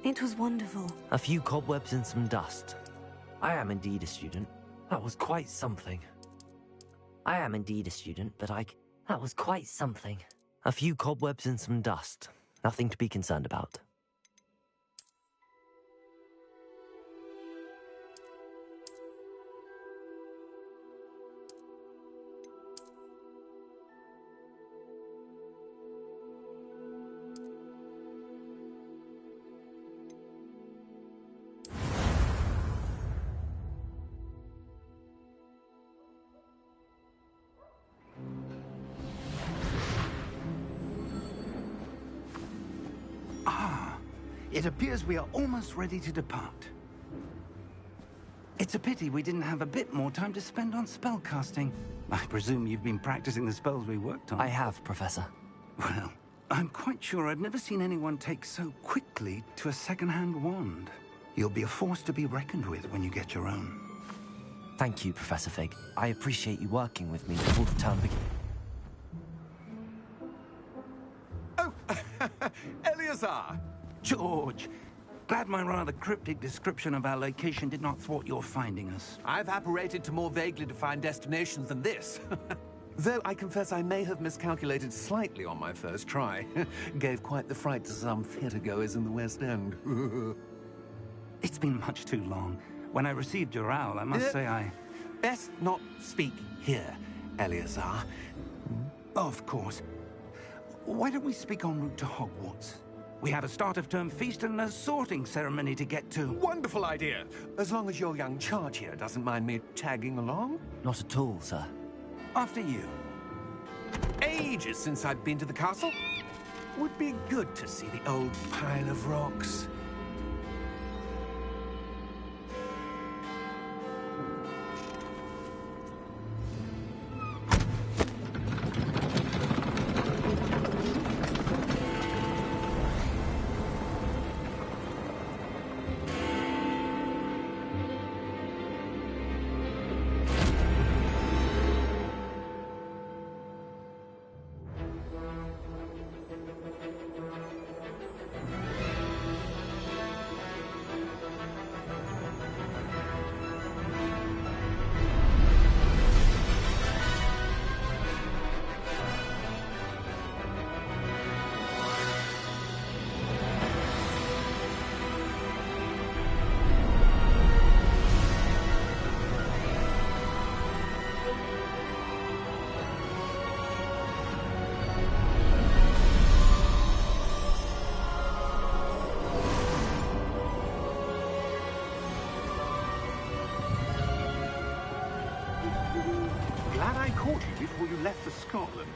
It was wonderful. A few cobwebs and some dust. I am indeed a student. That was quite something. I am indeed a student, but that was quite something. A few cobwebs and some dust. Nothing to be concerned about. It appears we are almost ready to depart. It's a pity we didn't have a bit more time to spend on spellcasting. I presume you've been practicing the spells we worked on. I have, Professor. Well, I'm quite sure I've never seen anyone take so quickly to a second-hand wand. You'll be a force to be reckoned with when you get your own. Thank you, Professor Fig. I appreciate you working with me before the term begins. Oh, Eleazar! George, glad my rather cryptic description of our location did not thwart your finding us. I've apparated to more vaguely defined destinations than this. Though I confess I may have miscalculated slightly on my first try. Gave quite the fright to some theatergoers in the West End. It's been much too long. When I received your owl, I must say I... Best not speak here, Eleazar. Of course. Why don't we speak en route to Hogwarts? We have a start-of-term feast and a sorting ceremony to get to. Wonderful idea! As long as your young charge here doesn't mind me tagging along. Not at all, sir. After you. Ages since I've been to the castle. Would be good to see the old pile of rocks. Glad I caught you before you left for Scotland.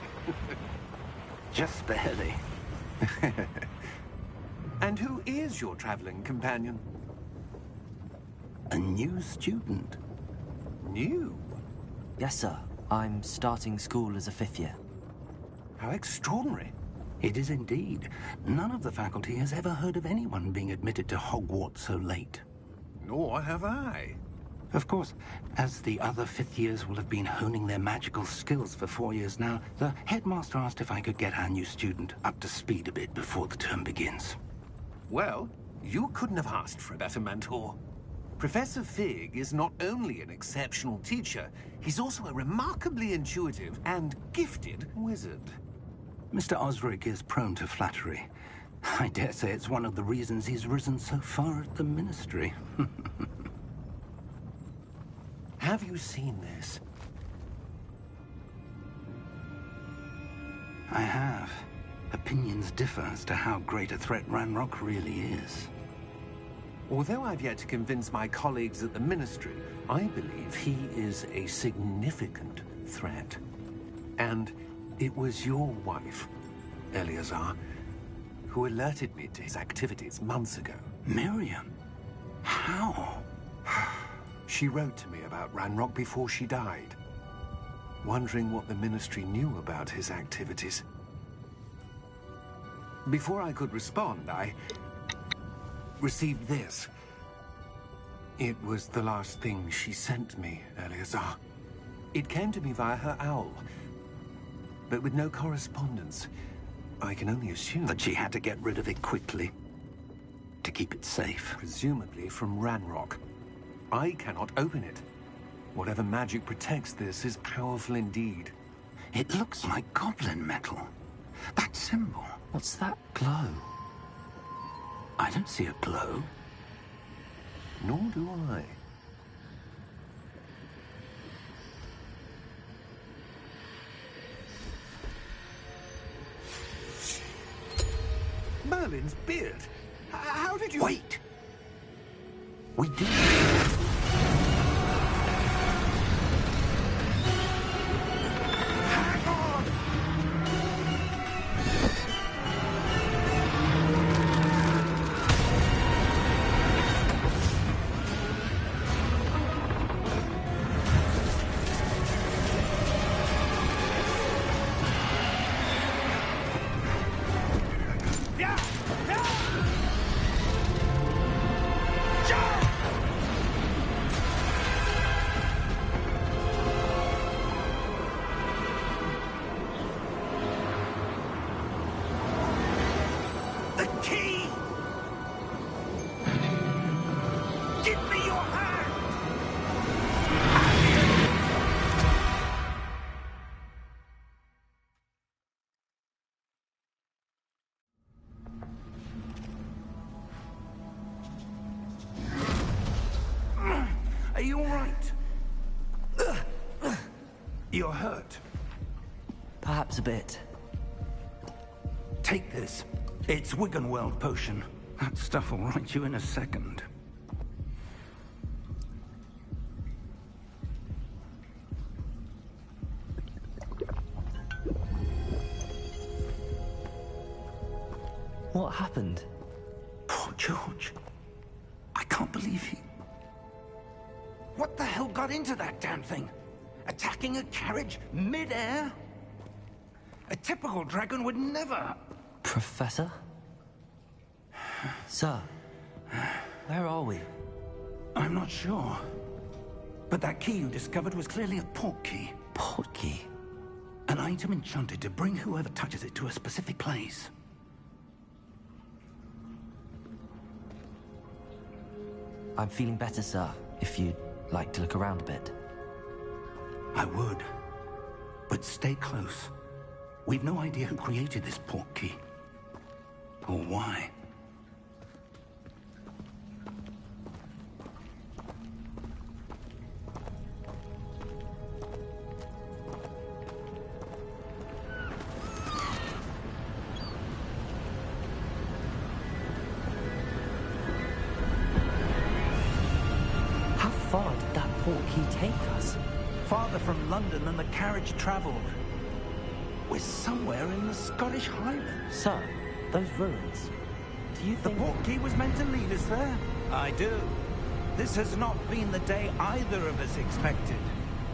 Just barely. And who is your traveling companion? A new student. New? Yes, sir. I'm starting school as a 5th year. How extraordinary. It is indeed. None of the faculty has ever heard of anyone being admitted to Hogwarts so late. Nor have I. Of course, as the other 5th years will have been honing their magical skills for 4 years now, the headmaster asked if I could get our new student up to speed a bit before the term begins. Well, you couldn't have asked for a better mentor. Professor Fig is not only an exceptional teacher, he's also a remarkably intuitive and gifted wizard. Mr. Osric is prone to flattery. I dare say it's one of the reasons he's risen so far at the Ministry. Have you seen this? I have. Opinions differ as to how great a threat Ranrock really is. Although I've yet to convince my colleagues at the Ministry, I believe he is a significant threat. And it was your wife, Eleazar, who alerted me to his activities months ago. Miriam? How? She wrote to me about Ranrock before she died, wondering what the Ministry knew about his activities. Before I could respond, I received this. It was the last thing she sent me, Eleazar. It came to me via her owl, but with no correspondence. I can only assume that she had to get rid of it quickly. to keep it safe. Presumably from Ranrock. I cannot open it. Whatever magic protects this is powerful indeed. It looks like goblin metal. That symbol. What's that glow? I don't see a glow. Nor do I. Merlin's beard. How did you... Wait! We did. Hang on! Yeah! Yeah! Jump! The key! Give me your hand! Are you all right? You're hurt. Perhaps a bit. Take this. It's Wiggenweld potion. That stuff will right you in a second. What happened? Poor George. I can't believe he... What the hell got into that damn thing? Attacking a carriage mid-air? A typical dragon would never... Professor? Sir, where are we? I'm not sure. But that key you discovered was clearly a port key. Port key? An item enchanted to bring whoever touches it to a specific place. I'm feeling better, sir, if you'd like to look around a bit. I would. But stay close. We've no idea who created this port key. Or why. How far did that port key take us? Farther from London than the carriage traveled. We're somewhere in the Scottish Highlands. Sir, those ruins. Do you The think... port key was meant to lead us there? I do. This has not been the day either of us expected.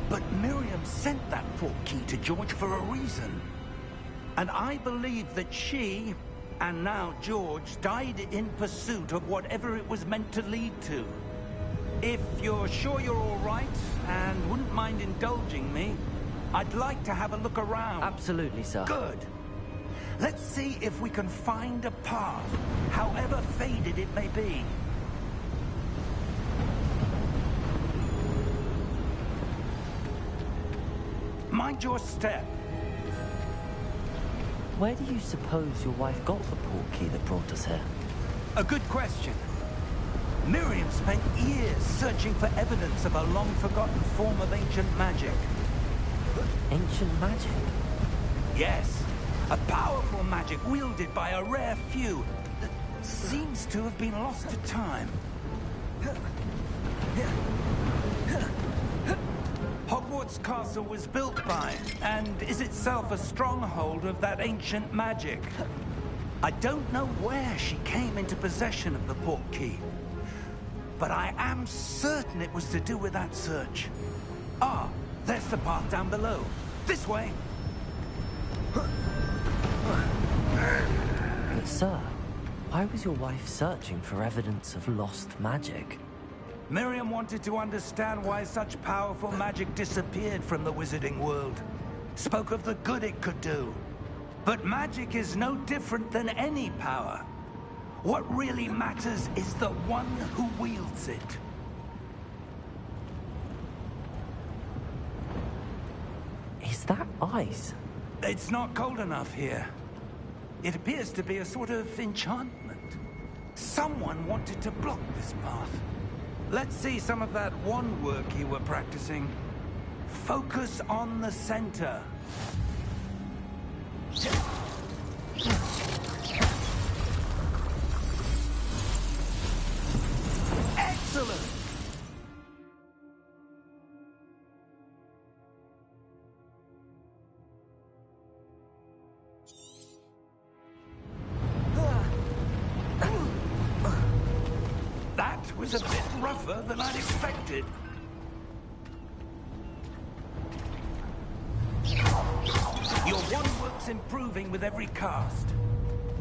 But Miriam sent that port key to George for a reason. And I believe that she, and now George, died in pursuit of whatever it was meant to lead to. If you're sure you're all right, and wouldn't mind indulging me, I'd like to have a look around. Absolutely, sir. Good. Let's see if we can find a path, however faded it may be. Mind your step. Where do you suppose your wife got the port key that brought us here? A good question. Miriam spent years searching for evidence of a long-forgotten form of ancient magic. Ancient magic? Yes, a powerful magic wielded by a rare few that seems to have been lost to time. Hogwarts Castle was built by, and is itself a stronghold of that ancient magic. I don't know where she came into possession of the port key, but I am certain it was to do with that search. Ah, there's the path down below. This way. But sir, why was your wife searching for evidence of lost magic? Miriam wanted to understand why such powerful magic disappeared from the wizarding world. Spoke of the good it could do. But magic is no different than any power. What really matters is the one who wields it. Is that ice? It's not cold enough here. It appears to be a sort of enchantment. Someone wanted to block this path. Let's see some of that wand work you were practicing. Focus on the center. Excellent! That was a bit rougher than I'd expected. Your wand work's improving with every cast.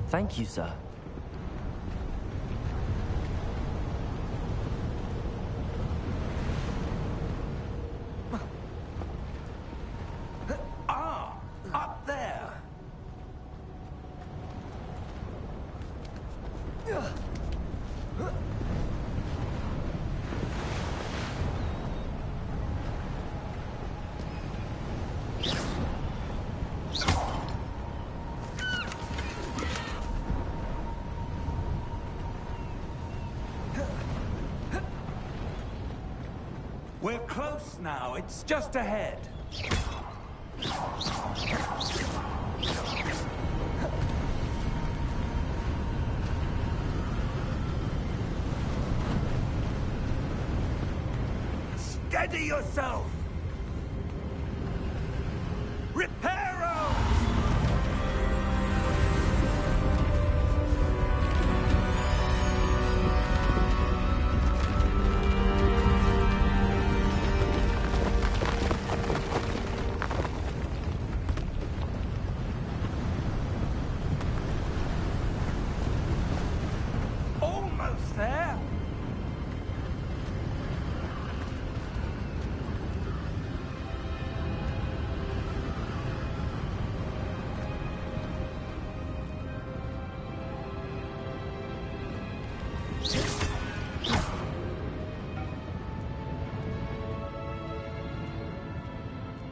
Thank you, sir. Ah, up there. We're close now. It's just ahead. Steady yourself! Reparo! Almost there!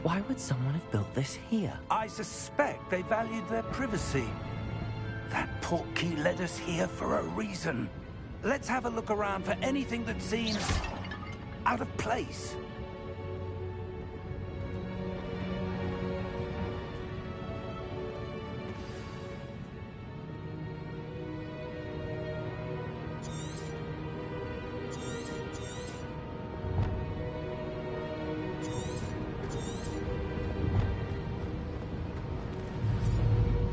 Why would someone have built this here? I suspect they valued their privacy. That portkey led us here for a reason. Let's have a look around for anything that seems out of place.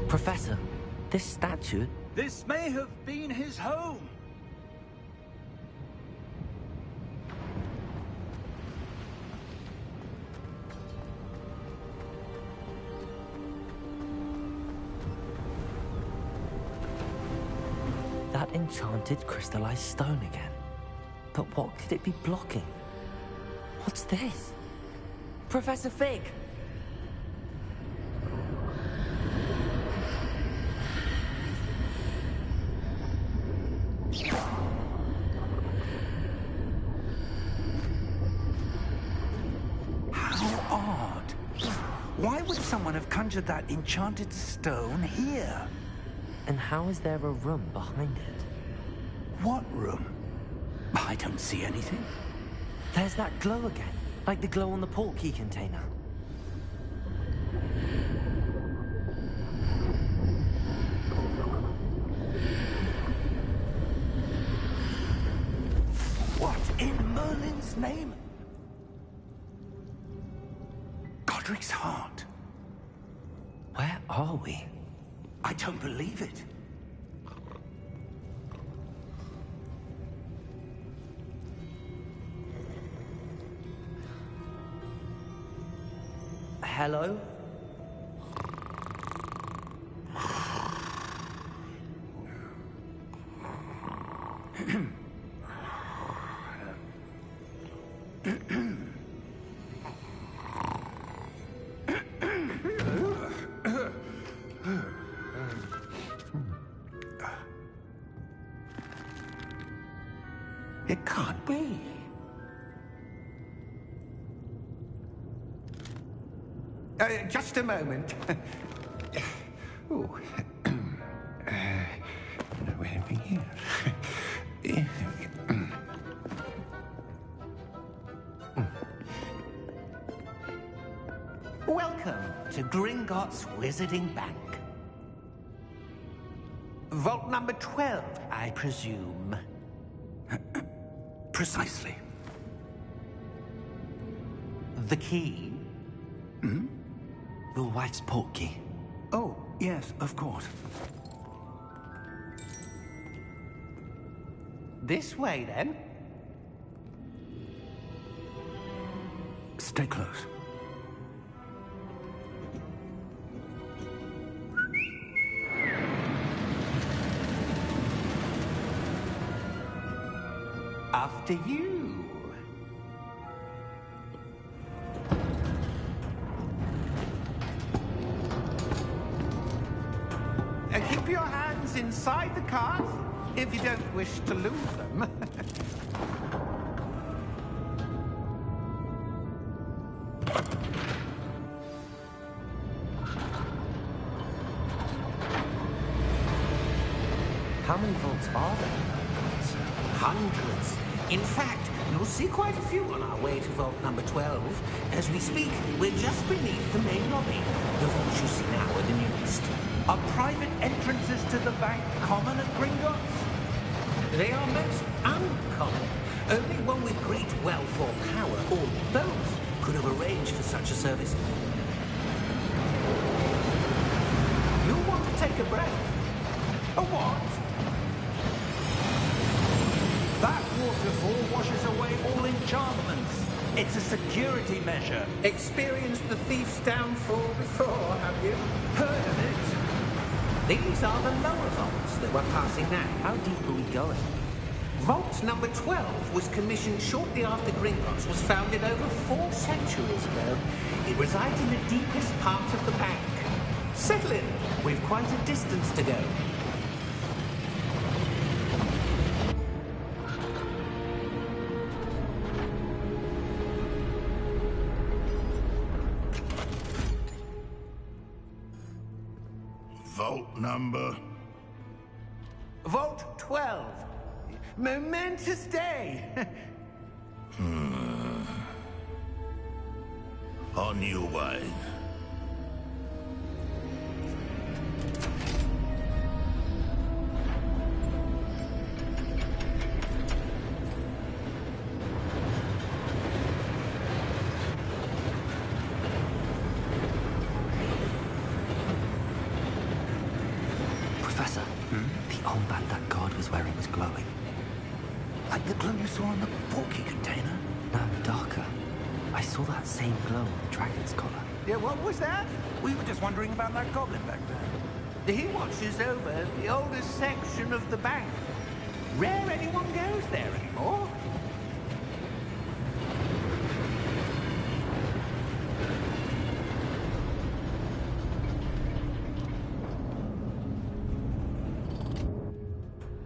Professor, this statue... This may have been his home. That enchanted crystallized stone again. But what could it be blocking? What's this? Professor Fig! How odd. Why would someone have conjured that enchanted stone here? And how is there a room behind it? What room? I don't see anything. There's that glow again, like the glow on the portkey container. What in Merlin's name? Godric's heart. Where are we? I don't believe it. Hello? It can't be. Just a moment. Oh. Wait a minute. Welcome to Gringotts Wizarding Bank. Vault number 12, I presume. Precisely. The key? Hmm? Your wife's portkey. Oh, yes, of course. This way, then. Stay close. After you. Keep your hands inside the cart if you don't wish to lose them. How many vaults are there? Hundreds. In fact, you'll see quite a few on our way to vault number 12. As we speak, we're just beneath the main lobby. The vaults you see now are the newest. Are private entrances to the bank common at Gringotts? They are most uncommon. Only one with great wealth or power, or both, could have arranged for such a service. You'll want to take a breath. A what? That waterfall washes away all enchantments. It's a security measure. Experienced the thief's downfall before, have you? Heard of it? These are the lower vaults that we're passing now. How deep are we going? Vault number 12 was commissioned shortly after Gringotts was founded over 4 centuries ago. It resides in the deepest part of the bank. Settle in. We've quite a distance to go. Vault number? Vault 12. Momentous day. On your way. Professor, the armband that guard was wearing was glowing. Like the glow you saw on the porky container? No, darker. I saw that same glow on the dragon's collar. Yeah, what was that? We were just wondering about that goblin back there. He watches over the oldest section of the bank. Rare anyone goes there anymore.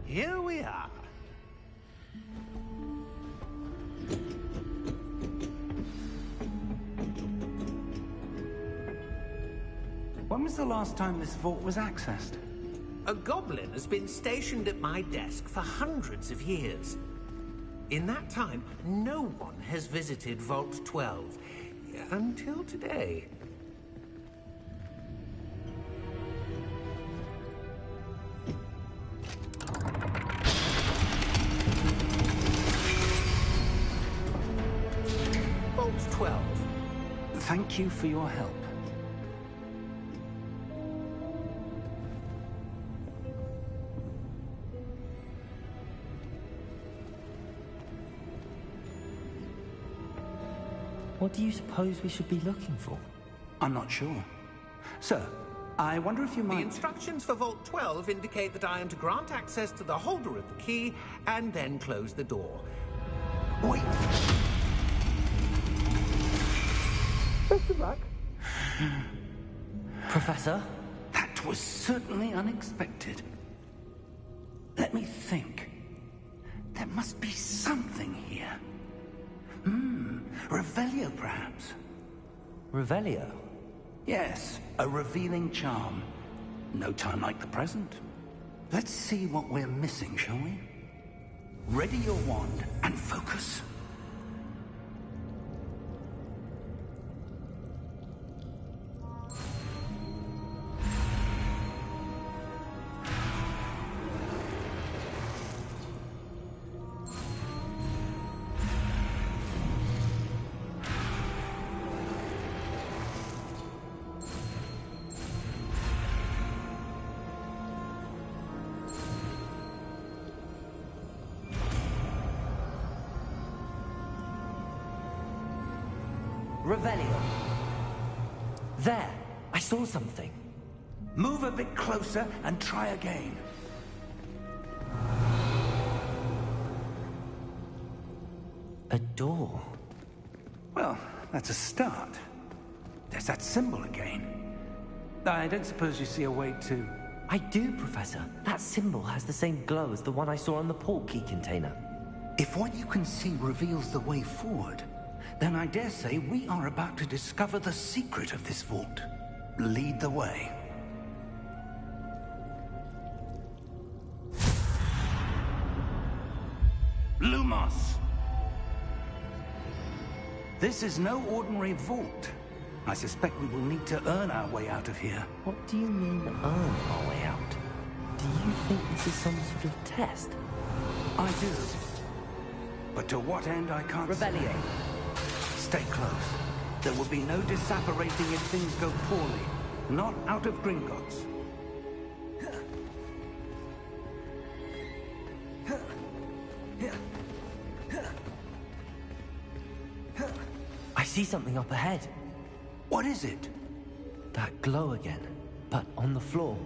Here we are. When was the last time this vault was accessed? A goblin has been stationed at my desk for hundreds of years. In that time, no one has visited Vault 12. Until today. Vault 12. Thank you for your help. What do you suppose we should be looking for? I'm not sure. Sir, I wonder if you The might... instructions for Vault 12 indicate that I am to grant access to the holder of the key and then close the door. Wait. Best of luck. Professor? That was certainly unexpected. Let me think. There must be something here. Revelio, perhaps? Revelio? Yes, a revealing charm. No time like the present. Let's see what we're missing, shall we? Ready your wand and focus. Revelio. There! I saw something. Move a bit closer and try again. A door. Well, that's a start. There's that symbol again. I don't suppose you see a way to... I do, Professor. That symbol has the same glow as the one I saw on the portkey container. If what you can see reveals the way forward, then I dare say we are about to discover the secret of this vault. Lead the way. Lumos! This is no ordinary vault. I suspect we will need to earn our way out of here. What do you mean, earn our way out? Do you think this is some sort of test? I do. But to what end, I can't say. Revelio. Stay close. There will be no disapparating if things go poorly. Not out of Gringotts. I see something up ahead. What is it? That glow again, but on the floor.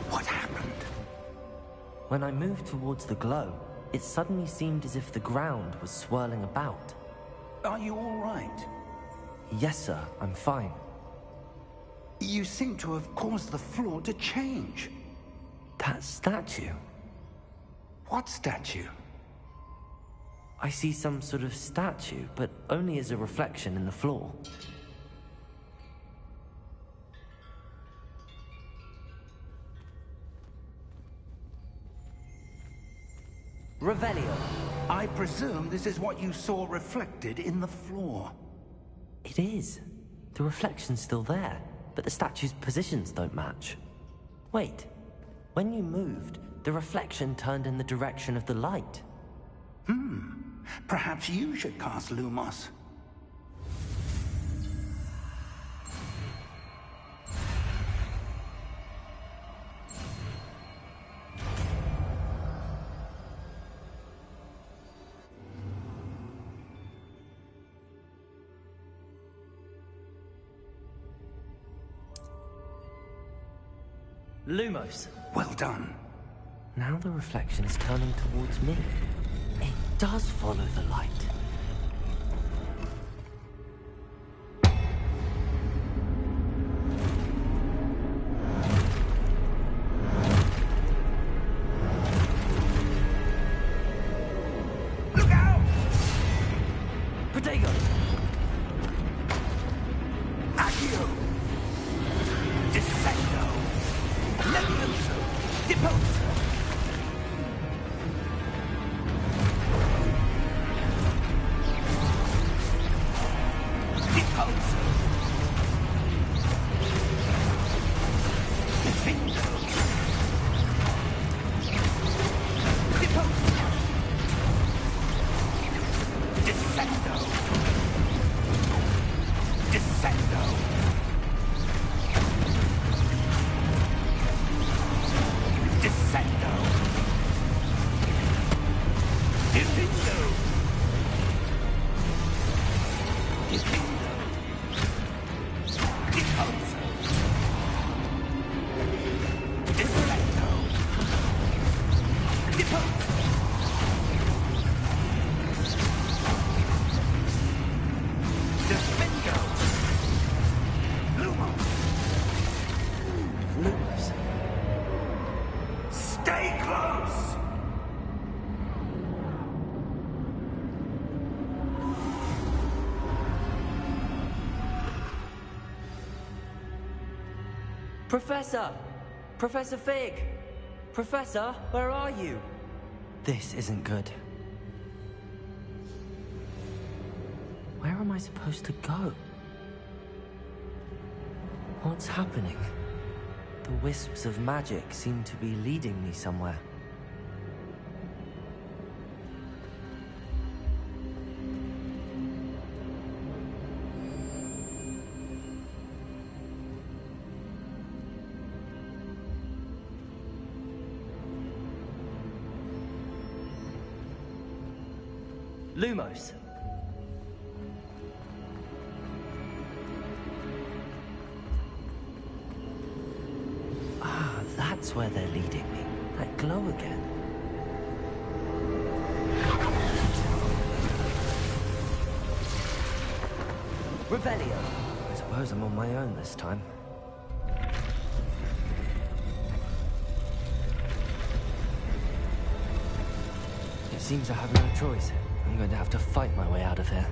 What happened? When I moved towards the glow, it suddenly seemed as if the ground was swirling about. Are you all right? Yes, sir, I'm fine. You seem to have caused the floor to change. That statue? What statue? I see some sort of statue, but only as a reflection in the floor. Revelio. I presume this is what you saw reflected in the floor. It is. The reflection's still there, but the statue's positions don't match. Wait. When you moved, the reflection turned in the direction of the light. Perhaps you should cast Lumos. Lumos. Well done. Now the reflection is turning towards me. It does follow the light. Look out! Protego! Accio! Descendo! Levioso! Deposo! Deposo! Defendo! Deposo! Descendo! Descendo! Descendo! Defendo! Defendo! Deposo! Descendo! Deposo! Professor! Professor Fig! Professor, where are you? This isn't good. Where am I supposed to go? What's happening? The wisps of magic seem to be leading me somewhere. Lumos. Ah, that's where they're leading me. That glow again. Revelio. I suppose I'm on my own this time. It seems I have no choice. I'm going to have to fight my way out of here.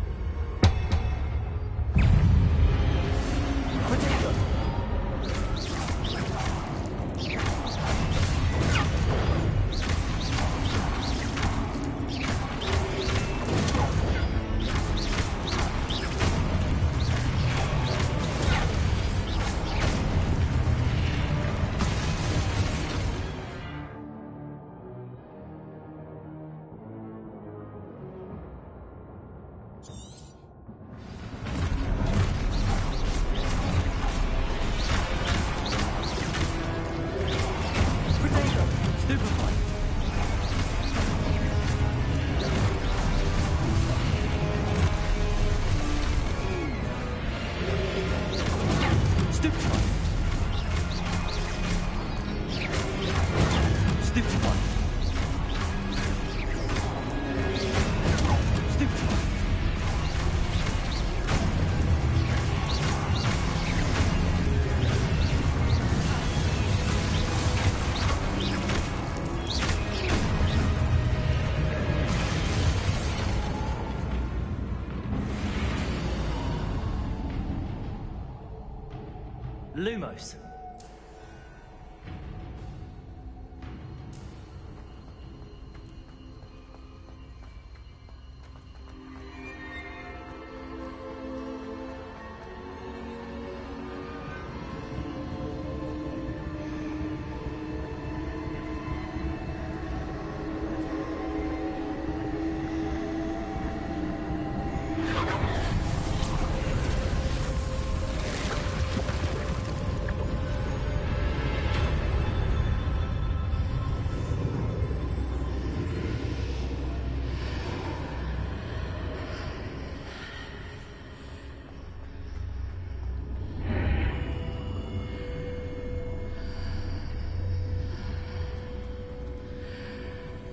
Lumos.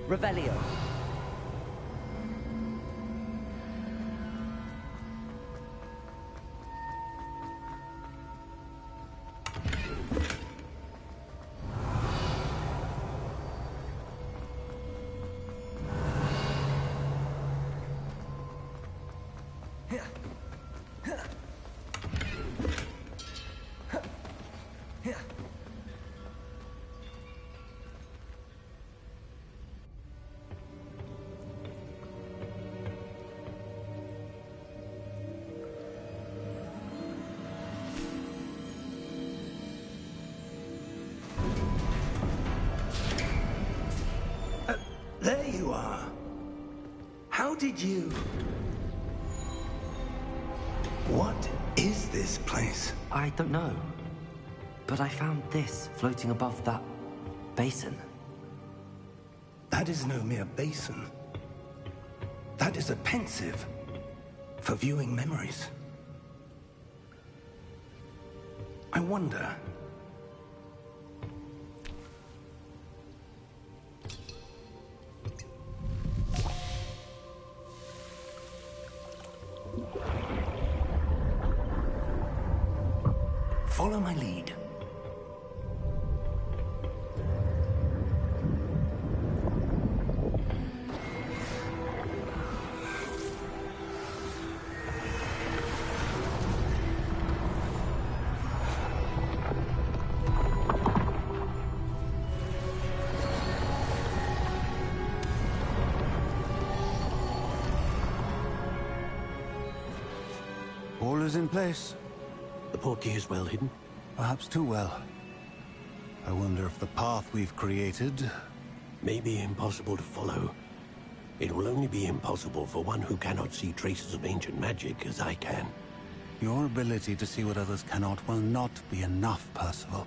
Revelio. There you are. How did you... What is this place? I don't know. But I found this floating above that basin. That is no mere basin. That is a pensive for viewing memories. I wonder... Follow my lead. All is in place. The portkey is well hidden? Perhaps too well. I wonder if the path we've created... may be impossible to follow. It will only be impossible for one who cannot see traces of ancient magic as I can. Your ability to see what others cannot will not be enough, Percival.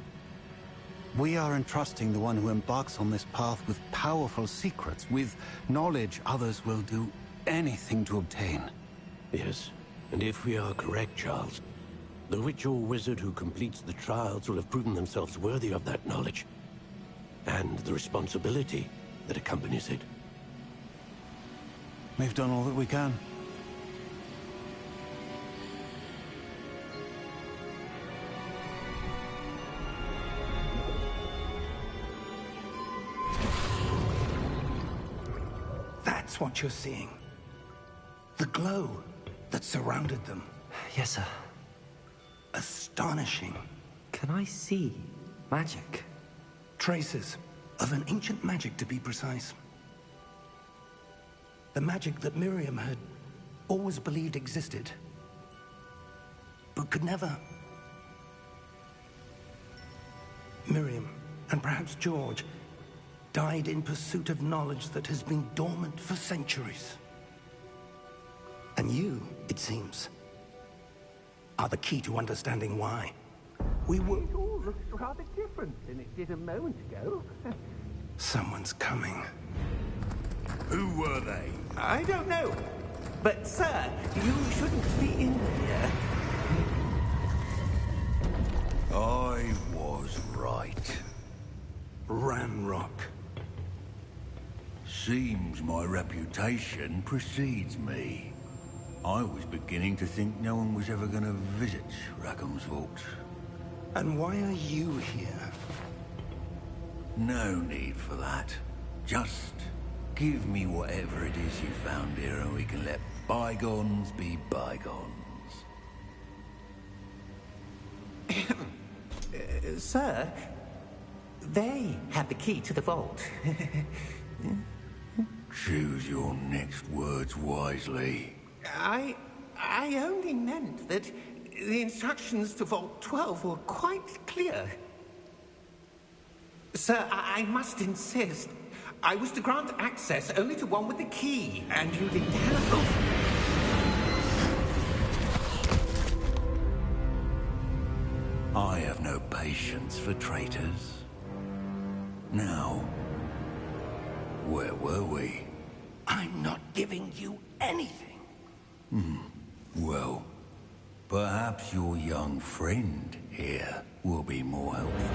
We are entrusting the one who embarks on this path with powerful secrets, with knowledge others will do anything to obtain. Yes, and if we are correct, Charles, the witch or wizard who completes the trials will have proven themselves worthy of that knowledge, and the responsibility that accompanies it. We've done all that we can. That's what you're seeing. The glow that surrounded them. Yes, sir. Astonishing. Can I see magic? Traces of an ancient magic, to be precise. The magic that Miriam had always believed existed, but could never. Miriam, and perhaps George, died in pursuit of knowledge that has been dormant for centuries. And you, it seems, are the key to understanding why. We were... It all looks rather different than it did a moment ago. Someone's coming. Who were they? I don't know. But, sir, you shouldn't be in here. I was right. Ranrock. Seems my reputation precedes me. I was beginning to think no one was ever going to visit Rackham's vault. And why are you here? No need for that. Just give me whatever it is you found here and we can let bygones be bygones. Sir, they have the key to the vault. Choose your next words wisely. I only meant that the instructions to Vault 12 were quite clear. Sir, I must insist. I was to grant access only to one with the key, and you didn't have... I have no patience for traitors. Now, where were we? I'm not giving you anything. Well, perhaps your young friend here will be more helpful.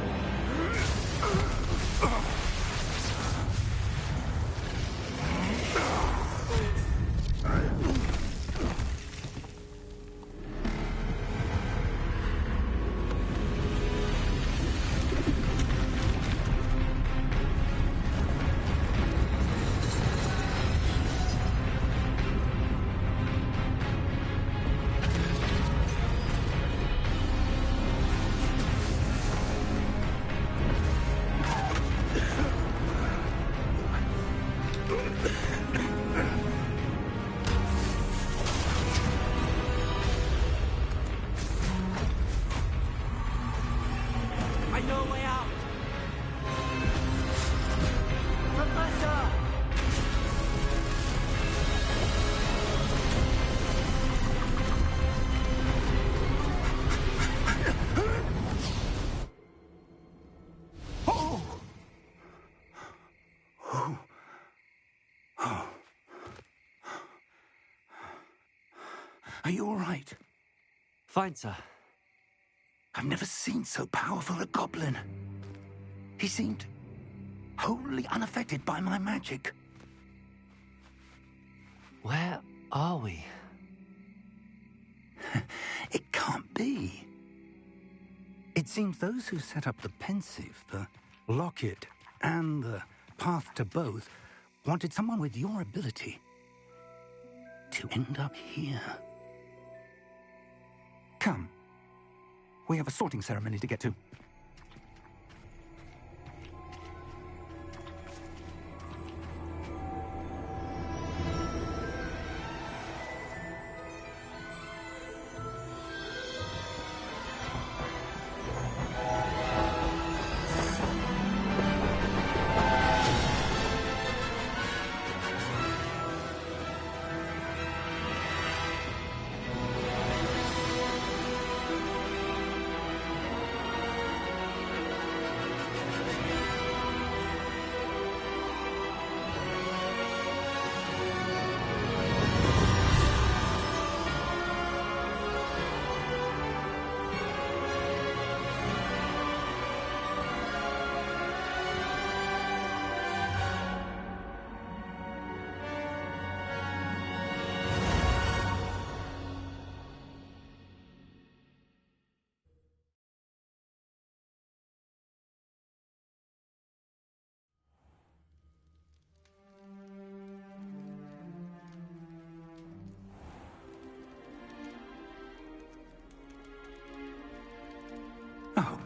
I know a way out! Professor! Are you all right? Fine, sir. I've never seen so powerful a goblin. He seemed wholly unaffected by my magic. Where are we? It can't be. It seems those who set up the pensive, the locket, and the path to both wanted someone with your ability to end up here. Come. We have a sorting ceremony to get to.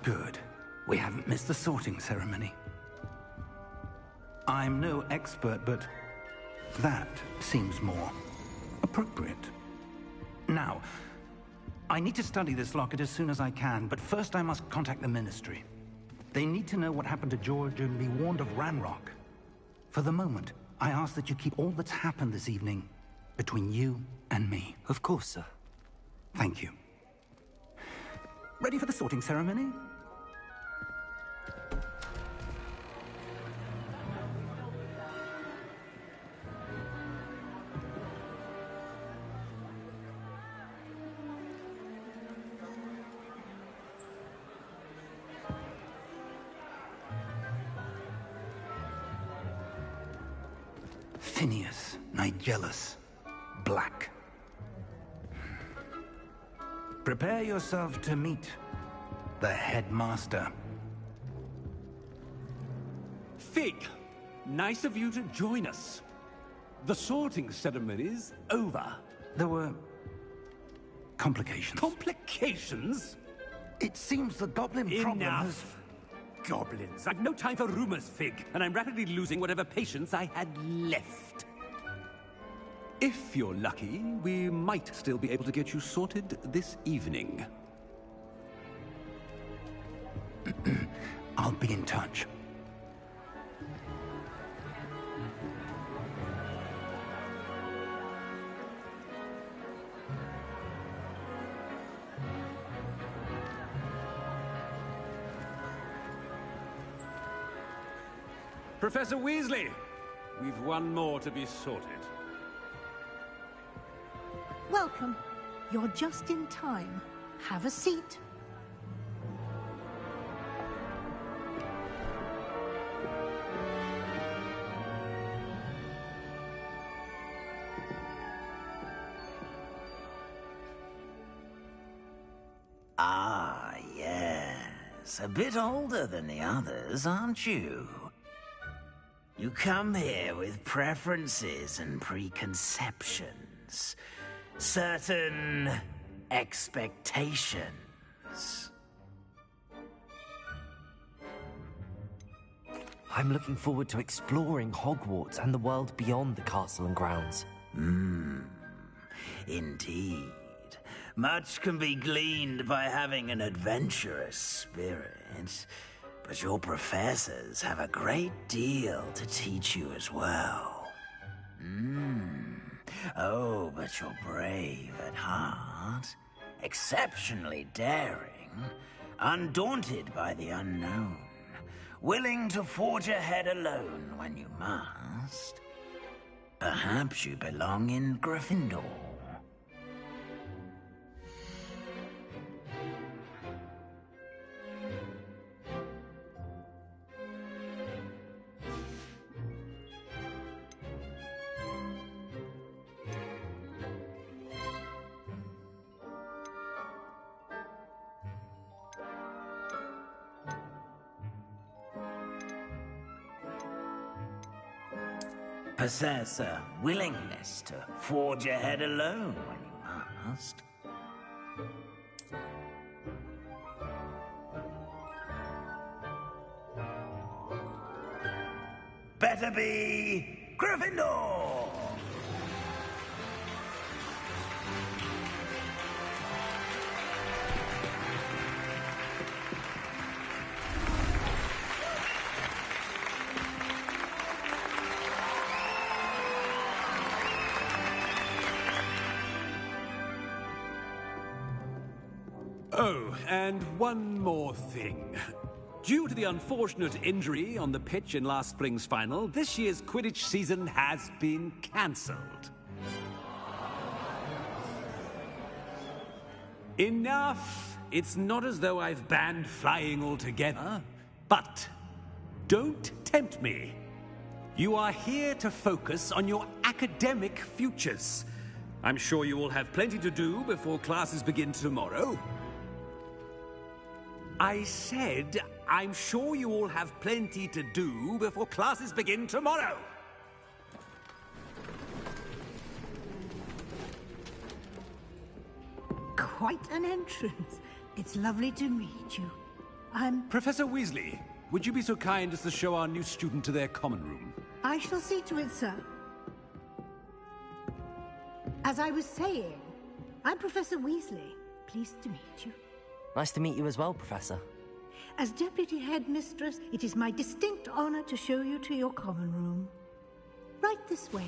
Good. We haven't missed the sorting ceremony. I'm no expert, but that seems more appropriate. Now, I need to study this locket as soon as I can, but first I must contact the Ministry. They need to know what happened to George and be warned of Ranrock. For the moment, I ask that you keep all that's happened this evening between you and me. Of course, sir. Thank you. Ready for the sorting ceremony? Phineas, Nigellus, Black. Prepare yourself to meet the headmaster. Fig, nice of you to join us. The sorting ceremony's over. There were complications. Complications? It seems the goblin problem has... Enough. Goblins. I've no time for rumors, Fig, and I'm rapidly losing whatever patience I had left. If you're lucky, we might still be able to get you sorted this evening. I'll be in touch. Professor Weasley, we've one more to be sorted. Welcome. You're just in time. Have a seat. Ah, yes. A bit older than the others, aren't you? You come here with preferences and preconceptions. Certain expectations. I'm looking forward to exploring Hogwarts and the world beyond the castle and grounds. Indeed. Much can be gleaned by having an adventurous spirit, but your professors have a great deal to teach you as well. Oh, but you're brave at heart, exceptionally daring, undaunted by the unknown, willing to forge ahead alone when you must. Perhaps you belong in Gryffindor. Possess a willingness to forge ahead alone when you must. Better be Gryffindor! Oh, and one more thing. Due to the unfortunate injury on the pitch in last spring's final, this year's Quidditch season has been cancelled. Enough! It's not as though I've banned flying altogether, but don't tempt me. You are here to focus on your academic futures. I'm sure you will have plenty to do before classes begin tomorrow. I said, I'm sure you all have plenty to do before classes begin tomorrow. Quite an entrance. It's lovely to meet you. Professor Weasley, would you be so kind as to show our new student to their common room? I shall see to it, sir. As I was saying, I'm Professor Weasley. Pleased to meet you. Nice to meet you as well, Professor. As Deputy Headmistress, it is my distinct honor to show you to your common room. Right this way.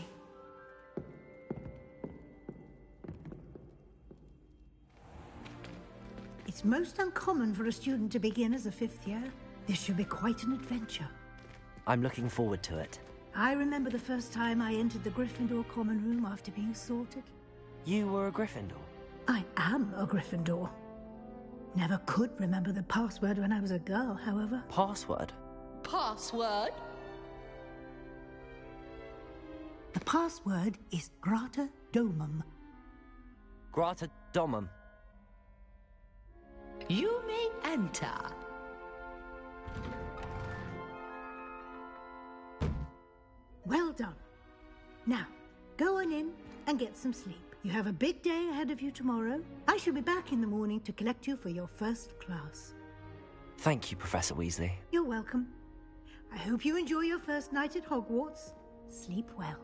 It's most uncommon for a student to begin as a 5th year. This should be quite an adventure. I'm looking forward to it. I remember the first time I entered the Gryffindor common room after being sorted. You were a Gryffindor? I am a Gryffindor. Never could remember the password when I was a girl, however. Password? Password? The password is Grata Domum. Grata Domum. You may enter. Well done. Now, go on in and get some sleep. You have a big day ahead of you tomorrow. I shall be back in the morning to collect you for your first class. Thank you, Professor Weasley. You're welcome. I hope you enjoy your first night at Hogwarts. Sleep well.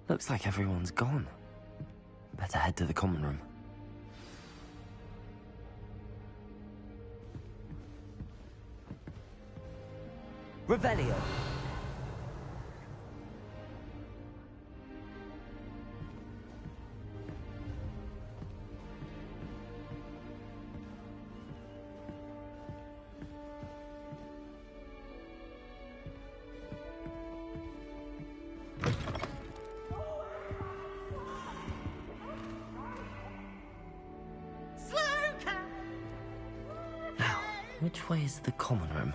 Looks like everyone's gone. Better head to the common room. Revelio. Which way is the common room?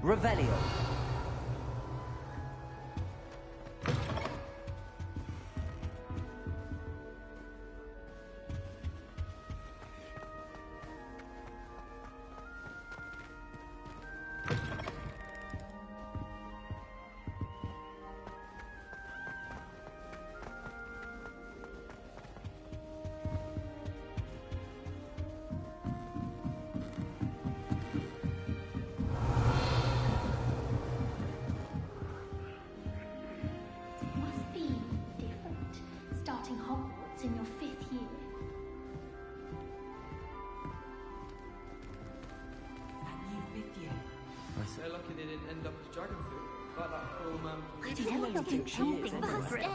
Revelio. In your 5th year. That new 5th year. They're lucky they didn't end up as dragon fruit. Like that poor man. I didn't think she is. First day.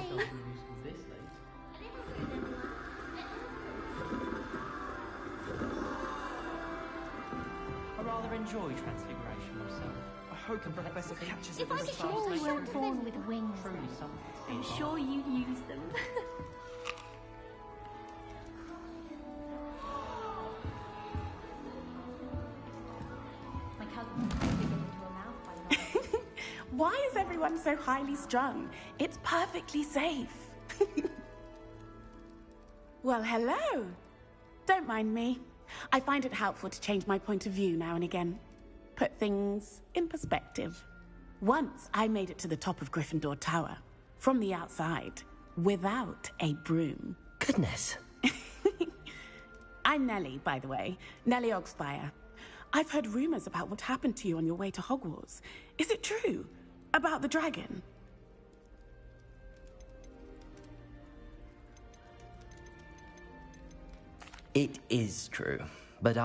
I rather enjoy transfiguration myself. I hope a professor catches it. If I could show you weren't born with wings, I'm sure you'd use them. Why is everyone so highly strung? It's perfectly safe. Well, hello. Don't mind me. I find it helpful to change my point of view now and again. Put things in perspective. Once I made it to the top of Gryffindor Tower, from the outside, without a broom. Goodness. I'm Nellie, by the way. Nellie Ogspire. I've heard rumors about what happened to you on your way to Hogwarts. Is it true? About the dragon? It is true, but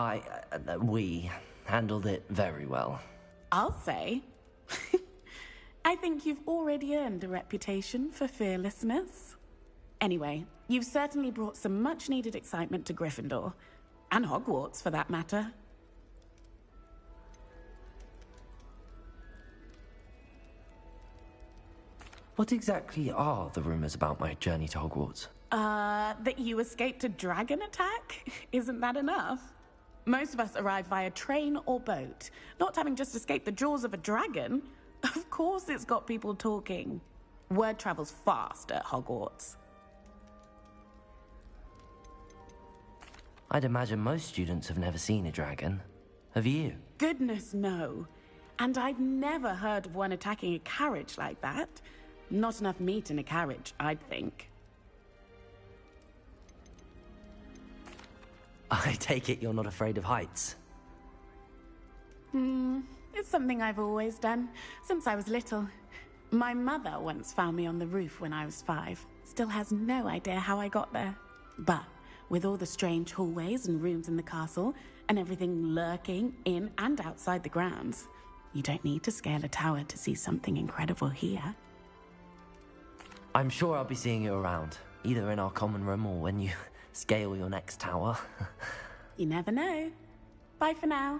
we handled it very well. I'll say. I think you've already earned a reputation for fearlessness. Anyway, you've certainly brought some much-needed excitement to Gryffindor. And Hogwarts, for that matter. What exactly are the rumors about my journey to Hogwarts? That you escaped a dragon attack? Isn't that enough? Most of us arrive via train or boat, not having just escaped the jaws of a dragon. Of course it's got people talking. Word travels fast at Hogwarts. I'd imagine most students have never seen a dragon. Have you? Goodness, no. And I've never heard of one attacking a carriage like that. Not enough meat in a carriage, I'd think. I take it you're not afraid of heights. It's something I've always done, since I was little. My mother once found me on the roof when I was 5. Still has no idea how I got there. But with all the strange hallways and rooms in the castle, and everything lurking in and outside the grounds, you don't need to scale a tower to see something incredible here. I'm sure I'll be seeing you around, either in our common room or when you scale your next tower. You never know. Bye for now.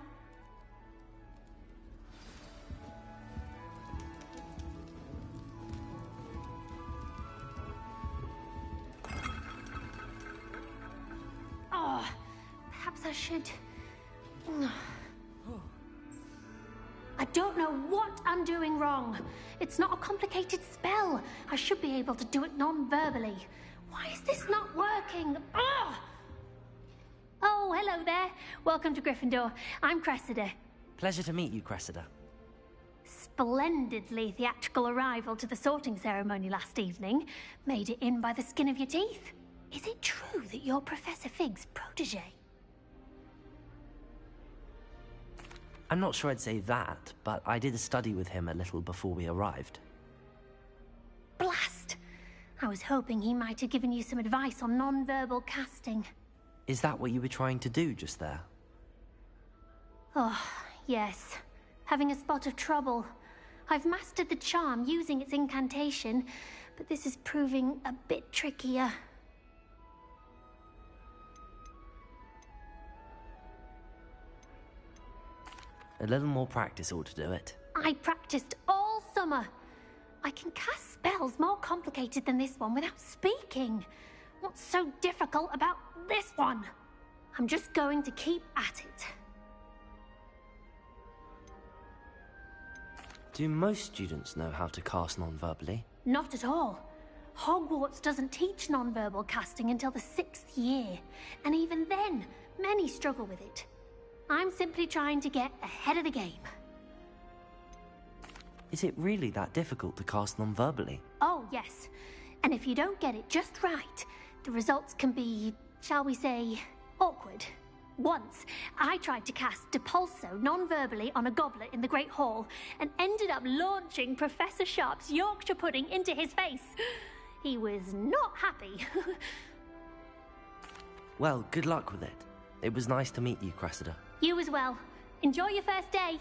Oh, perhaps I should... I don't know what I'm doing wrong. It's not a complicated spell. I should be able to do it non-verbally. Why is this not working? Ugh! Oh, hello there. Welcome to Gryffindor. I'm Cressida. Pleasure to meet you, Cressida. Splendidly theatrical arrival to the sorting ceremony last evening. Made it in by the skin of your teeth. Is it true that you're Professor Fig's protege? I'm not sure I'd say that, but I did study with him a little before we arrived. Blast! I was hoping he might have given you some advice on non-verbal casting. Is that what you were trying to do just there? Oh, yes. Having a spot of trouble. I've mastered the charm using its incantation, but this is proving a bit trickier. A little more practice ought to do it. I practiced all summer. I can cast spells more complicated than this one without speaking. What's so difficult about this one? I'm just going to keep at it. Do most students know how to cast non-verbally? Not at all. Hogwarts doesn't teach non-verbal casting until the 6th year, and even then, many struggle with it. I'm simply trying to get ahead of the game. Is it really that difficult to cast non-verbally? Oh, yes. And if you don't get it just right, the results can be, shall we say, awkward. Once, I tried to cast Depulso non-verbally on a goblet in the Great Hall and ended up launching Professor Sharp's Yorkshire pudding into his face. He was not happy. Well, good luck with it. It was nice to meet you, Cressida. You as well. Enjoy your first day.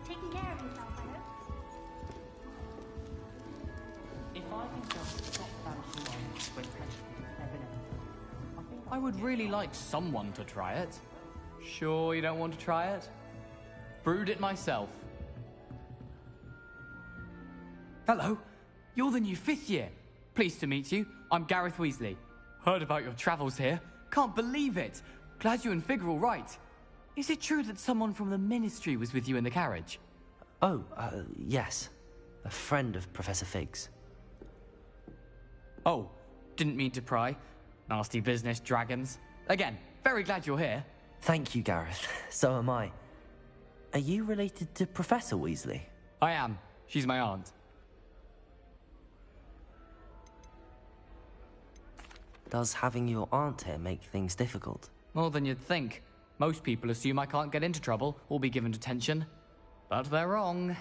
Taking care of yourself, I hope. If I can just stop bouncing on with passion, I would really like someone to try it. Sure you don't want to try it? Brewed it myself. Hello, you're the new 5th year. Pleased to meet you. I'm Gareth Weasley. Heard about your travels here. Can't believe it. Glad you and Fig are all right. Is it true that someone from the Ministry was with you in the carriage? Oh, yes. A friend of Professor Fig's. Oh, didn't mean to pry. Nasty business, dragons. Again, very glad you're here. Thank you, Gareth. So am I. Are you related to Professor Weasley? I am. She's my aunt. Does having your aunt here make things difficult? More than you'd think. Most people assume I can't get into trouble or be given detention. But they're wrong.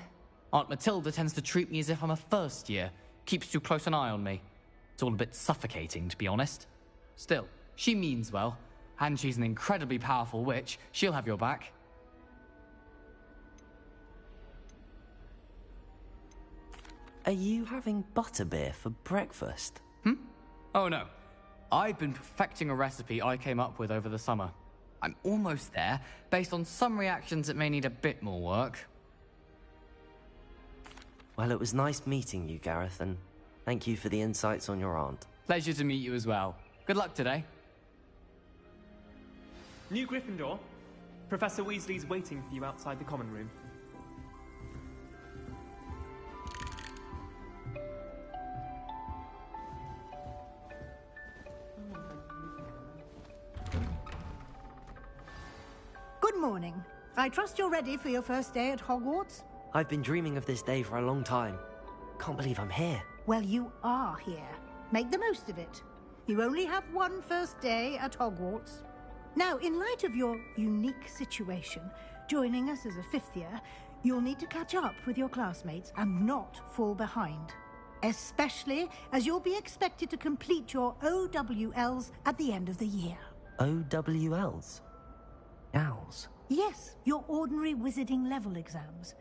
Aunt Matilda tends to treat me as if I'm a first year. Keeps too close an eye on me. It's all a bit suffocating, to be honest. Still, she means well. And she's an incredibly powerful witch. She'll have your back. Are you having butterbeer for breakfast? Oh no. I've been perfecting a recipe I came up with over the summer. I'm almost there, based on some reactions that may need a bit more work. Well, it was nice meeting you, Gareth, and thank you for the insights on your aunt. Pleasure to meet you as well. Good luck today. New Gryffindor. Professor Weasley's waiting for you outside the common room. Good morning. I trust you're ready for your first day at Hogwarts? I've been dreaming of this day for a long time. Can't believe I'm here. Well, you are here. Make the most of it. You only have one first day at Hogwarts. Now, in light of your unique situation, joining us as a fifth year, you'll need to catch up with your classmates and not fall behind. Especially as you'll be expected to complete your OWLs at the end of the year. OWLs? Owls? Yes, your ordinary wizarding level exams.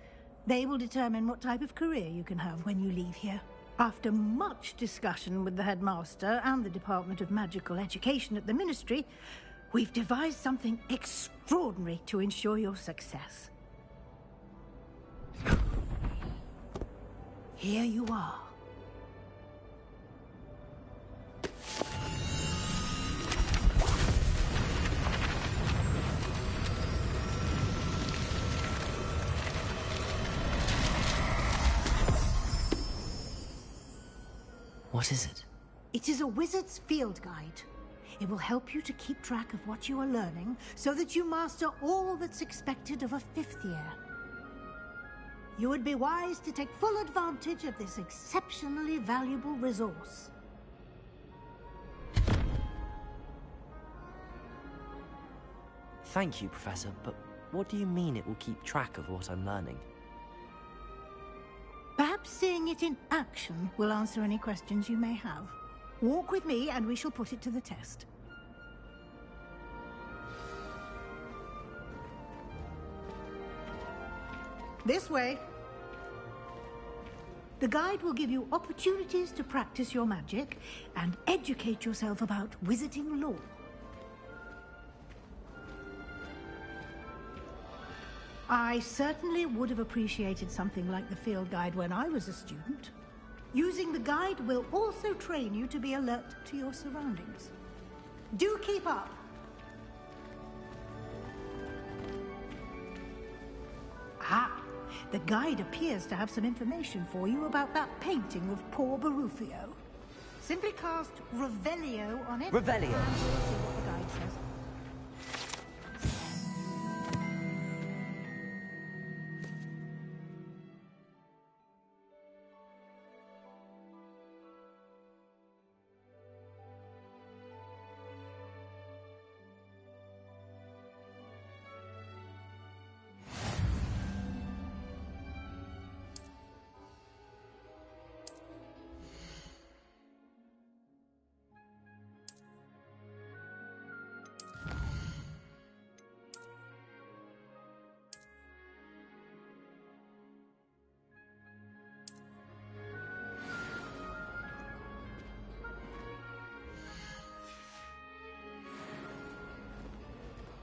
They will determine what type of career you can have when you leave here. After much discussion with the headmaster and the Department of Magical Education at the Ministry, we've devised something extraordinary to ensure your success. Here you are. What is it? It is a wizard's field guide. It will help you to keep track of what you are learning so that you master all that's expected of a fifth year. You would be wise to take full advantage of this exceptionally valuable resource. Thank you, Professor, but what do you mean it will keep track of what I'm learning? Perhaps seeing it in action will answer any questions you may have. Walk with me and we shall put it to the test. This way. The guide will give you opportunities to practice your magic and educate yourself about wizarding lore. I certainly would have appreciated something like the field guide when I was a student. Using the guide will also train you to be alert to your surroundings. Do keep up! Ah, the guide appears to have some information for you about that painting of poor Barufio. Simply cast Revelio on it. Revelio. And we'll see what the guide says.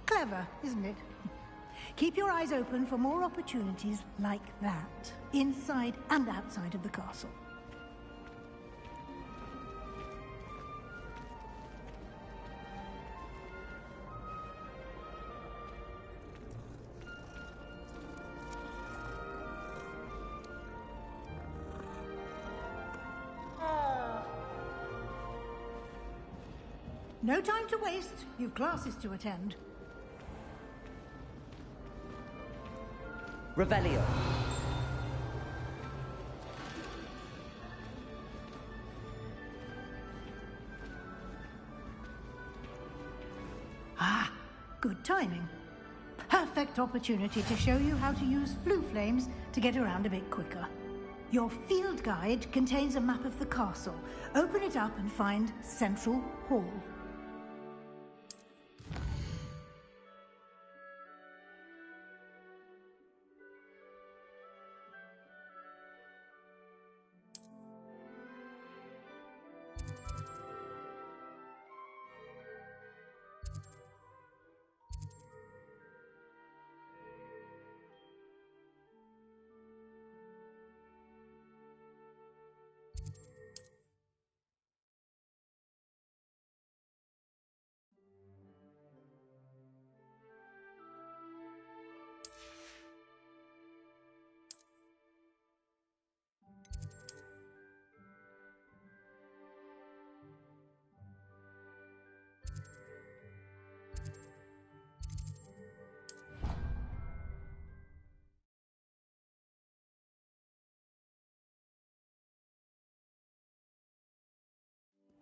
Clever, isn't it? Keep your eyes open for more opportunities like that, inside and outside of the castle. No time to waste. You've classes to attend. Revelio. Ah, good timing. Perfect opportunity to show you how to use flue flames to get around a bit quicker. Your field guide contains a map of the castle. Open it up and find Central Hall.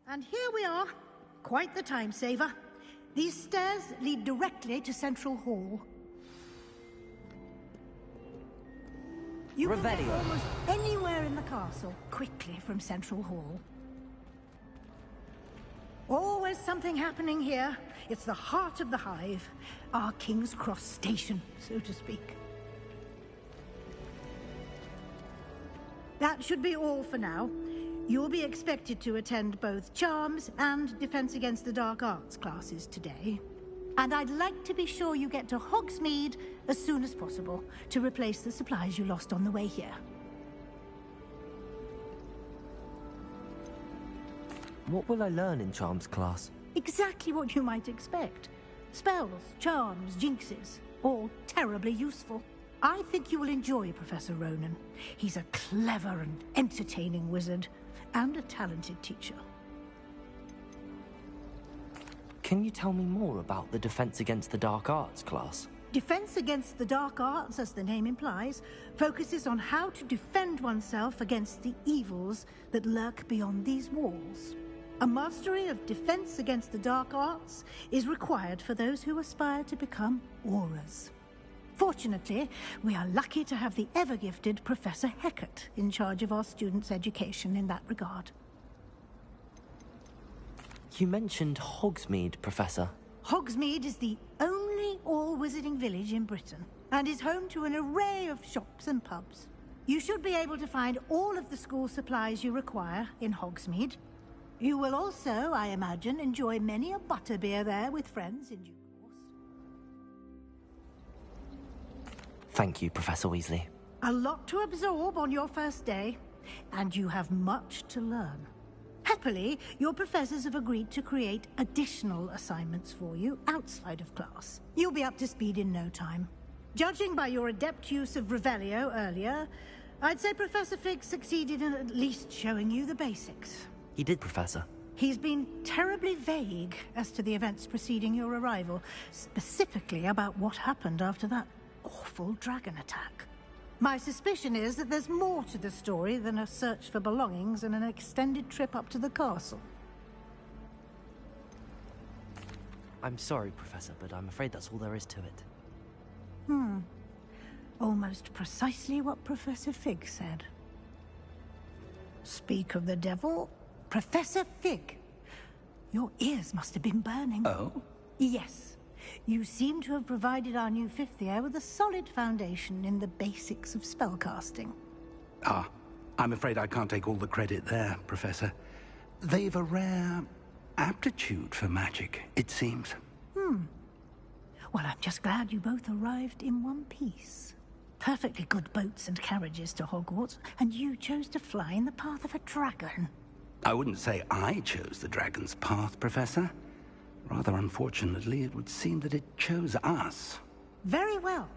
And here we are. Quite the time saver. These stairs lead directly to Central Hall. You can get almost anywhere in the castle quickly from Central Hall. Always something happening here. It's the heart of the hive. Our King's Cross station, so to speak. That should be all for now. You'll be expected to attend both Charms and Defense Against the Dark Arts classes today. And I'd like to be sure you get to Hogsmeade as soon as possible to replace the supplies you lost on the way here. What will I learn in Charms class? Exactly what you might expect. Spells, charms, jinxes, all terribly useful. I think you will enjoy Professor Ronan. He's a clever and entertaining wizard, and a talented teacher. Can you tell me more about the Defense Against the Dark Arts class? Defense Against the Dark Arts, as the name implies, focuses on how to defend oneself against the evils that lurk beyond these walls. A mastery of Defense Against the Dark Arts is required for those who aspire to become Aurors. Fortunately, we are lucky to have the ever-gifted Professor Hecat in charge of our students' education in that regard. You mentioned Hogsmeade, Professor. Hogsmeade is the only all-wizarding village in Britain, and is home to an array of shops and pubs. You should be able to find all of the school supplies you require in Hogsmeade. You will also, I imagine, enjoy many a butterbeer there with friends in due course. Thank you, Professor Weasley. A lot to absorb on your first day, and you have much to learn. Happily, your professors have agreed to create additional assignments for you outside of class. You'll be up to speed in no time. Judging by your adept use of Revelio earlier, I'd say Professor Fig succeeded in at least showing you the basics. He did, Professor. He's been terribly vague as to the events preceding your arrival, specifically about what happened after that awful dragon attack. My suspicion is that there's more to the story than a search for belongings and an extended trip up to the castle. I'm sorry, Professor, but I'm afraid that's all there is to it. Almost precisely what Professor Fig said. Speak of the devil, Professor Fig. Your ears must have been burning. Oh? Yes. You seem to have provided our new fifth year with a solid foundation in the basics of spellcasting. Ah, I'm afraid I can't take all the credit there, Professor. They've a rare aptitude for magic, it seems. Well, I'm just glad you both arrived in one piece. Perfectly good boats and carriages to Hogwarts, and you chose to fly in the path of a dragon. I wouldn't say I chose the dragon's path, Professor. Rather unfortunately, it would seem that it chose us. Very well.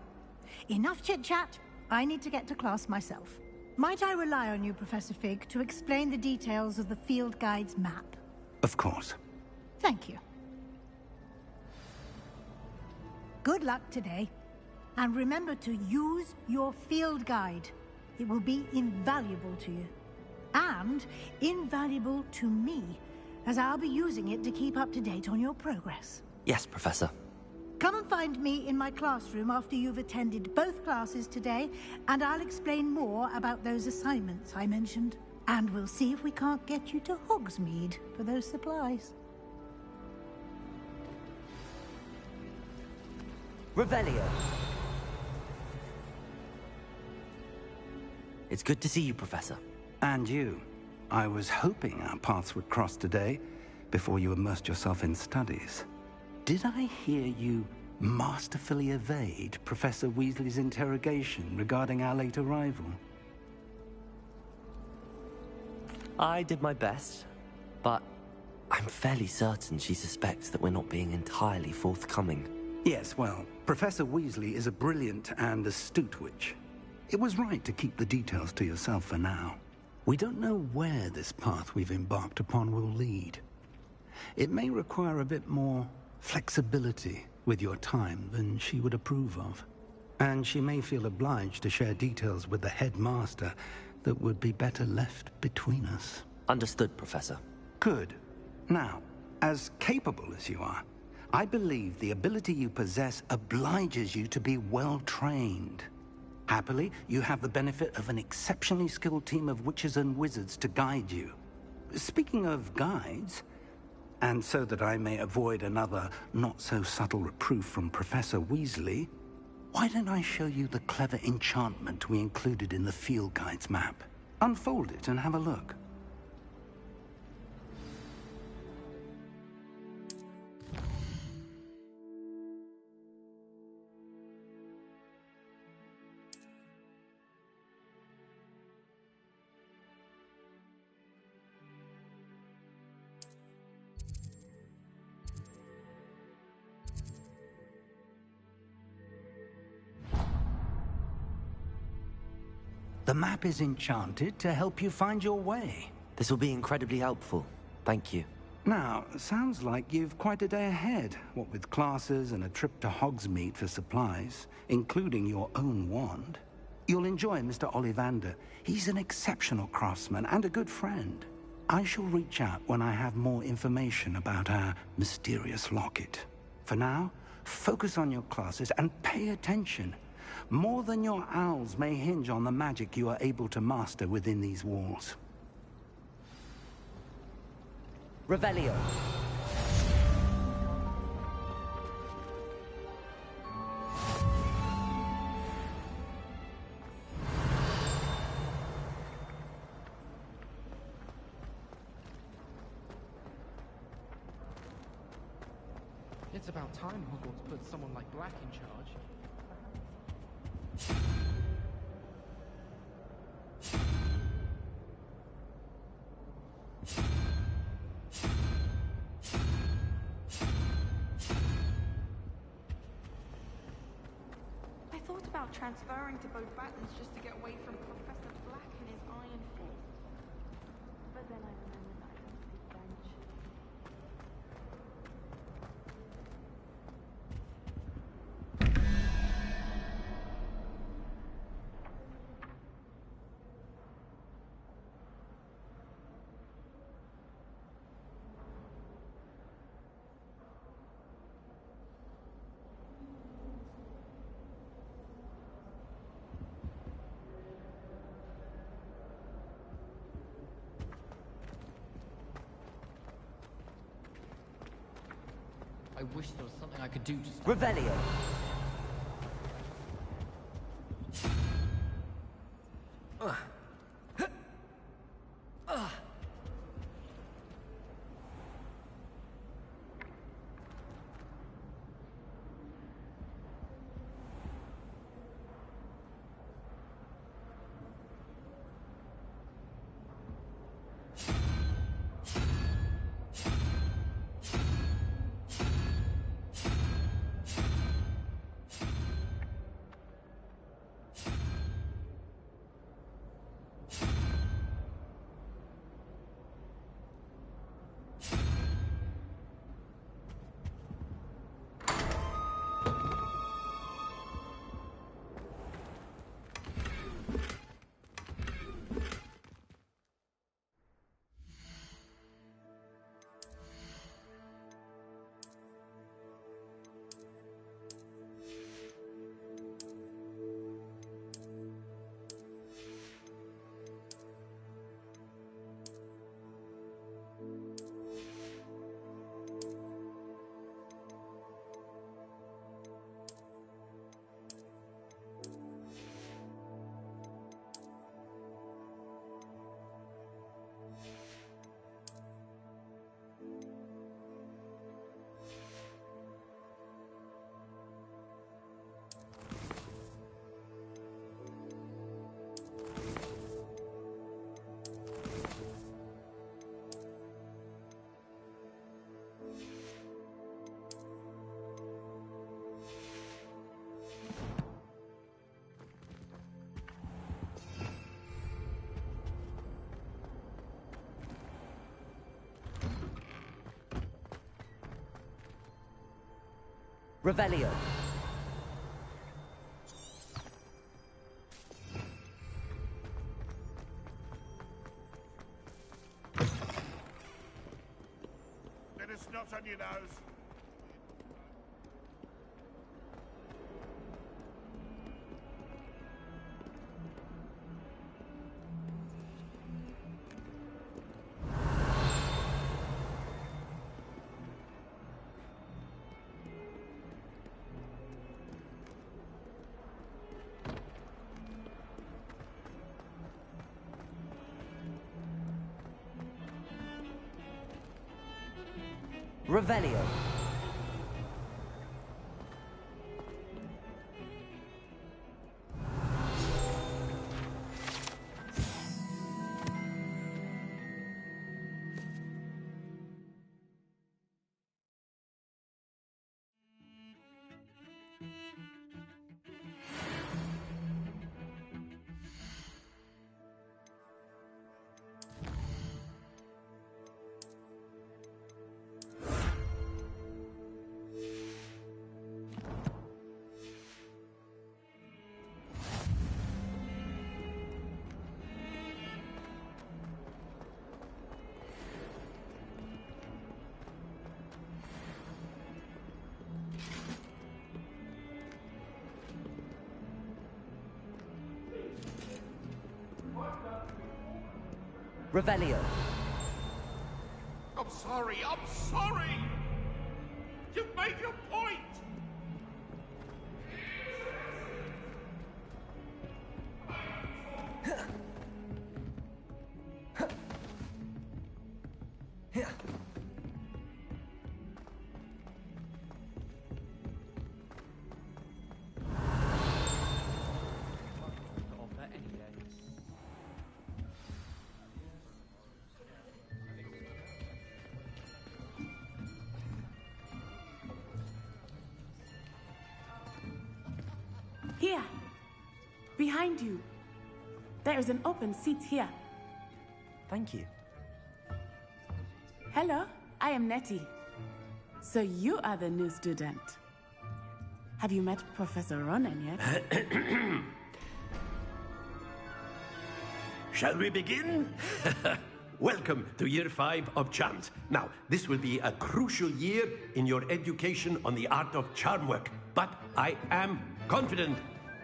Enough chit-chat. I need to get to class myself. Might I rely on you, Professor Fig, to explain the details of the field guide's map? Of course. Thank you. Good luck today. And remember to use your field guide. It will be invaluable to you. And invaluable to me, as I'll be using it to keep up to date on your progress. Yes, Professor. Come and find me in my classroom after you've attended both classes today, and I'll explain more about those assignments I mentioned. And we'll see if we can't get you to Hogsmeade for those supplies. Revelio. It's good to see you, Professor. And you. I was hoping our paths would cross today, before you immersed yourself in studies. Did I hear you masterfully evade Professor Weasley's interrogation regarding our late arrival? I did my best, but I'm fairly certain she suspects that we're not being entirely forthcoming. Yes, well, Professor Weasley is a brilliant and astute witch. It was right to keep the details to yourself for now. We don't know where this path we've embarked upon will lead. It may require a bit more flexibility with your time than she would approve of. And she may feel obliged to share details with the headmaster that would be better left between us. Understood, Professor. Good. Now, as capable as you are, I believe the ability you possess obliges you to be well-trained. Happily, you have the benefit of an exceptionally skilled team of witches and wizards to guide you. Speaking of guides, and so that I may avoid another not-so-subtle reproof from Professor Weasley, why don't I show you the clever enchantment we included in the field guide's map? Unfold it and have a look. The map is enchanted to help you find your way. This will be incredibly helpful. Thank you. Now, sounds like you've quite a day ahead, what with classes and a trip to Hogsmeade for supplies, including your own wand. You'll enjoy Mr. Ollivander. He's an exceptional craftsman and a good friend. I shall reach out when I have more information about our mysterious locket. For now, focus on your classes and pay attention. More than your owls may hinge on the magic you are able to master within these walls. Revelio. It's about time Hogwarts put someone like Black in charge. I thought about transferring to both Battens just to get away from Professor Black and his iron fist. But then I remembered that I don't speak French. I wish there was something I could do to stop Revelio. Revelio. not on your nose. Revelio. Revelio. I'm sorry, I'm sorry! You've made your point! Here. Behind you. There is an open seat here. Thank you. Hello, I am Nettie. So you are the new student. Have you met Professor Ronan yet? Shall we begin? Welcome to Year 5 of Charms. Now, this will be a crucial year in your education on the art of charm work, but I am confident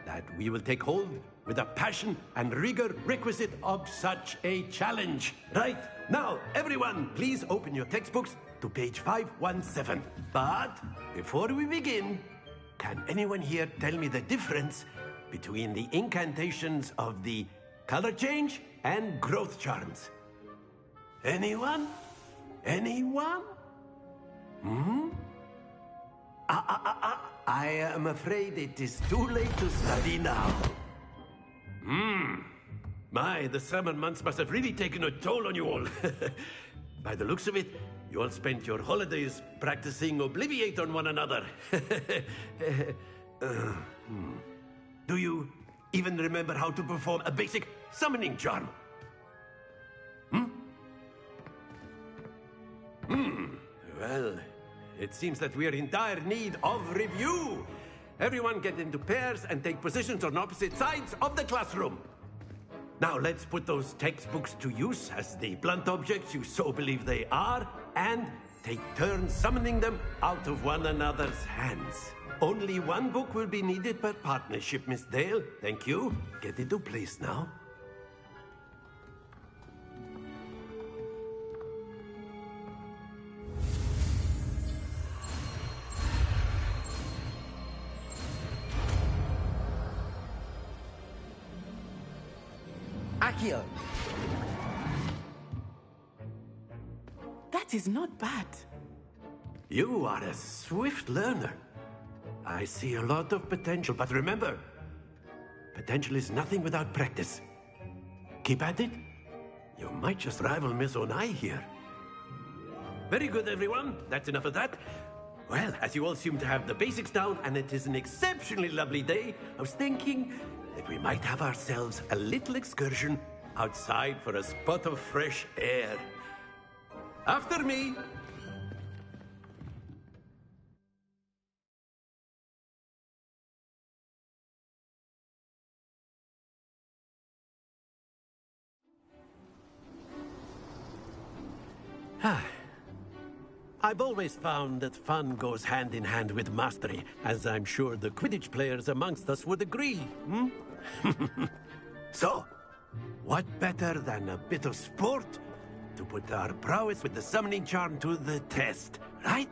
that we will take hold with the passion and rigor requisite of such a challenge. Right, now, everyone, please open your textbooks to page 517. But before we begin, can anyone here tell me the difference between the incantations of the color change and growth charms? Anyone? Anyone? Hmm? I am afraid it is too late to study now. My, the summer months must have really taken a toll on you all. By the looks of it, you all spent your holidays practicing Obliviate on one another. Do you even remember how to perform a basic summoning charm? Well, it seems that we are in dire need of review. Everyone get into pairs and take positions on opposite sides of the classroom. Now let's put those textbooks to use as the blunt objects you so believe they are, and take turns summoning them out of one another's hands. Only one book will be needed per partnership, Miss Dale. Thank you. Get into place now. Accio. That is not bad. You are a swift learner. I see a lot of potential, but remember, potential is nothing without practice. Keep at it. You might just rival Miss Onai here. Very good, everyone. That's enough of that. Well, as you all seem to have the basics down, and it is an exceptionally lovely day, I was thinking that we might have ourselves a little excursion outside for a spot of fresh air. After me. I've always found that fun goes hand in hand with mastery, as I'm sure the Quidditch players amongst us would agree, hmm? So, what better than a bit of sport to put our prowess with the summoning charm to the test, right?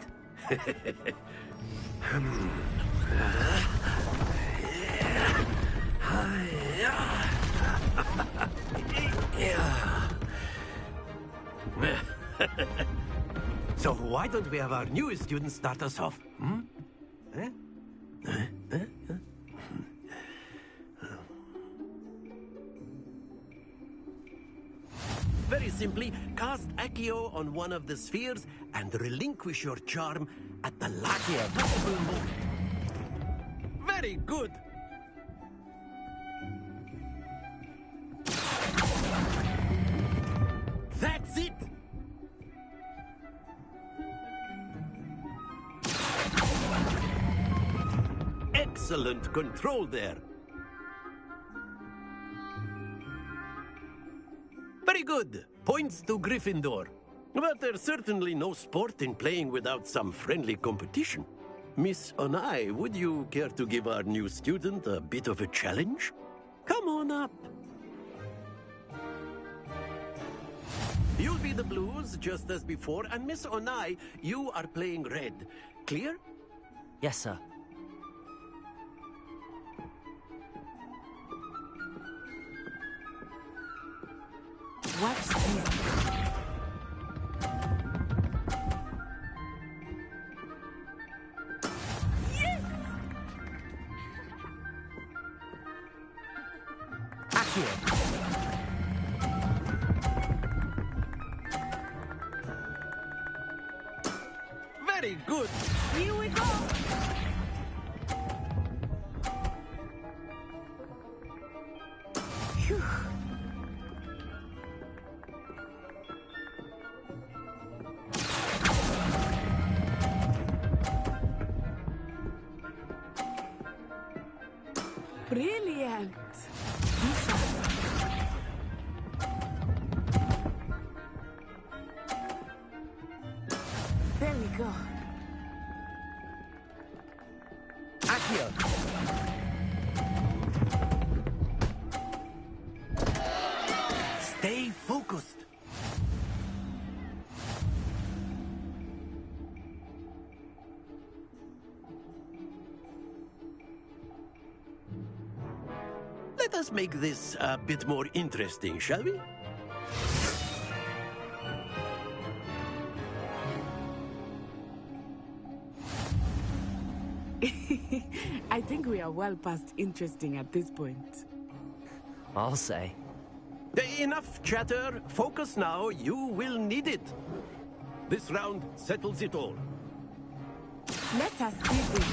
So why don't we have our newest student start us off? Hmm? Very simply, cast Accio on one of the spheres and relinquish your charm at the last possible moment. Very good! That's it! Excellent control there. Very good. Points to Gryffindor. But there's certainly no sport in playing without some friendly competition. Miss Onai, would you care to give our new student a bit of a challenge? Come on up. You'll be the blues, just as before, and Miss Onai, you are playing red. Clear? Yes, sir. What's this? Very good. Here we go. Phew. Brilliant. There we go. Accio. Stay focused. Let us make this a bit more interesting, shall we? I think we are well past interesting at this point. I'll say. Enough chatter. Focus now. You will need it. This round settles it all. Let us see this.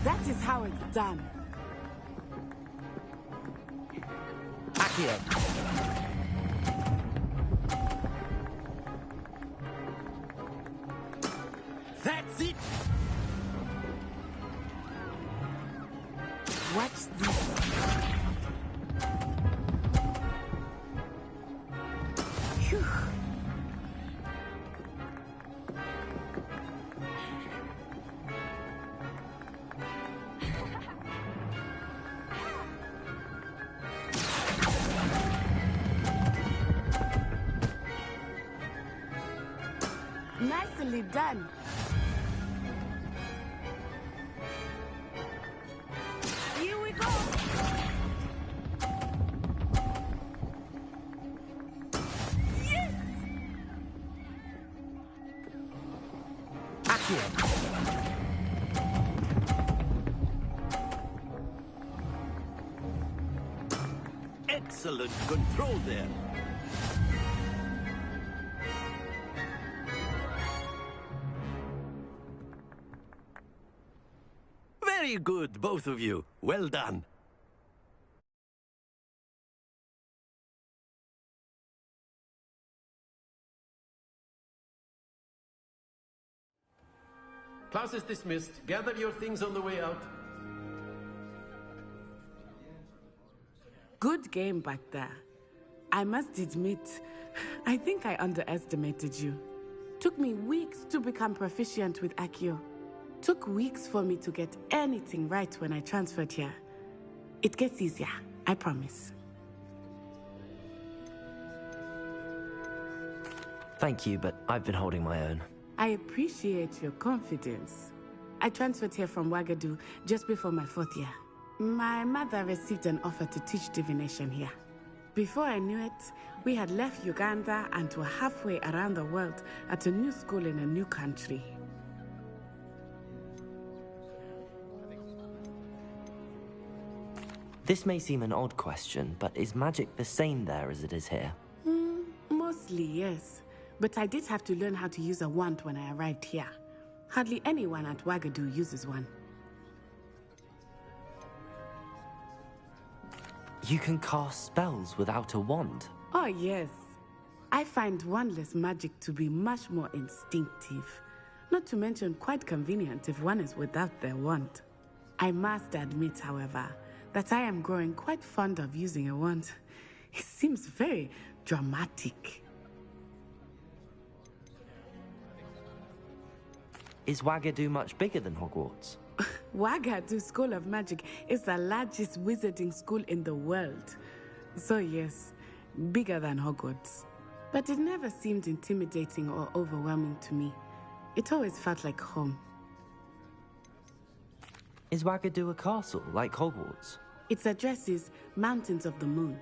That is how it's done. Accio. That's it! Watch this. Phew. Nicely done. Here we go. Yes! Accio. Excellent control there. Very good, both of you. Well done. Class is dismissed. Gather your things on the way out. Good game back there. I must admit, I think I underestimated you. Took me weeks to become proficient with Accio. Took weeks for me to get anything right when I transferred here. It gets easier, I promise. Thank you, but I've been holding my own. I appreciate your confidence. I transferred here from Wagadu just before my 4th year. My mother received an offer to teach divination here. Before I knew it, we had left Uganda and were halfway around the world at a new school in a new country. This may seem an odd question, but is magic the same there as it is here? Mostly, yes. But I did have to learn how to use a wand when I arrived here. Hardly anyone at Wagadu uses one. You can cast spells without a wand? Oh, yes. I find wandless magic to be much more instinctive. Not to mention quite convenient if one is without their wand. I must admit, however, that I am growing quite fond of using a wand. It seems very dramatic. Is Wagadu much bigger than Hogwarts? Wagadu School of Magic is the largest wizarding school in the world. So yes, bigger than Hogwarts. But it never seemed intimidating or overwhelming to me. It always felt like home. Is Wagadu a castle, like Hogwarts? Its address is Mountains of the Moon.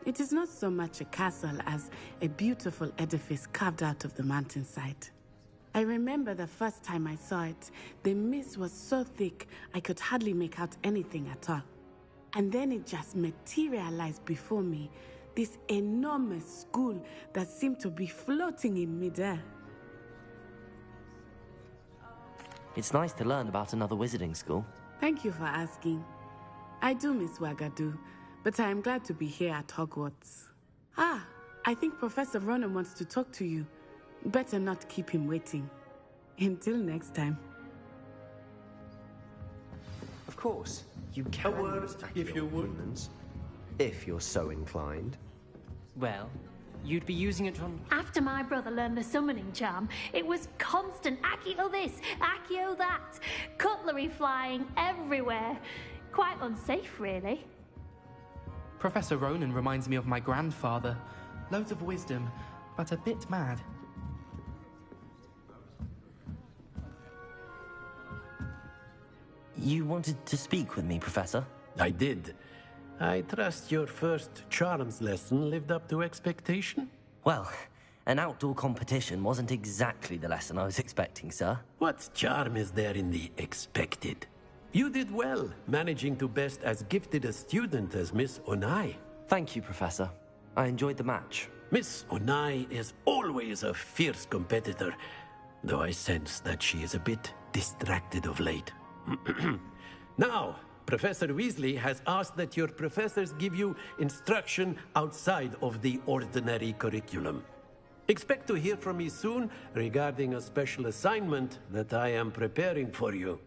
It is not so much a castle as a beautiful edifice carved out of the mountainside. I remember the first time I saw it, the mist was so thick I could hardly make out anything at all. And then it just materialized before me, this enormous school that seemed to be floating in midair. It's nice to learn about another wizarding school. Thank you for asking. I do miss Wagadu, but I am glad to be here at Hogwarts. Ah, I think Professor Ronan wants to talk to you. Better not keep him waiting. Until next time. Of course, you can. A word, if you would. If you're so inclined. Well, you'd be using it on... After my brother learned the summoning charm, it was constant Accio this, Accio that. Cutlery flying everywhere. Quite unsafe, really. Professor Ronan reminds me of my grandfather. Loads of wisdom, but a bit mad. You wanted to speak with me, Professor? I did. I trust your first charms lesson lived up to expectation? Well, an outdoor competition wasn't exactly the lesson I was expecting, sir. What charm is there in the expected? You did well, managing to best as gifted a student as Miss Onai. Thank you, Professor. I enjoyed the match. Miss Onai is always a fierce competitor, though I sense that she is a bit distracted of late. Now, Professor Weasley has asked that your professors give you instruction outside of the ordinary curriculum. Expect to hear from me soon regarding a special assignment that I am preparing for you.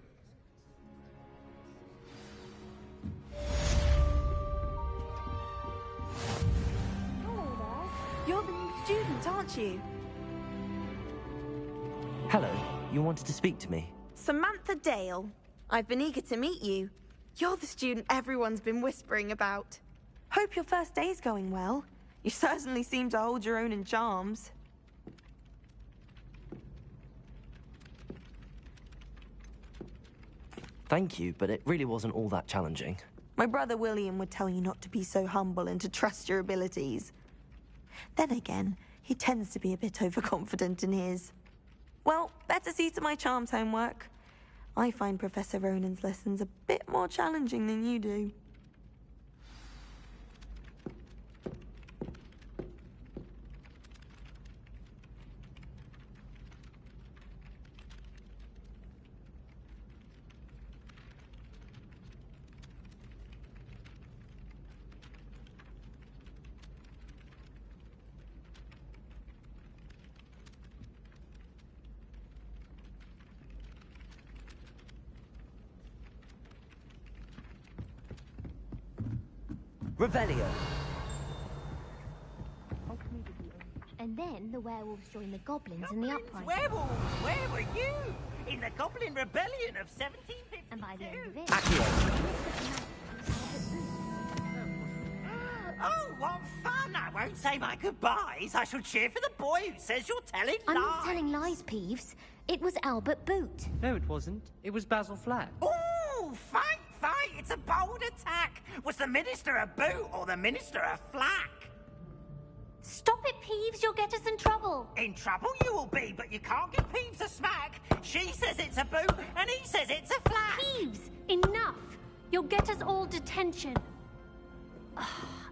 Hello there. You're the new student, aren't you? Hello, you wanted to speak to me? Samantha Dale. I've been eager to meet you. You're the student everyone's been whispering about. Hope your first day's going well. You certainly seem to hold your own in charms. Thank you, but it really wasn't all that challenging. My brother William would tell you not to be so humble and to trust your abilities. Then again, he tends to be a bit overconfident in his. Well, better see to my charms homework. I find Professor Ronan's lessons a bit more challenging than you do. Revelio. And then the werewolves joined the goblins in the uprising. Werewolves, where were you? In the Goblin Rebellion of 1752. And by the end of it... Oh, what fun! I won't say my goodbyes. I shall cheer for the boy who says you're telling lies. I'm not telling lies, Peeves. It was Albert Boot. No, it wasn't. It was Basil Flack. Ooh, fight! It's a bold attack. Was the Minister a boot or the Minister a flack? Stop it, Peeves. You'll get us in trouble. In trouble you will be, but you can't give Peeves a smack. She says it's a boot, and he says it's a flack. Peeves, enough. You'll get us all detention.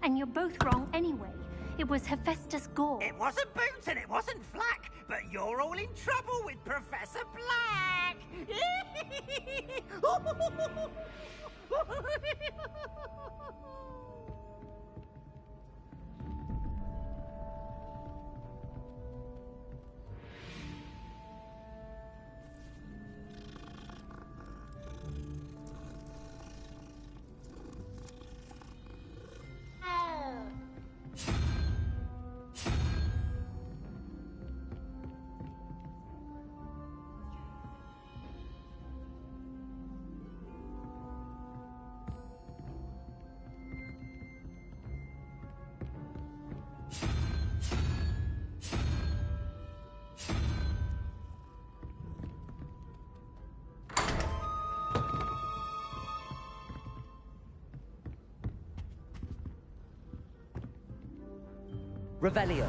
And you're both wrong anyway. It was Hephaestus Gore. It wasn't boot and it wasn't flack, but you're all in trouble with Professor Black. Revelio.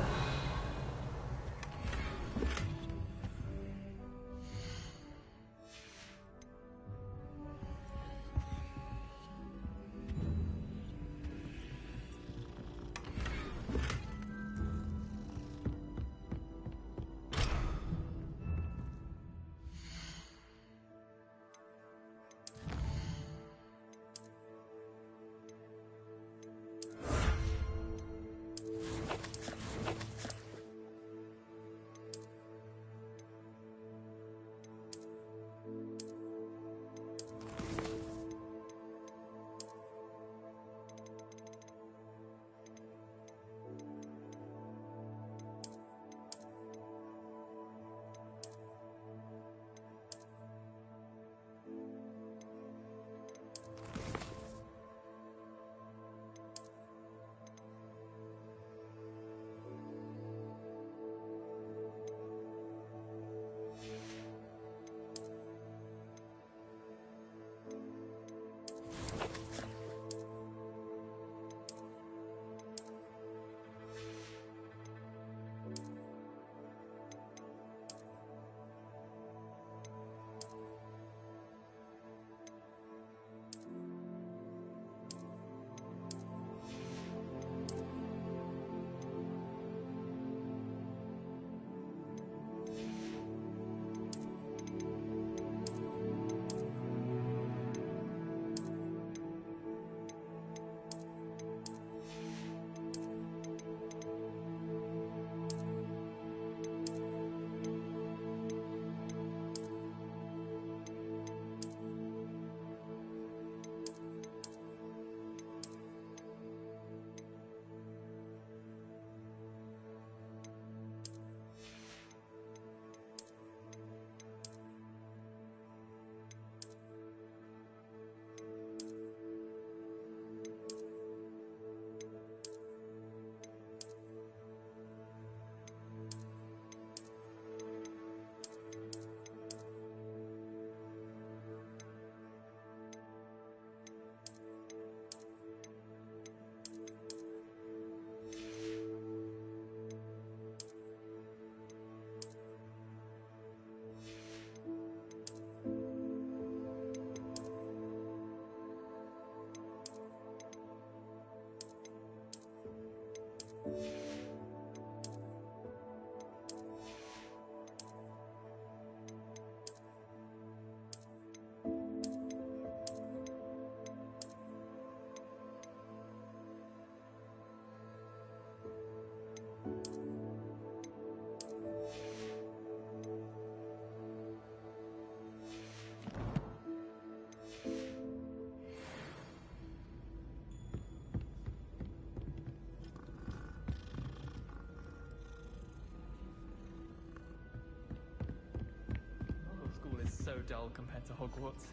dull compared to Hogwarts.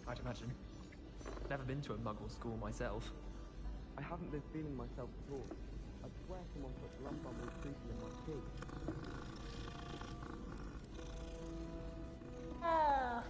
I'd imagine. Never been to a Muggle school myself. I haven't been feeling myself at all. I swear someone put Glumdumble treacle in my tea. Ah.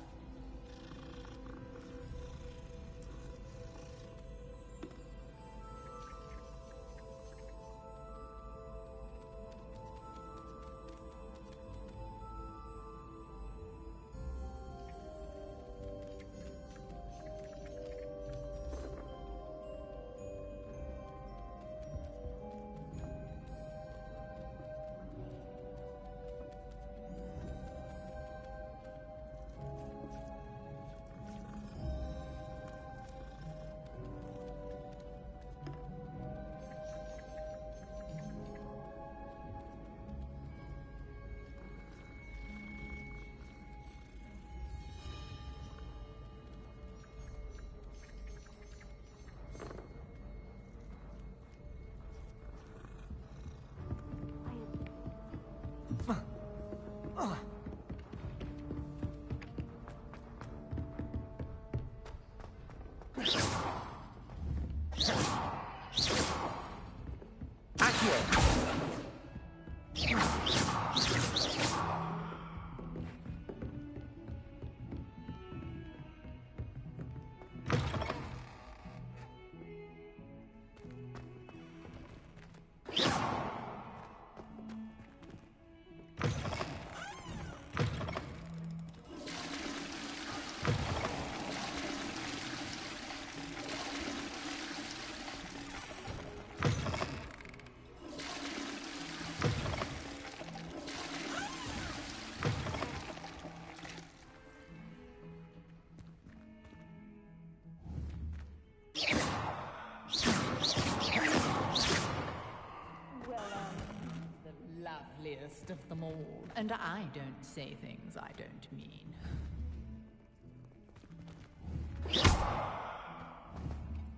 Loveliest of them all. And I don't say things I don't mean.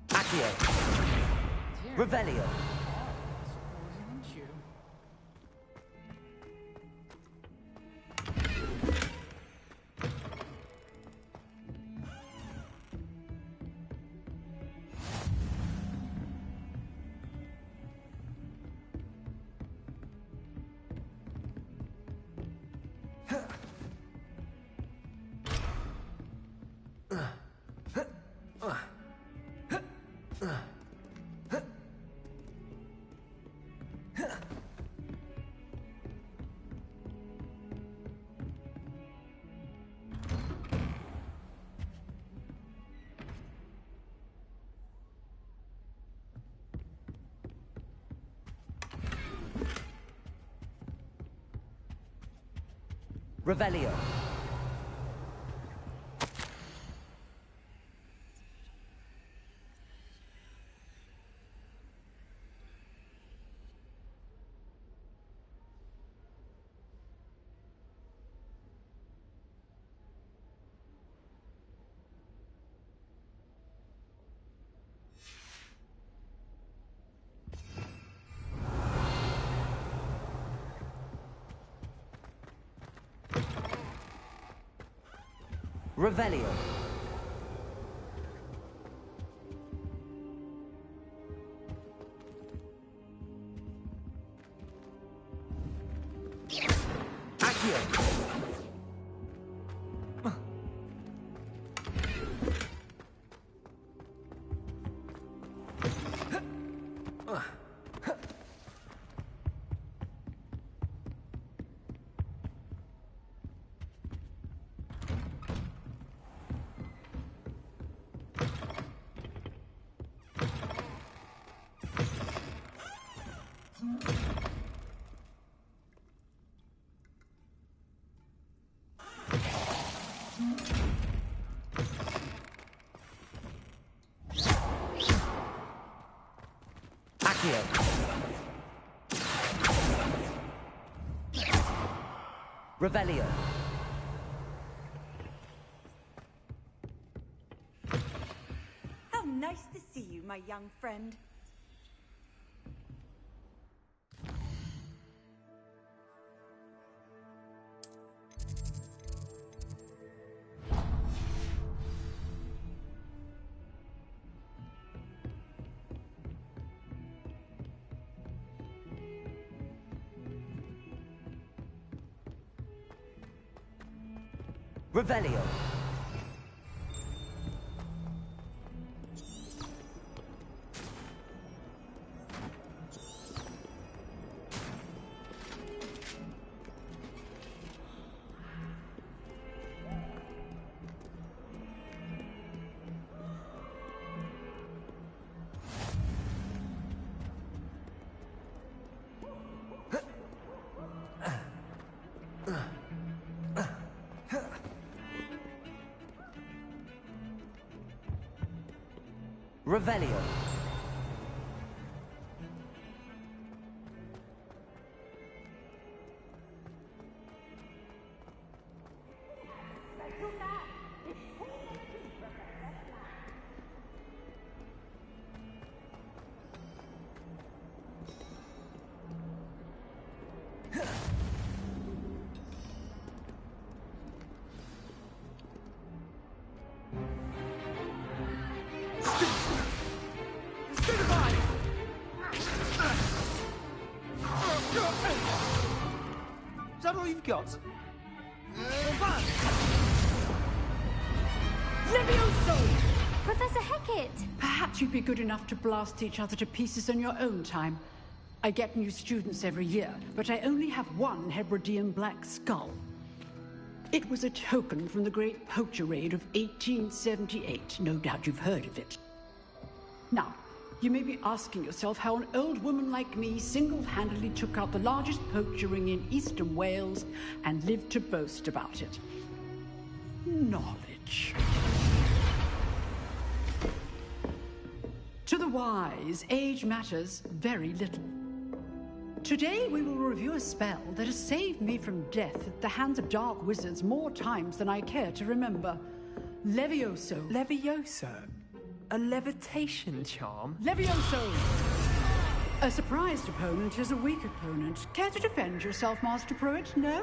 Accio. Revelio. Wasn't you? Revelio. Revelio. Accio. Revelio. How nice to see you, my young friend. Revelio. Revelio. Is that all you've got? Levioso! Professor Hecat! Perhaps you'd be good enough to blast each other to pieces in your own time. I get new students every year, but I only have one Hebridean black skull. It was a token from the Great Poacher Raid of 1878. No doubt you've heard of it. Now, you may be asking yourself how an old woman like me single-handedly took out the largest poacher ring in eastern Wales and lived to boast about it. Knowledge. To the wise, age matters very little. Today we will review a spell that has saved me from death at the hands of dark wizards more times than I care to remember. Levioso. Levioso? A levitation charm? Levioso! A surprised opponent is a weak opponent. Care to defend yourself, Master Pruitt? No?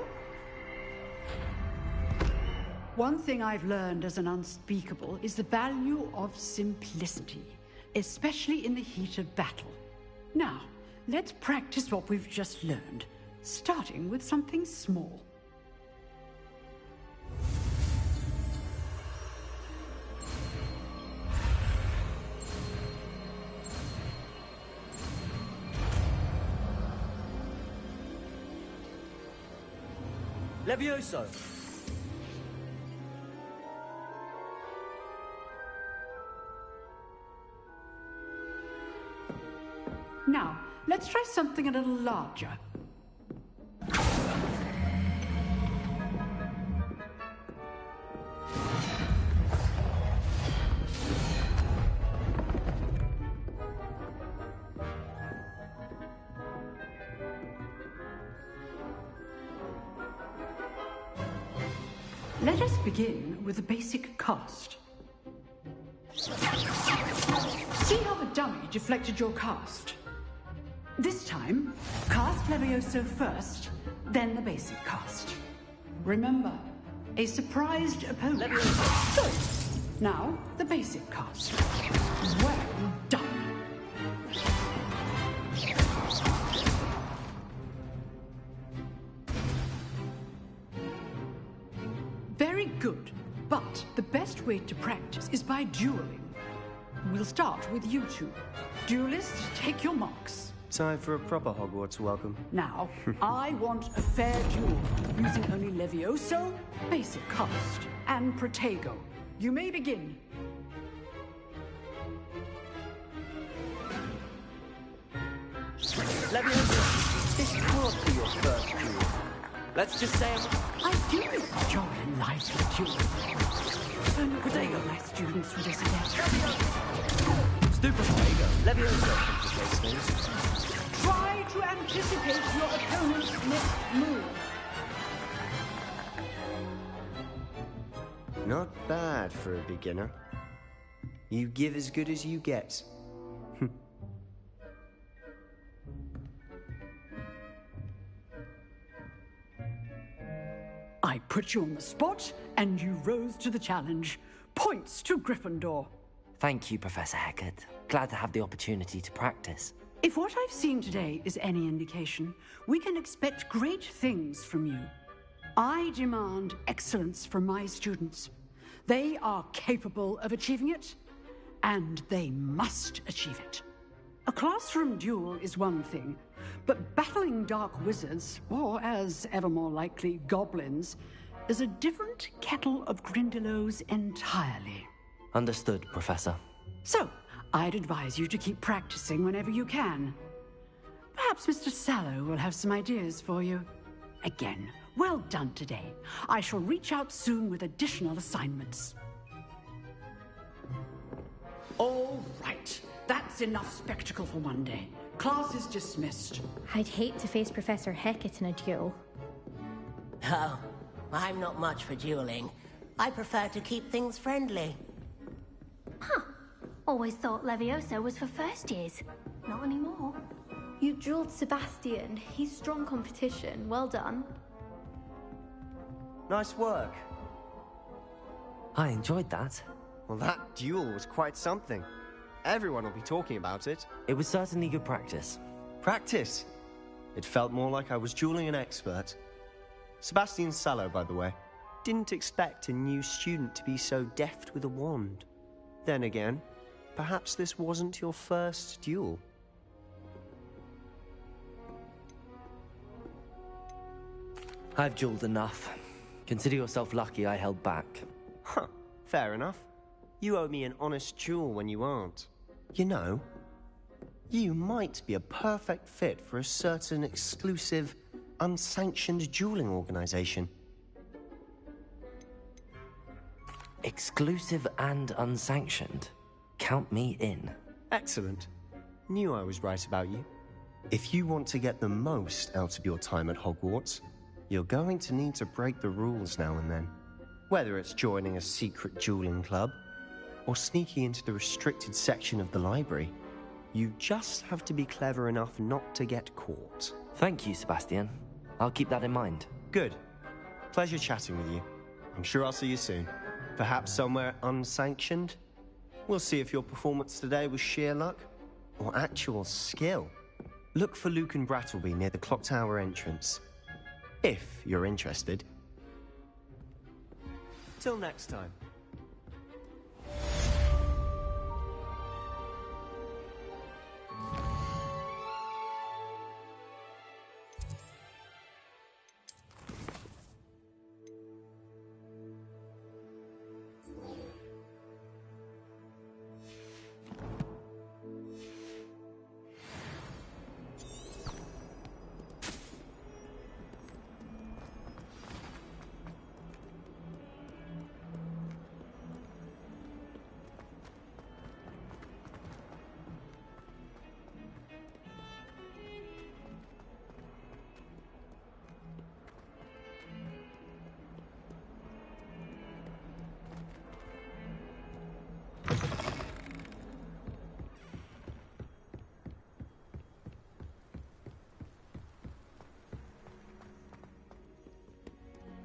One thing I've learned as an unspeakable is the value of simplicity, especially in the heat of battle. Now, let's practice what we've just learned, starting with something small. Levioso. Now, let's try something a little larger. Let us begin with the basic cast. See how the dummy deflected your cast? This time, cast Levioso first, then the basic cast. Remember, a surprised opponent. Good. Now, the basic cast. Well done. Very good, but the best way to practice is by dueling. We'll start with you two. Duelists, take your marks. Time for a proper Hogwarts welcome. Now, I want a fair duel, using only Levioso, basic cast, and Protego. You may begin. Levioso, this can't be your first duel. Let's just say I do enjoy a lively duel. Don't Protego, my students for this again. Stupid Protego. Levioso complicates things. Try to anticipate your opponent's next move. Not bad for a beginner. You give as good as you get. I put you on the spot, and you rose to the challenge. Points to Gryffindor. Thank you, Professor Hecat. Glad to have the opportunity to practice. If what I've seen today is any indication, we can expect great things from you. I demand excellence from my students. They are capable of achieving it, and they must achieve it. A classroom duel is one thing, but battling dark wizards, or as ever more likely, goblins, is a different kettle of grindylows entirely. Understood, Professor. So, I'd advise you to keep practicing whenever you can. Perhaps Mr. Sallow will have some ideas for you. Again, well done today. I shall reach out soon with additional assignments. All right. That's enough spectacle for one day. Class is dismissed. I'd hate to face Professor Hecat in a duel. Oh, I'm not much for dueling. I prefer to keep things friendly. Huh. Always thought Levioso was for first years. Not anymore. You dueled Sebastian. He's strong competition. Well done. Nice work. I enjoyed that. Well, that duel was quite something. Everyone will be talking about it. It was certainly good practice. Practice? It felt more like I was dueling an expert. Sebastian Sallow, by the way. Didn't expect a new student to be so deft with a wand. Then again, perhaps this wasn't your first duel. I've dueled enough. Consider yourself lucky I held back. Huh, fair enough. You owe me an honest duel when you aren't. You know, you might be a perfect fit for a certain exclusive, unsanctioned dueling organization. Exclusive and unsanctioned? Count me in. Excellent. Knew I was right about you. If you want to get the most out of your time at Hogwarts, you're going to need to break the rules now and then. Whether it's joining a secret dueling club, or sneaking into the restricted section of the library, you just have to be clever enough not to get caught. Thank you, Sebastian. I'll keep that in mind. Good. Pleasure chatting with you. I'm sure I'll see you soon. Perhaps somewhere unsanctioned? We'll see if your performance today was sheer luck, or actual skill. Look for Luke and Brattleby near the clock tower entrance. If you're interested. Till next time.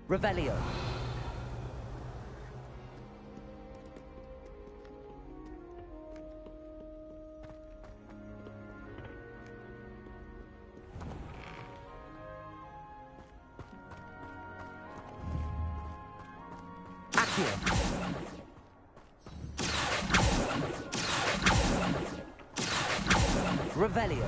Revelio. Revelio.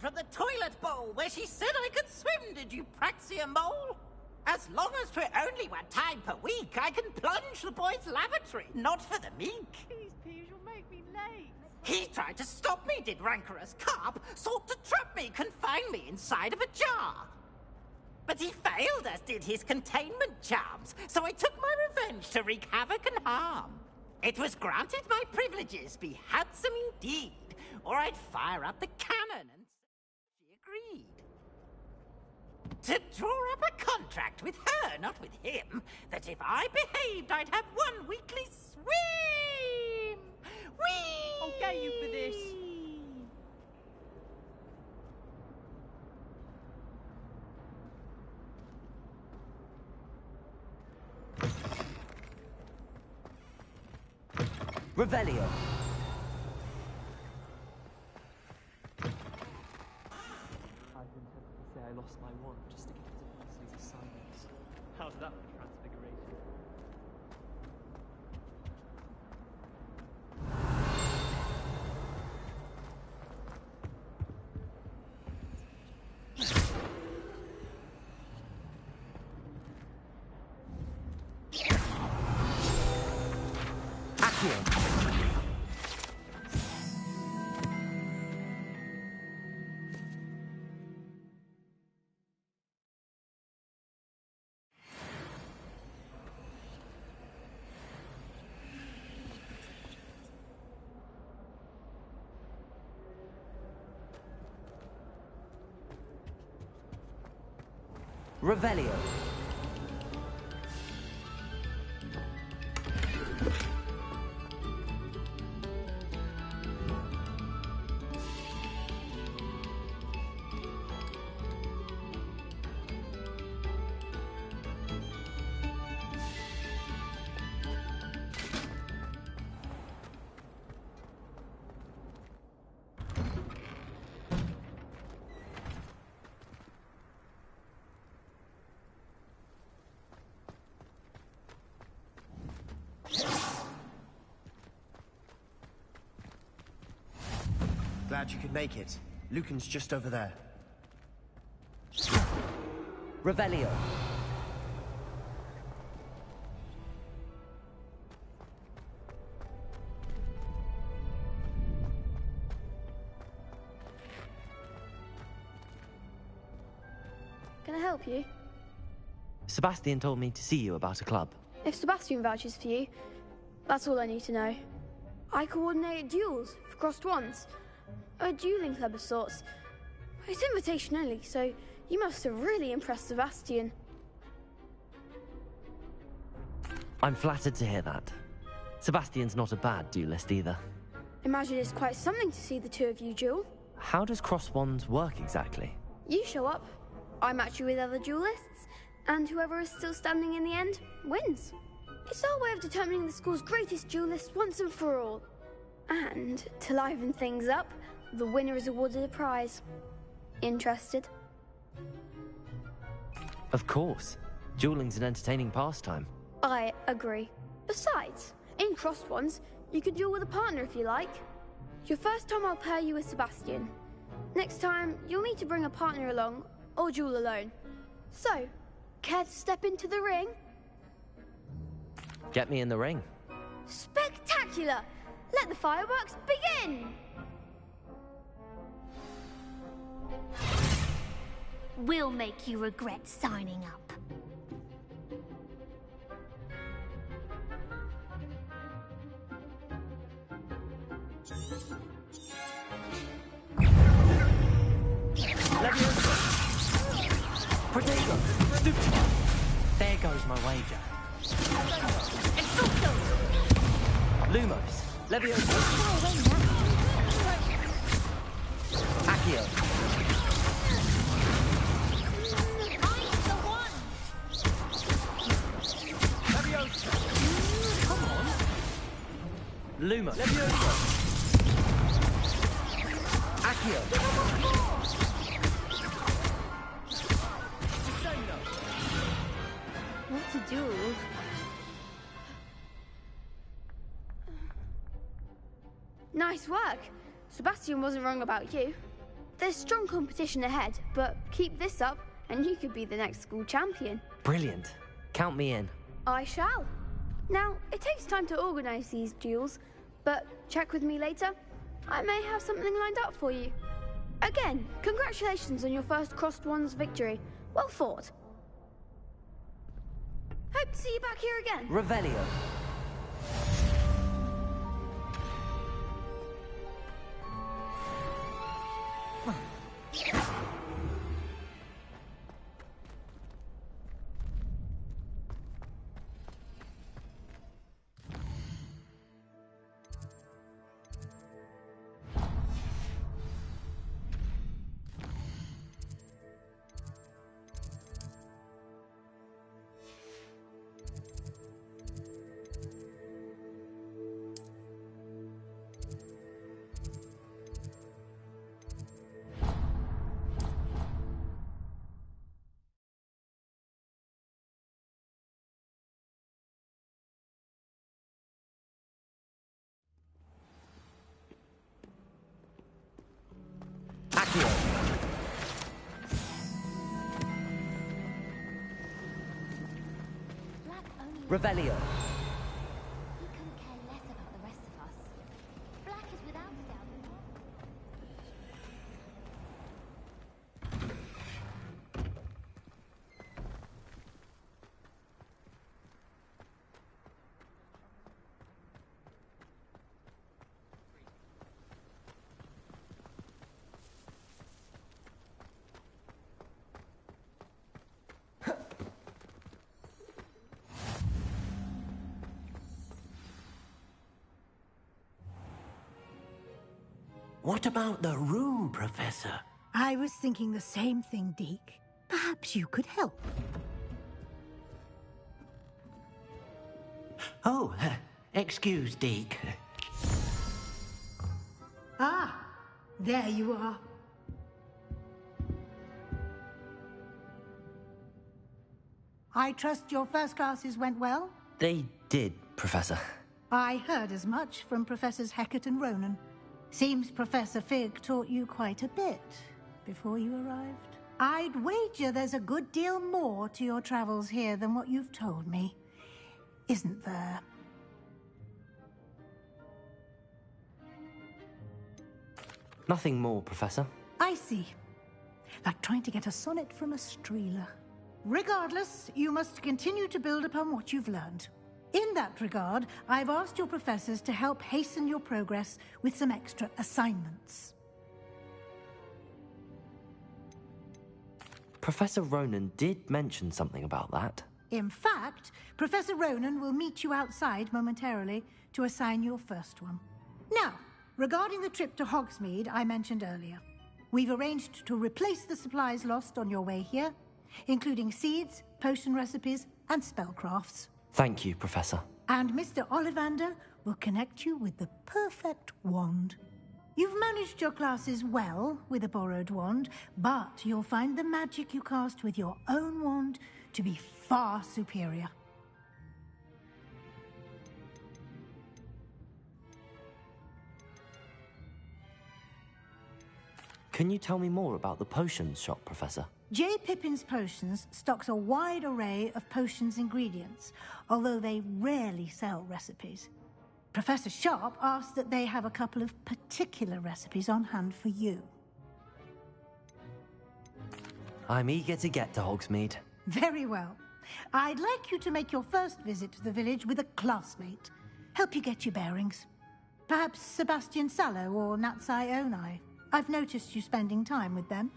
From the toilet bowl where she said I could swim, did you praxia mole? As long as 'twere only 1 time per week, I can plunge the boy's lavatory, not for the meek. Please, Piers, you'll make me late. He tried to stop me, did rancorous carp, sought to trap me, confine me inside of a jar. But he failed, as did his containment charms, so I took my revenge to wreak havoc and harm. It was granted my privileges be handsome indeed, or I'd fire up the cannon. To draw up a contract with her, not with him, that if I behaved, I'd have 1 weekly swim! Whee! I'll get you for this. Revelio. I've been tempted to say I lost my wand just to get into Weasley's assignments. How's that for transfiguration? Revelio. Glad you could make it. Lucan's just over there. Revelio. Can I help you? Sebastian told me to see you about a club. If Sebastian vouches for you, that's all I need to know. I coordinate duels for crossed wands. A dueling club of sorts. It's invitation only, so you must have really impressed Sebastian. I'm flattered to hear that. Sebastian's not a bad duelist either. Imagine it's quite something to see the two of you duel. How does cross wands work exactly? You show up, I match you with other duelists, and whoever is still standing in the end wins. It's our way of determining the school's greatest duelist once and for all. And to liven things up, the winner is awarded a prize. Interested? Of course. Dueling's an entertaining pastime. I agree. Besides, in crossed ones, you can duel with a partner if you like. Your first time I'll pair you with Sebastian. Next time, you'll need to bring a partner along, or duel alone. So, care to step into the ring? Get me in the ring. Spectacular! Let the fireworks begin! We'll make you regret signing up. Protego! Stupid! There goes my wager. Lumos! Leviosa! Accio! Leviosa! Come on! Lumos! Leviosa! Accio! What to do? Nice work. Sebastian wasn't wrong about you. There's strong competition ahead, but keep this up and you could be the next school champion. Brilliant. Count me in. I shall. Now, it takes time to organise these duels, but check with me later. I may have something lined up for you. Again, congratulations on your first crossed wands victory. Well fought. Hope to see you back here again. Revelio. Revelio. He couldn't care less about the rest of us. Black is without a doubt the more. What about the room, Professor? I was thinking the same thing, Deke. Perhaps you could help. Oh, excuse, Deke. Ah, there you are. I trust your first classes went well? They did, Professor. I heard as much from Professors Hecat and Ronan. Seems Professor Fig taught you quite a bit before you arrived. I'd wager there's a good deal more to your travels here than what you've told me. Isn't there? Nothing more, Professor. I see. Like trying to get a sonnet from a streeler. Regardless, you must continue to build upon what you've learned. In that regard, I've asked your professors to help hasten your progress with some extra assignments. Professor Ronan did mention something about that. In fact, Professor Ronan will meet you outside momentarily to assign your first one. Now, regarding the trip to Hogsmeade I mentioned earlier, we've arranged to replace the supplies lost on your way here, including seeds, potion recipes, and spellcrafts. Thank you, Professor. And Mr. Ollivander will connect you with the perfect wand. You've managed your classes well with a borrowed wand, but you'll find the magic you cast with your own wand to be far superior. Can you tell me more about the potions shop, Professor? J. Pippin's Potions stocks a wide array of potions ingredients, although they rarely sell recipes. Professor Sharp asked that they have a couple of particular recipes on hand for you. I'm eager to get to Hogsmeade. Very well. I'd like you to make your first visit to the village with a classmate. Help you get your bearings. Perhaps Sebastian Sallow or Natsai Onai. I've noticed you spending time with them.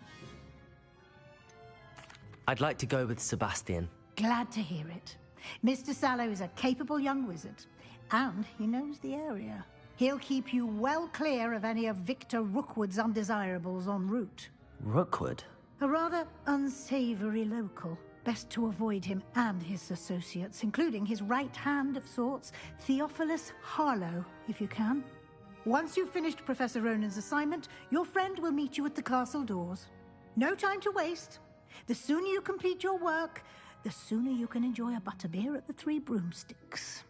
I'd like to go with Sebastian. Glad to hear it. Mr. Sallow is a capable young wizard, and he knows the area. He'll keep you well clear of any of Victor Rookwood's undesirables en route. Rookwood? A rather unsavory local. Best to avoid him and his associates, including his right hand of sorts, Theophilus Harlow, if you can. Once you've finished Professor Ronan's assignment, your friend will meet you at the castle doors. No time to waste. The sooner you complete your work, the sooner you can enjoy a butterbeer at the Three Broomsticks.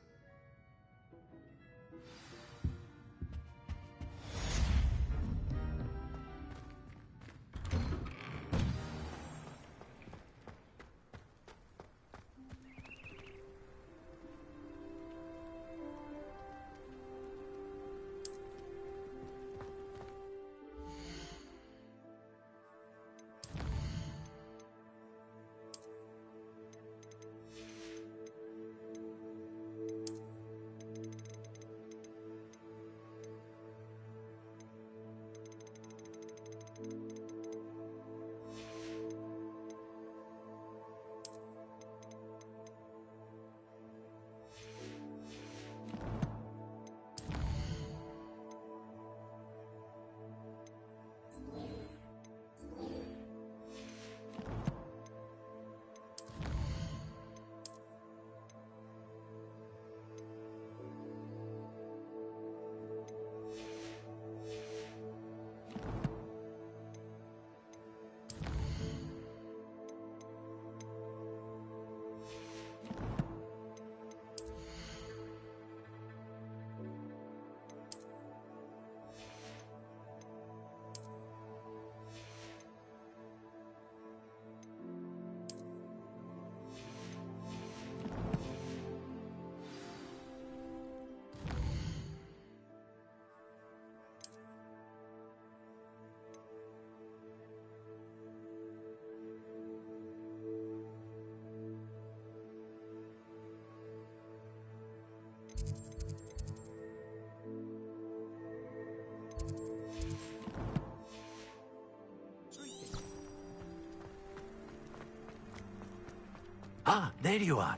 Ah, there you are.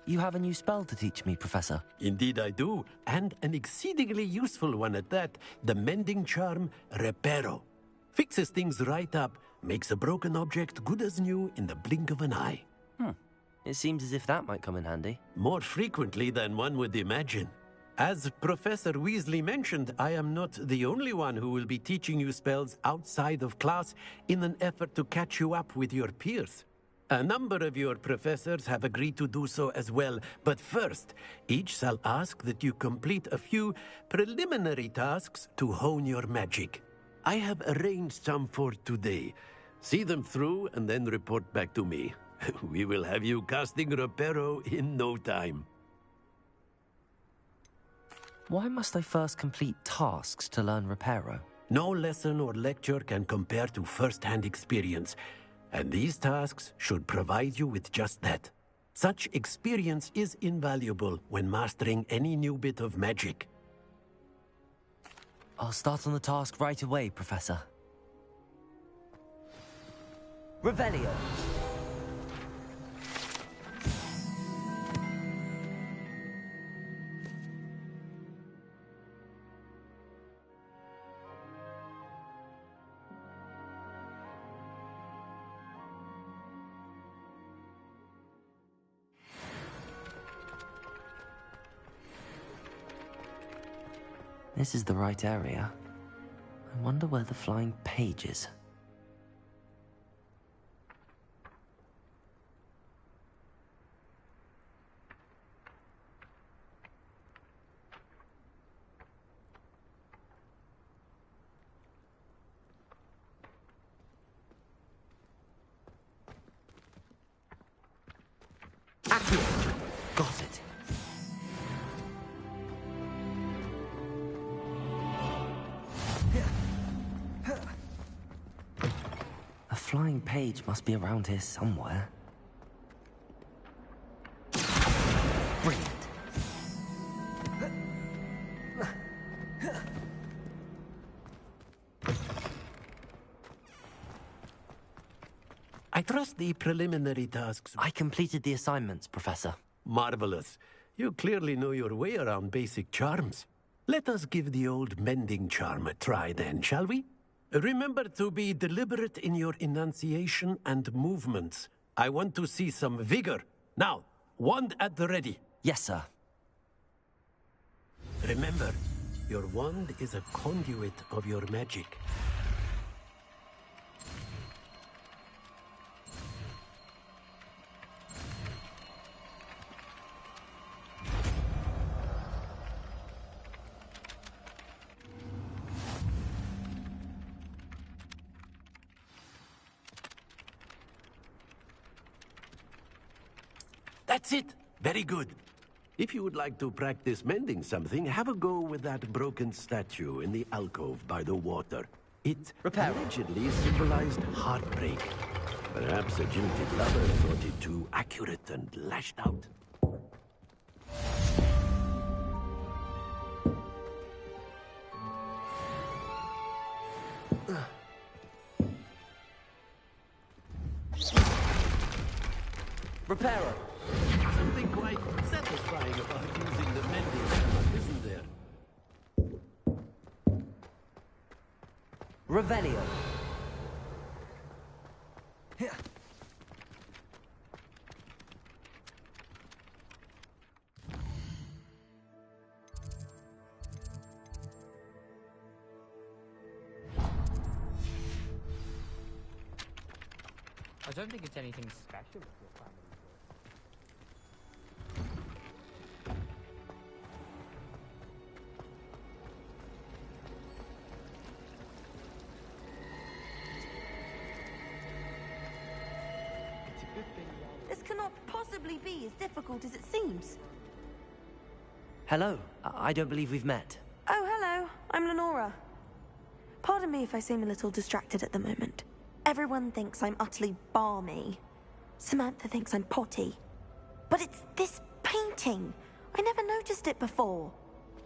You have a new spell to teach me, Professor. Indeed I do, and an exceedingly useful one at that. The mending charm, Reparo. Fixes things right up, makes a broken object good as new in the blink of an eye. It seems as if that might come in handy. More frequently than one would imagine. As Professor Weasley mentioned, I am not the only one who will be teaching you spells outside of class in an effort to catch you up with your peers. A number of your professors have agreed to do so as well, but first, each shall ask that you complete a few preliminary tasks to hone your magic. I have arranged some for today. See them through and then report back to me. We will have you casting Reparo in no time. Why must I first complete tasks to learn Reparo? No lesson or lecture can compare to first-hand experience, and these tasks should provide you with just that. Such experience is invaluable when mastering any new bit of magic. I'll start on the task right away, Professor. Revelio. This is the right area. I wonder where the flying page is. Got it. A flying page must be around here somewhere. Brilliant. I trust the preliminary tasks. I completed the assignments, Professor. Marvelous. You clearly know your way around basic charms. Let us give the old mending charm a try then, shall we? Remember to be deliberate in your enunciation and movements. I want to see some vigor. Now, wand at the ready. Yes, sir. Remember, your wand is a conduit of your magic. That's it. Very good. If you would like to practice mending something, have a go with that broken statue in the alcove by the water. It allegedly symbolized heartbreak. Perhaps a jilted lover thought it too accurate and lashed out. Reparo. Something quite satisfying about using the mending hammer, isn't there? Revelio. I don't think it's anything special if your family. This cannot possibly be as difficult as it seems. Hello. I don't believe we've met. Oh, hello. I'm Lenora. Pardon me if I seem a little distracted at the moment. Everyone thinks I'm utterly balmy. Samantha thinks I'm potty. But it's this painting. I never noticed it before.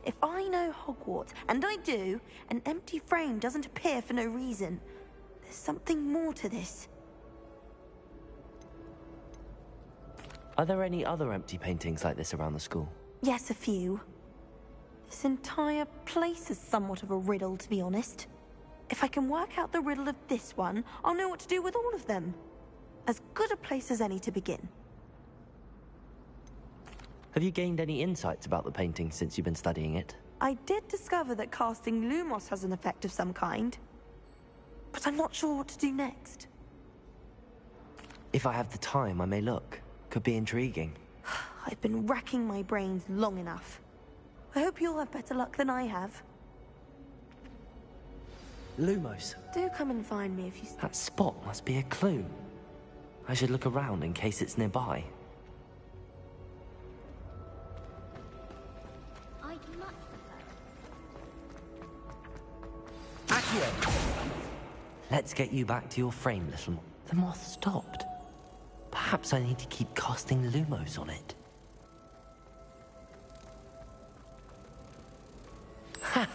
If I know Hogwarts, and I do, an empty frame doesn't appear for no reason. There's something more to this. Are there any other empty paintings like this around the school? Yes, a few. This entire place is somewhat of a riddle, to be honest. If I can work out the riddle of this one, I'll know what to do with all of them. As good a place as any to begin. Have you gained any insights about the painting since you've been studying it? I did discover that casting Lumos has an effect of some kind, but I'm not sure what to do next. If I have the time, I may look. Could be intriguing. I've been racking my brains long enough. I hope you'll have better luck than I have. Lumos. Do come and find me if you... That spot must be a clue. I should look around in case it's nearby. Let's get you back to your frame, little mo- The moth stopped. Perhaps I need to keep casting Lumos on it. Ha!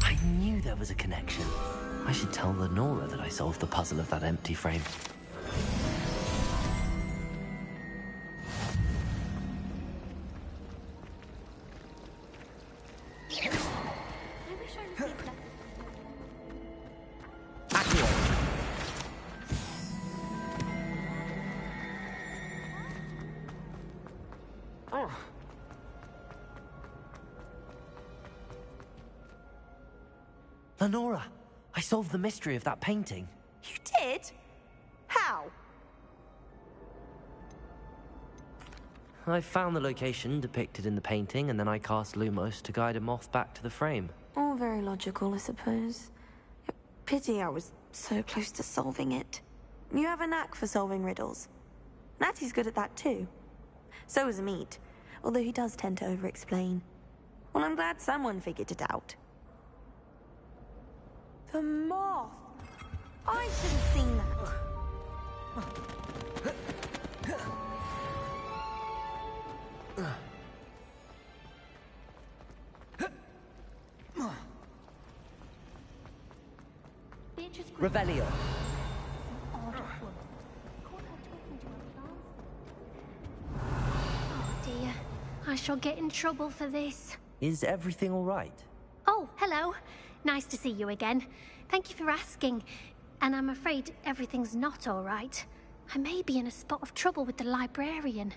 I knew there was a connection. I should tell Lenora that I solved the puzzle of that empty frame. Lenora, I solved the mystery of that painting. You did? How? I found the location depicted in the painting, and then I cast Lumos to guide a moth back to the frame. All very logical, I suppose. Pity I was so close to solving it. You have a knack for solving riddles. Natty's good at that too. So is Amit, although he does tend to over-explain. Well, I'm glad someone figured it out. The moth! I should have seen that. Revelio. Oh dear, I shall get in trouble for this. Is everything all right? Oh, hello. Nice to see you again. Thank you for asking. And I'm afraid everything's not all right. I may be in a spot of trouble with the librarian.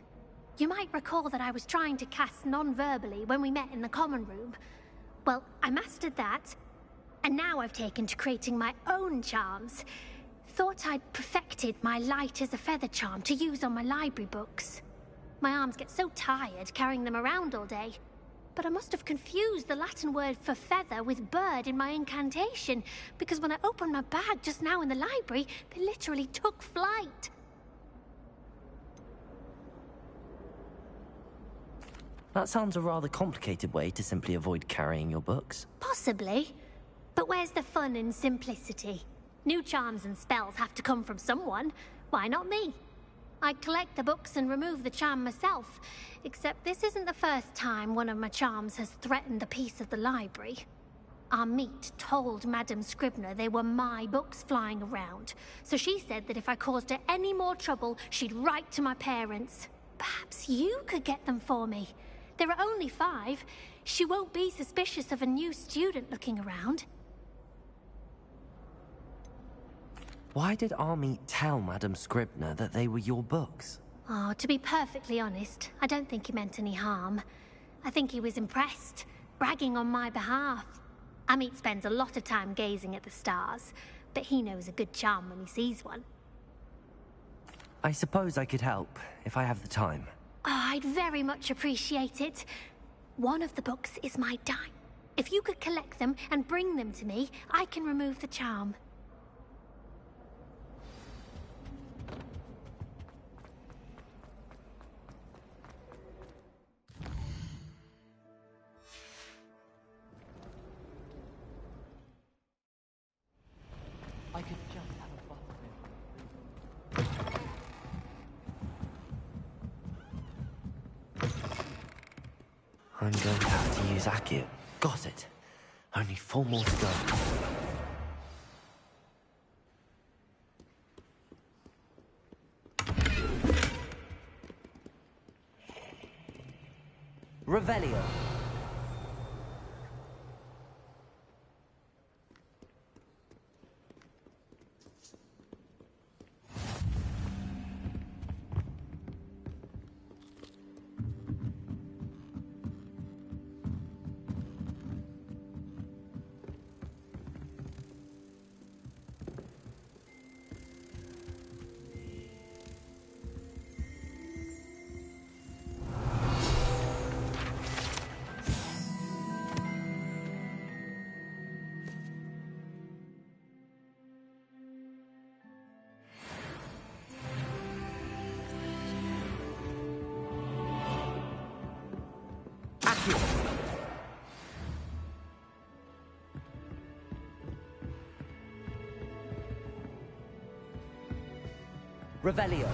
You might recall that I was trying to cast non-verbally when we met in the common room. Well, I mastered that, and now I've taken to creating my own charms. Thought I'd perfected my light as a feather charm to use on my library books. My arms get so tired carrying them around all day. But I must have confused the Latin word for feather with bird in my incantation, because when I opened my bag just now in the library, they literally took flight. That sounds a rather complicated way to simply avoid carrying your books. Possibly. But where's the fun in simplicity? New charms and spells have to come from someone. Why not me? I collect the books and remove the charm myself, except this isn't the first time one of my charms has threatened the peace of the library. Amit told Madame Scribner they were my books flying around, so she said that if I caused her any more trouble, she'd write to my parents. Perhaps you could get them for me. There are only 5. She won't be suspicious of a new student looking around. Why did Amit tell Madame Scribner that they were your books? Oh, to be perfectly honest, I don't think he meant any harm. I think he was impressed, bragging on my behalf. Amit spends a lot of time gazing at the stars, but he knows a good charm when he sees one. I suppose I could help, if I have the time. Oh, I'd very much appreciate it. One of the books is my dime. If you could collect them and bring them to me, I can remove the charm. I could just have a button. I'm going to have to use Accio. Got it. Only 4 more to go. Revelio. Revelio.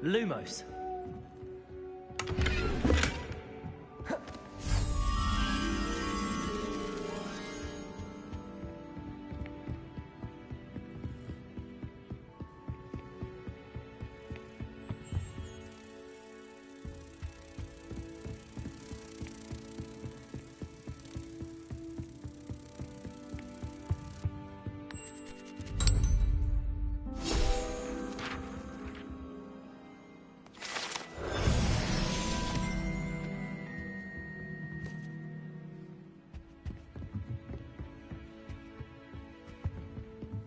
Lumos.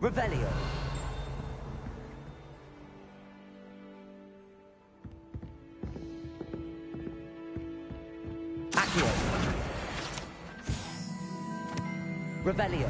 Revelio. Accio. Revelio.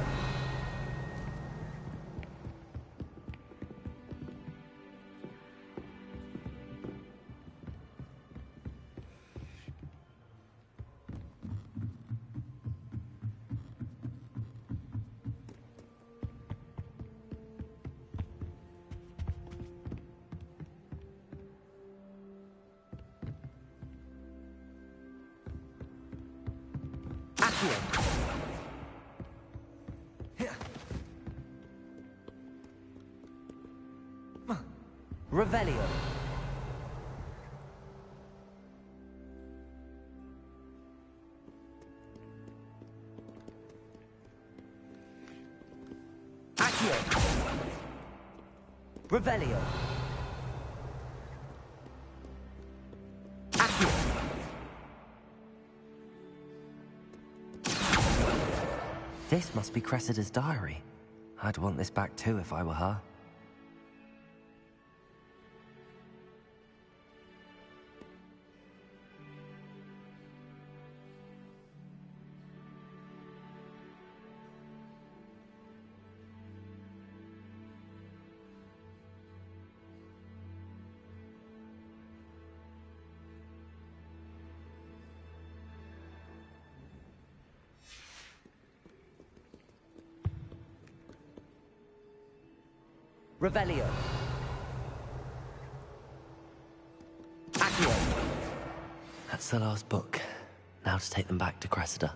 Revelio. Accio. Revelio. Accio. This must be Cressida's diary. I'd want this back too if I were her. Revelio. Accio. That's the last book. Now to take them back to Cressida.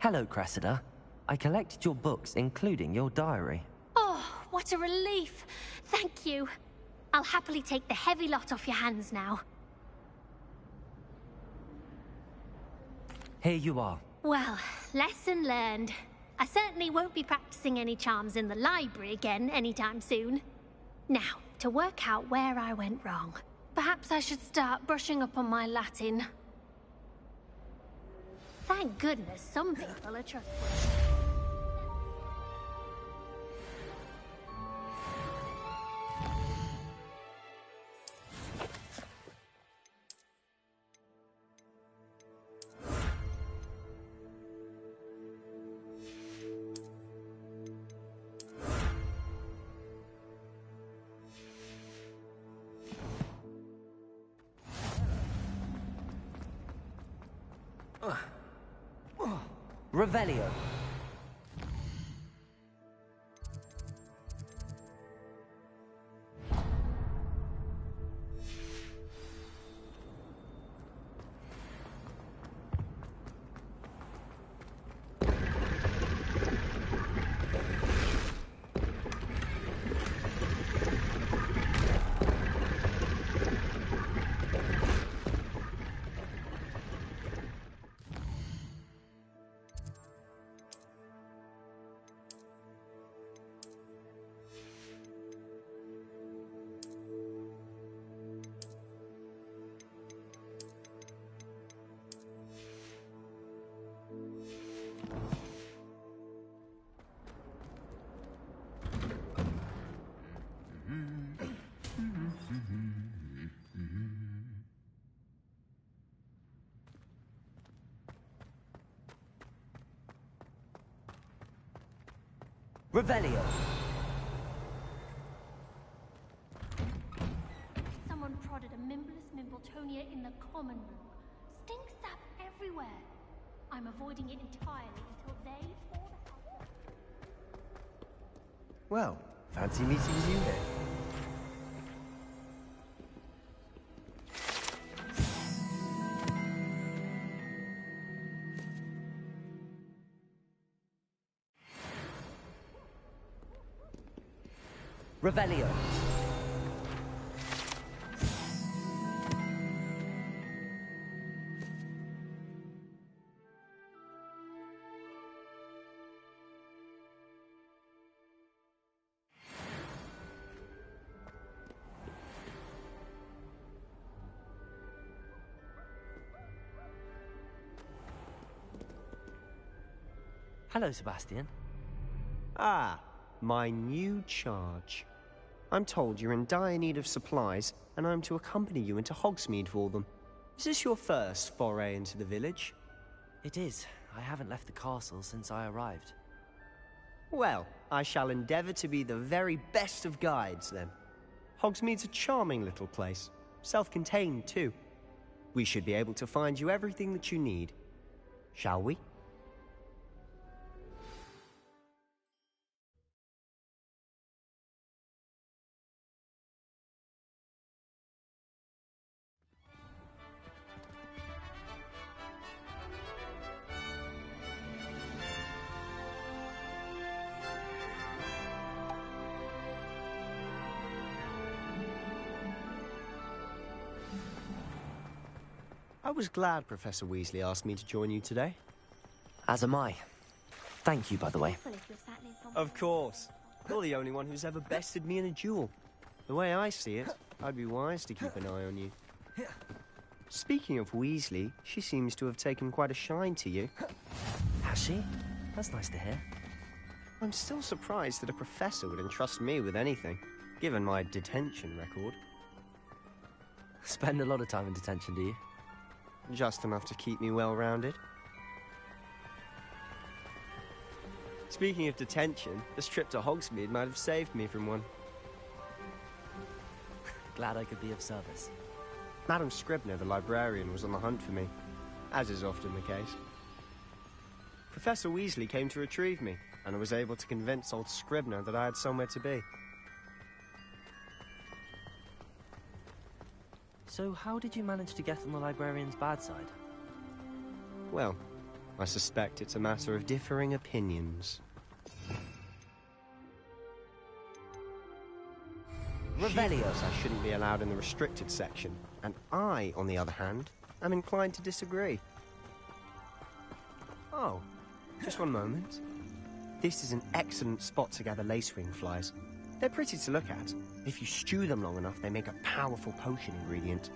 Hello, Cressida. I collected your books, including your diary. Oh, what a relief. Thank you. I'll happily take the heavy lot off your hands now. Here you are. Well, lesson learned. I certainly won't be practicing any charms in the library again anytime soon. Now, to work out where I went wrong. Perhaps I should start brushing up on my Latin. Thank goodness some people are trustworthy. Revelio. Revelio. Someone prodded a Mimbless Mimbletonia in the common room. Stink sap everywhere. I'm avoiding it entirely until they or the house. Well, fancy meeting you here. Revelio. Hello, Sebastian. Ah, my new charge. I'm told you're in dire need of supplies, and I'm to accompany you into Hogsmeade for them. Is this your first foray into the village? It is. I haven't left the castle since I arrived. Well, I shall endeavour to be the very best of guides, then. Hogsmeade's a charming little place. Self-contained, too. We should be able to find you everything that you need. Shall we? I was glad Professor Weasley asked me to join you today. As am I. Thank you, by the way. Of course. You're the only one who's ever bested me in a duel. The way I see it, I'd be wise to keep an eye on you. Speaking of Weasley, she seems to have taken quite a shine to you. Has she? That's nice to hear. I'm still surprised that a professor would entrust me with anything, given my detention record. Spend a lot of time in detention, do you? Just enough to keep me well-rounded. Speaking of detention, this trip to Hogsmeade might have saved me from one. Glad I could be of service. Madam Scribner, the librarian, was on the hunt for me, as is often the case. Professor Weasley came to retrieve me, and I was able to convince old Scribner that I had somewhere to be. So how did you manage to get on the librarian's bad side? Well, I suspect it's a matter of differing opinions. Revelio. She thinks I shouldn't be allowed in the restricted section, and I, on the other hand, am inclined to disagree. Oh, just one moment. This is an excellent spot to gather lacewing flies. They're pretty to look at. If you stew them long enough, they make a powerful potion ingredient.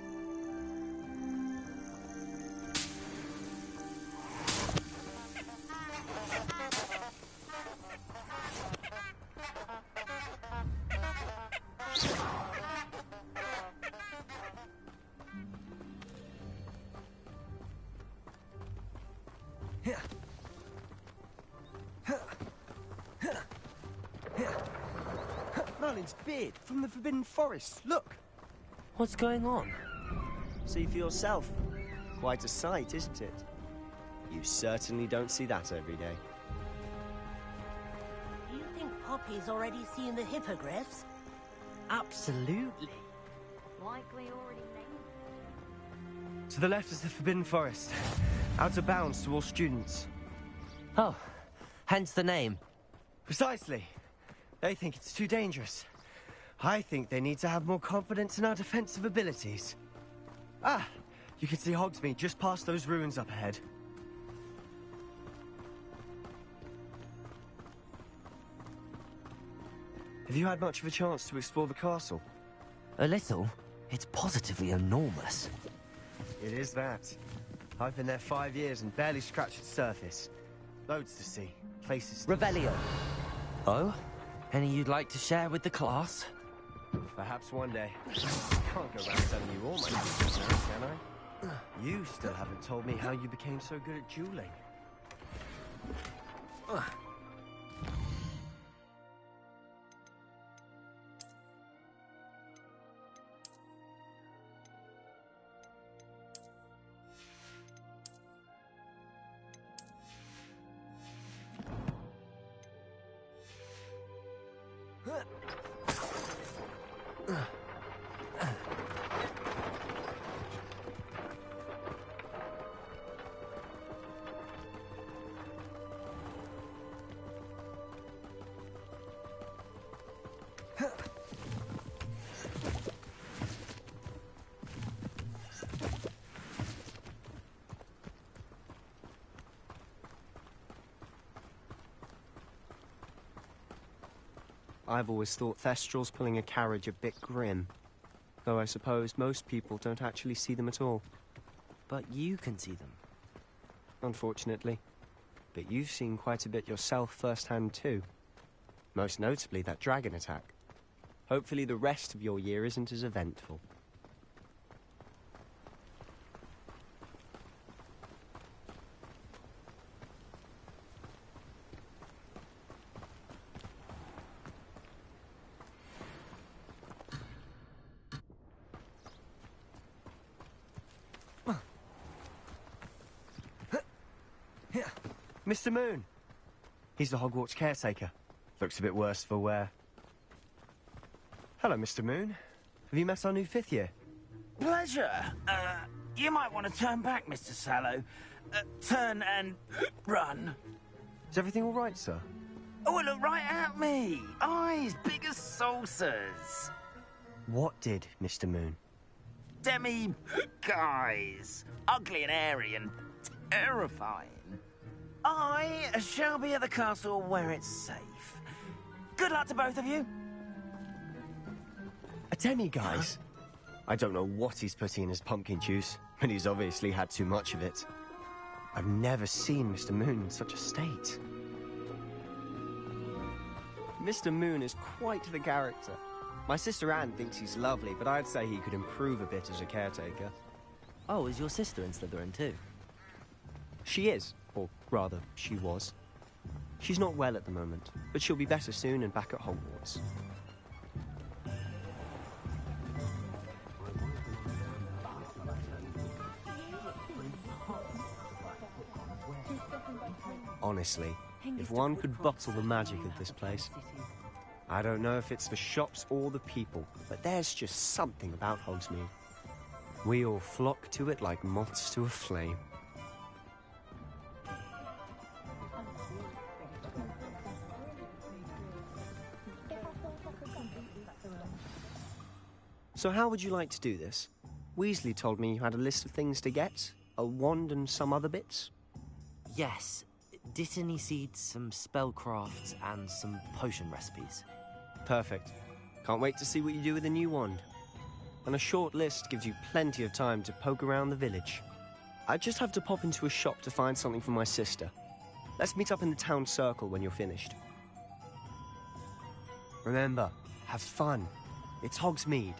Merlin's beard from the Forbidden Forest. Look! What's going on? See for yourself. Quite a sight, isn't it? You certainly don't see that every day. Do you think Poppy's already seen the hippogriffs? Absolutely. Likely already named. To the left is the Forbidden Forest. Out of bounds to all students. Oh, hence the name. Precisely. They think it's too dangerous. I think they need to have more confidence in our defensive abilities. Ah, you can see Hogsmeade just past those ruins up ahead. Have you had much of a chance to explore the castle? A little. It's positively enormous. It is that. I've been there 5 years and barely scratched the surface. Loads to see. Places to... Revelio. Oh? Any you'd like to share with the class? Perhaps one day. Can't go around telling you all my secrets now, can I? You still haven't told me how you became so good at dueling. I've always thought Thestrals pulling a carriage a bit grim. Though I suppose most people don't actually see them at all. But you can see them. Unfortunately. But you've seen quite a bit yourself firsthand too. Most notably that dragon attack. Hopefully the rest of your year isn't as eventful. Mr. Moon! He's the Hogwarts caretaker. Looks a bit worse for wear. Hello, Mr. Moon. Have you met our new 5th year? Pleasure. You might want to turn back, Mr. Sallow. Turn and run. Is everything all right, sir? Oh, look right at me. Eyes big as saucers. What did, Mr. Moon? Guys. Ugly and hairy and terrifying. I shall be at the castle where it's safe. Good luck to both of you. A demi-guise? I don't know what he's putting in his pumpkin juice, but he's obviously had too much of it. I've never seen Mr. Moon in such a state. Mr. Moon is quite the character. My sister Anne thinks he's lovely, but I'd say he could improve a bit as a caretaker. Oh, is your sister in Slytherin too? She is. Or rather, she was. She's not well at the moment, but she'll be better soon and back at Hogwarts. Honestly, if one could bottle the magic of this place. I don't know if it's the shops or the people, but there's just something about Hogsmeade. We all flock to it like moths to a flame. So how would you like to do this? Weasley told me you had a list of things to get, a wand and some other bits. Yes. Dittany seeds, some spellcrafts, and some potion recipes. Perfect. Can't wait to see what you do with the new wand. And a short list gives you plenty of time to poke around the village. I just have to pop into a shop to find something for my sister. Let's meet up in the town circle when you're finished. Remember, have fun. It's Hogsmeade.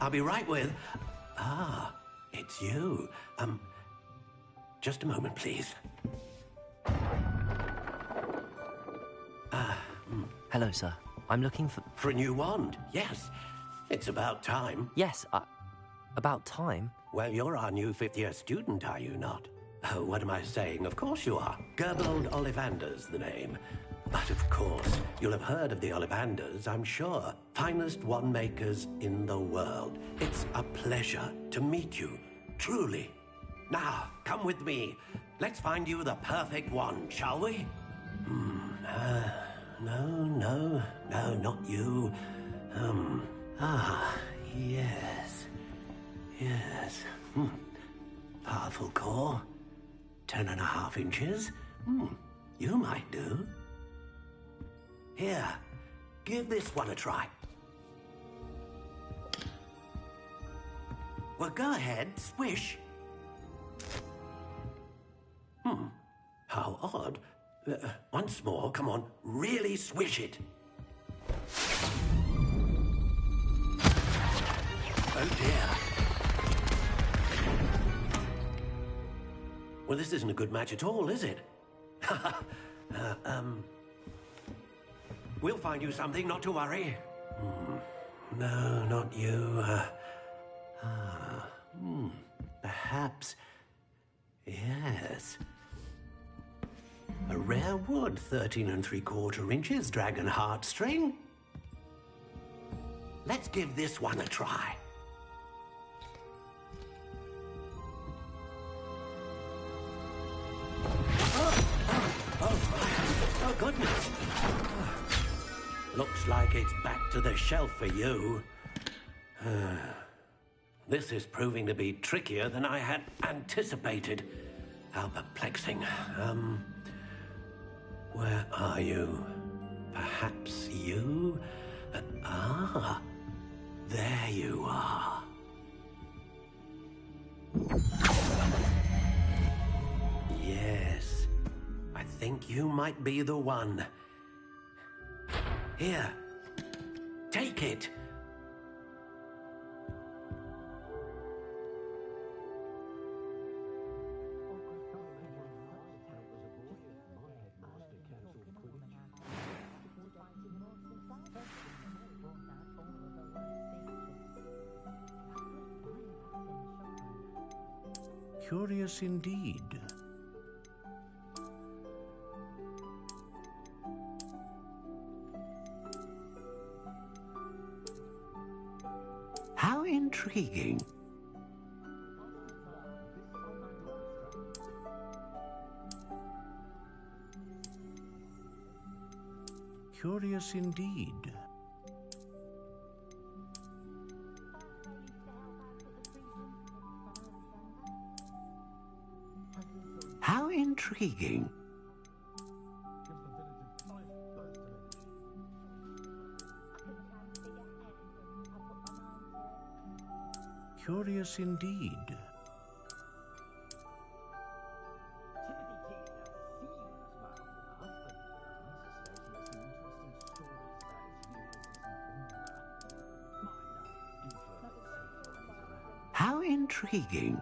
I'll be right with... Ah, it's you. Just a moment, please. Hello, sir. I'm looking for... For a new wand, yes. It's about time. Yes, about time? Well, you're our new fifth-year student, are you not? Oh, what am I saying? Of course you are. Gerbold Ollivander's the name. But of course, you'll have heard of the Ollivanders, I'm sure. Finest wand makers in the world. It's a pleasure to meet you, truly. Now, come with me. Let's find you the perfect wand, shall we? No, not you. Yes. Powerful core. 10.5 inches. You might do. Here, give this one a try. Well, go ahead, swish. How odd. Once more, come on, really swish it. Oh dear. Well, this isn't a good match at all, is it? We'll find you something, not to worry. No, not you. Perhaps... Yes. A rare wood, 13 3/4 inches, dragon heartstring. Let's give this one a try. Oh, goodness. Looks like it's back to the shelf for you. This is proving to be trickier than I had anticipated. How perplexing. Where are you? Perhaps you? There you are. Yes, I think you might be the one. Here, take it. Curious indeed. How intriguing. Curious indeed. How intriguing. Curious indeed. How intriguing.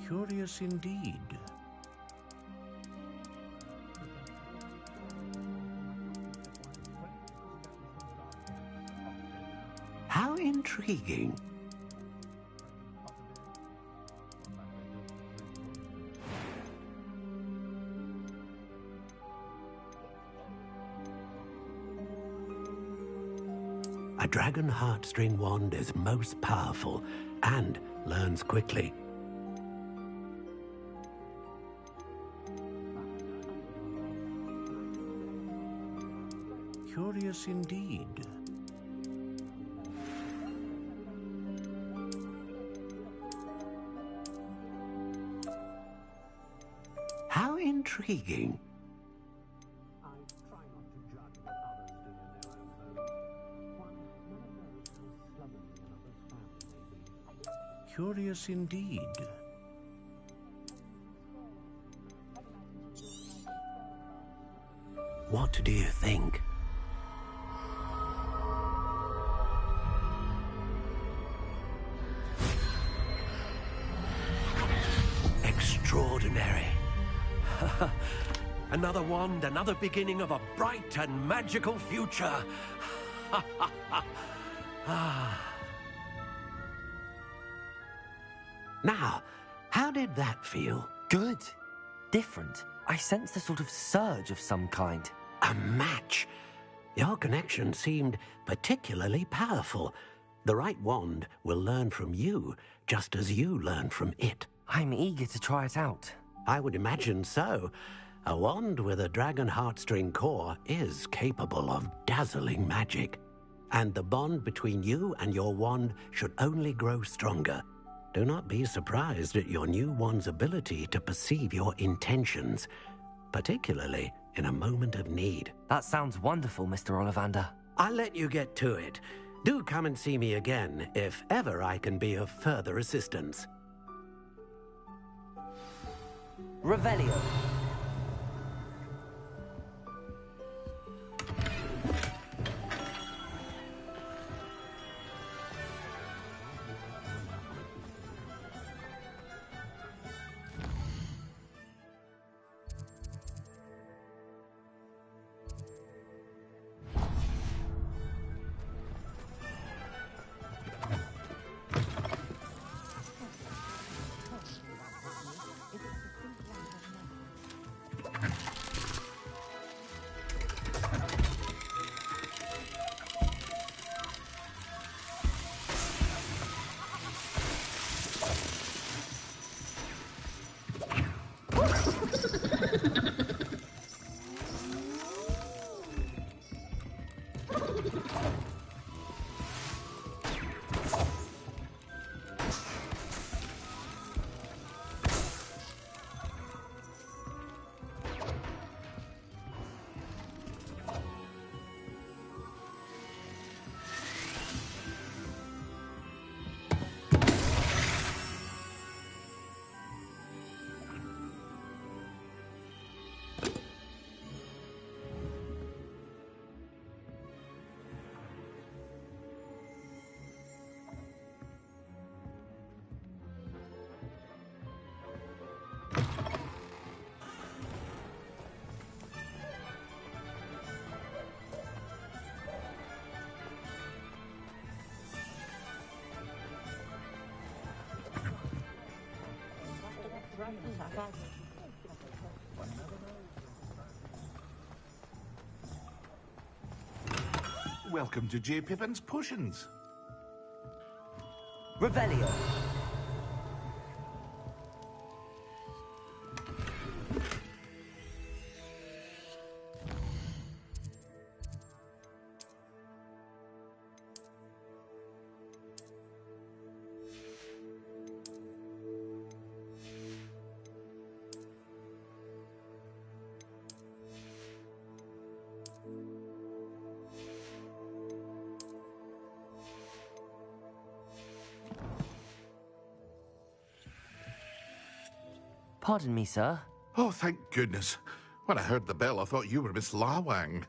Curious indeed. How intriguing. A dragon heartstring wand is most powerful and learns quickly. Curious indeed. How intriguing. Curious indeed. What do you think? Extraordinary. Another wand, another beginning of a bright and magical future. Now, how did that feel? Good. Different. I sensed a sort of surge of some kind. A match. Your connection seemed particularly powerful. The right wand will learn from you, just as you learn from it. I'm eager to try it out. I would imagine so. A wand with a dragon heartstring core is capable of dazzling magic. And the bond between you and your wand should only grow stronger. Do not be surprised at your new wand's ability to perceive your intentions, particularly in a moment of need. That sounds wonderful, Mr. Ollivander. I'll let you get to it. Do come and see me again if ever I can be of further assistance. Revelio. Welcome to J. Pippin's Potions. Revelio. Pardon me, sir. Oh, thank goodness. When I heard the bell, I thought you were Miss Lawang.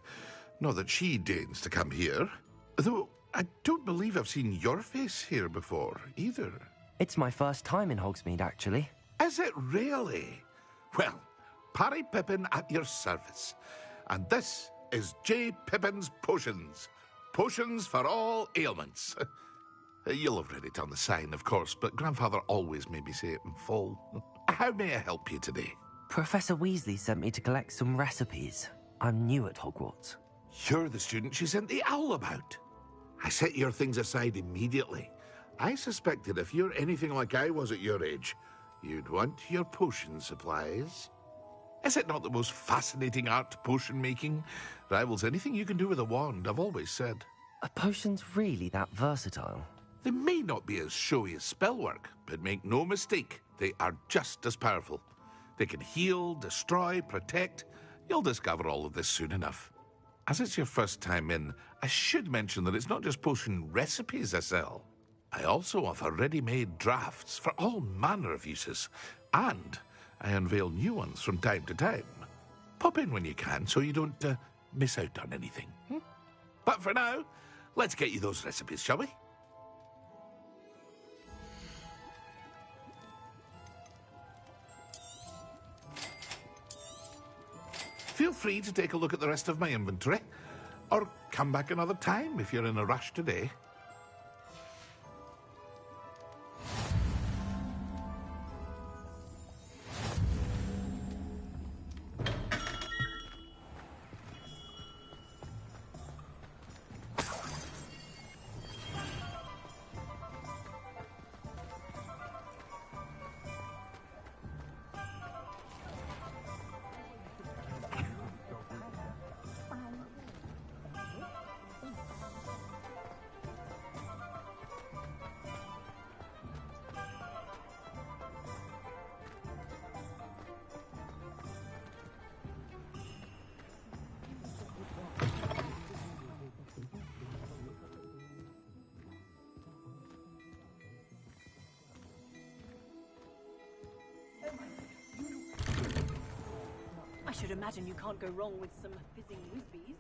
Not that she deigns to come here. Though I don't believe I've seen your face here before, either. It's my first time in Hogsmeade, actually. Is it really? Well, Parry Pippin at your service. And this is J. Pippin's Potions. Potions for all ailments. You'll have read it on the sign, of course, but Grandfather always made me say it in full. How may I help you today? Professor Weasley sent me to collect some recipes. I'm new at Hogwarts. You're the student she sent the owl about. I set your things aside immediately. I suspected if you're anything like I was at your age, you'd want your potion supplies. Is it not the most fascinating art, potion making? Rivals anything you can do with a wand, I've always said. Are potions really that versatile? They may not be as showy as spellwork, but make no mistake, they are just as powerful. They can heal, destroy, protect. You'll discover all of this soon enough. As it's your first time in, I should mention that it's not just potion recipes I sell. I also offer ready-made drafts for all manner of uses, and I unveil new ones from time to time. Pop in when you can so you don't miss out on anything. But for now, let's get you those recipes, shall we? Feel free to take a look at the rest of my inventory, or come back another time if you're in a rush today. I should imagine you can't go wrong with some fizzing whizbees.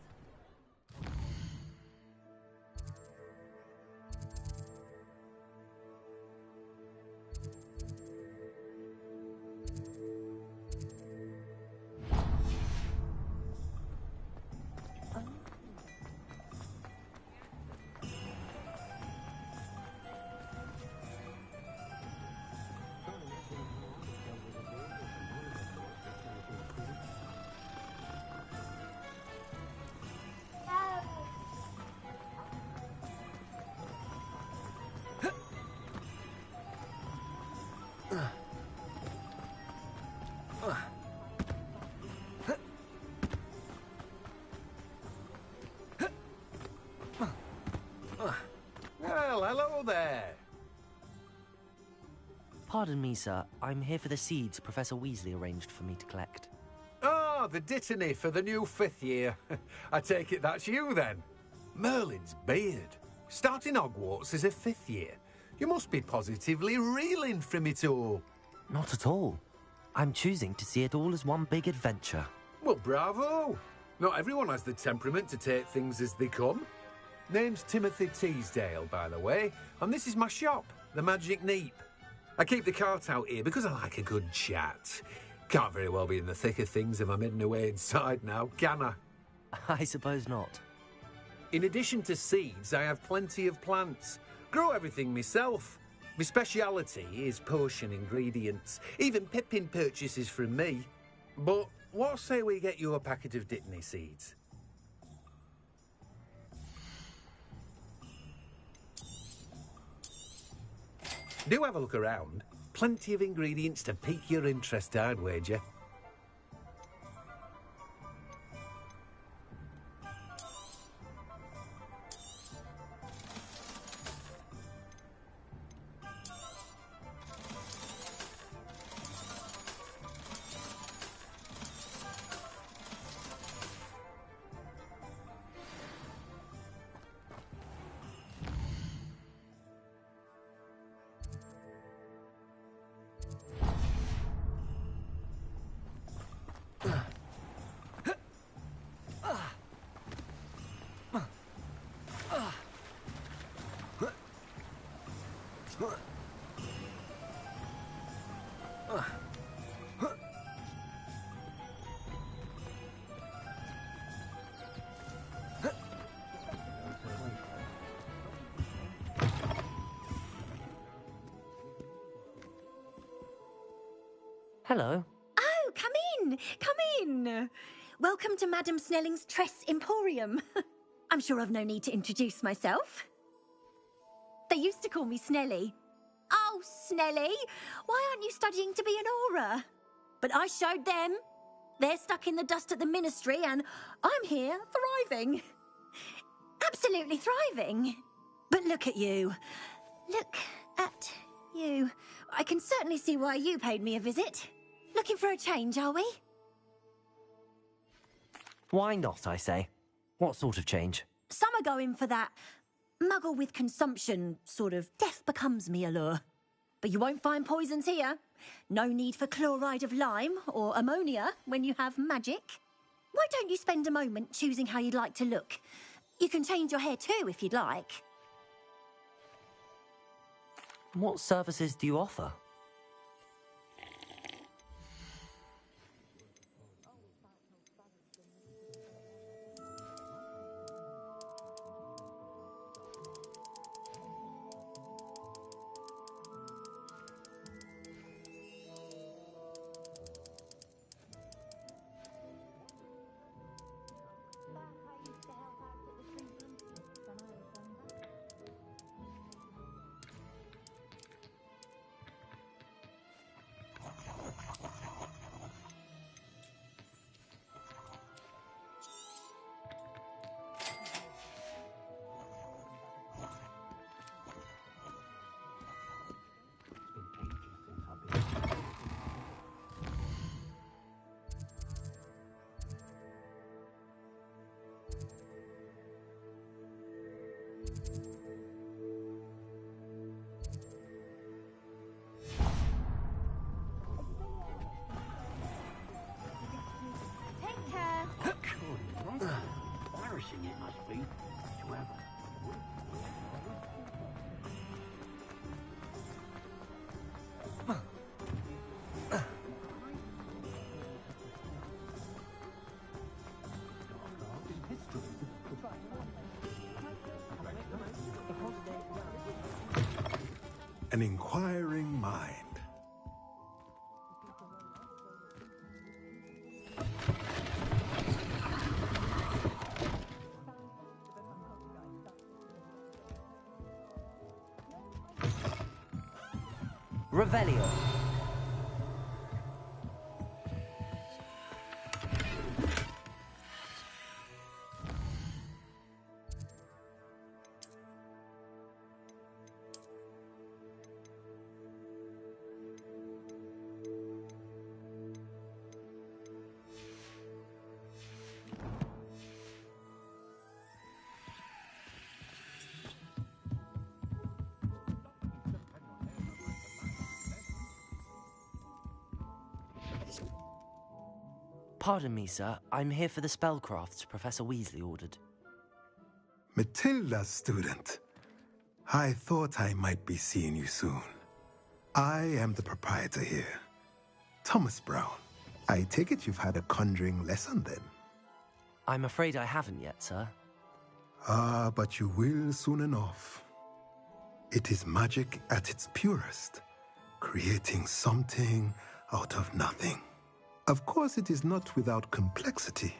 Well, hello there. Pardon me, sir. I'm here for the seeds Professor Weasley arranged for me to collect. Ah, the dittany for the new 5th year. I take it that's you, then. Merlin's beard. Starting Hogwarts as a 5th year. You must be positively reeling from it all. Not at all. I'm choosing to see it all as one big adventure. Well, bravo. Not everyone has the temperament to take things as they come. Name's Timothy Teasdale, by the way, and this is my shop, the Magic Neep. I keep the cart out here because I like a good chat. Can't very well be in the thick of things if I'm hidden away inside now, can I? I suppose not. In addition to seeds, I have plenty of plants. Grow everything myself. My speciality is potion ingredients. Even Pippin purchases from me. But what say we get you a packet of Dittany seeds? Do have a look around. Plenty of ingredients to pique your interest, I'd wager. Hello. Oh, come in! Come in! Welcome to Madame Snelling's Tress Emporium. I'm sure I've no need to introduce myself. They used to call me Snelly. Oh, Snelly, why aren't you studying to be an Auror? But I showed them. They're stuck in the dust at the Ministry, and I'm here thriving. Absolutely thriving. But look at you. Look at you. I can certainly see why you paid me a visit. Looking for a change, are we? Why not, I say? What sort of change? Some are going for that muggle with consumption, sort of death becomes me allure. But you won't find poisons here. No need for chloride of lime or ammonia when you have magic. Why don't you spend a moment choosing how you'd like to look? You can change your hair too if you'd like. What services do you offer? Take care. Embarrassing it must be to have an inquiring mind. Revelio. Pardon me, sir. I'm here for the spellcrafts Professor Weasley ordered. Matilda's student. I thought I might be seeing you soon. I am the proprietor here, Thomas Brown. I take it you've had a conjuring lesson then? I'm afraid I haven't yet, sir. Ah, but you will soon enough. It is magic at its purest, creating something out of nothing. Of course, it is not without complexity,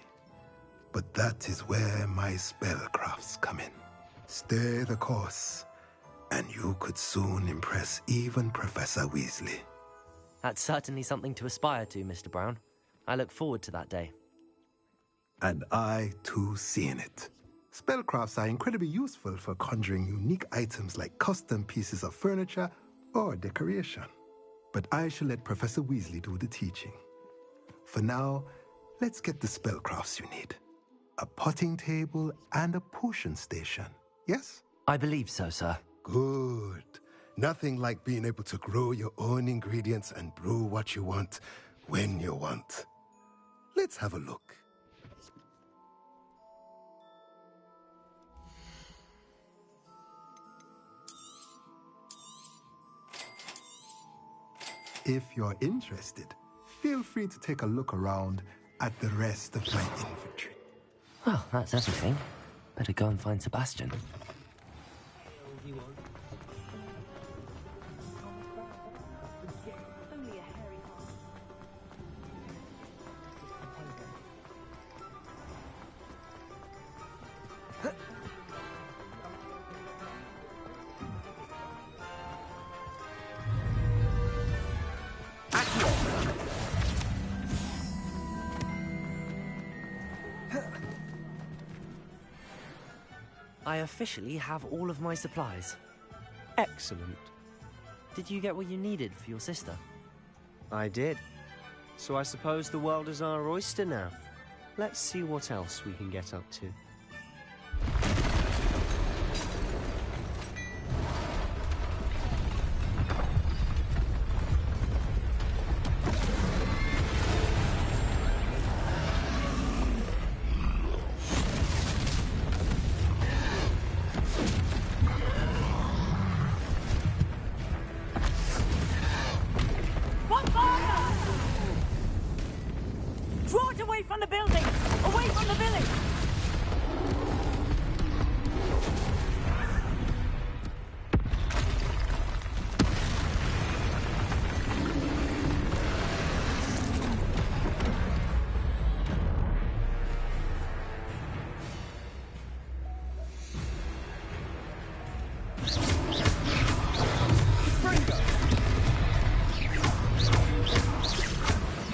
but that is where my spellcrafts come in. Stay the course, and you could soon impress even Professor Weasley. That's certainly something to aspire to, Mr. Brown. I look forward to that day. And I, too, seeing it. Spellcrafts are incredibly useful for conjuring unique items like custom pieces of furniture or decoration. But I shall let Professor Weasley do the teaching. For now, let's get the spellcrafts you need. A potting table and a potion station, yes? I believe so, sir. Good. Nothing like being able to grow your own ingredients and brew what you want, when you want. Let's have a look. If you're interested, feel free to take a look around at the rest of my inventory. Well, that's everything. Better go and find Sebastian. I officially have all of my supplies. Excellent. Did you get what you needed for your sister? I did. So I suppose the world is our oyster now. Let's see what else we can get up to. Away from the building! Away from the village!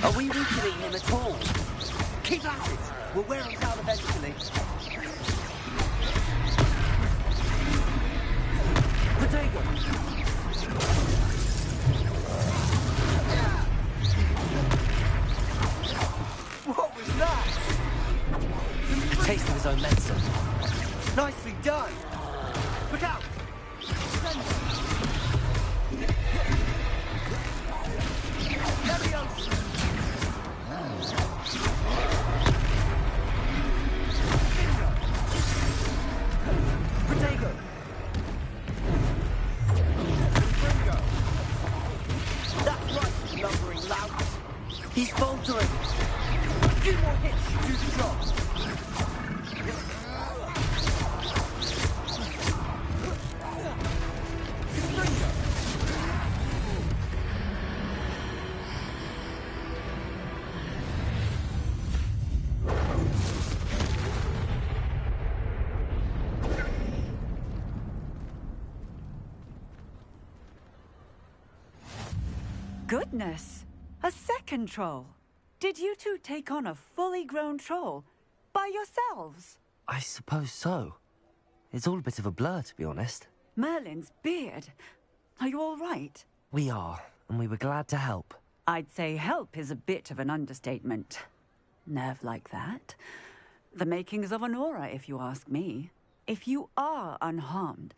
Are we weakening him at all? Keep at it! We'll wear him down eventually. Potato! What was that? A taste of his own medicine. Nicely done! Look out! Leviosa! Potato! That's right, you lumbering louts! He's faltering! A few more hits should do the job! Goodness! A second troll! Did you two take on a fully grown troll? By yourselves? I suppose so. It's all a bit of a blur, to be honest. Merlin's beard. Are you all right? We are, and we were glad to help. I'd say help is a bit of an understatement. Nerve like that. The makings of an aura, if you ask me. If you are unharmed,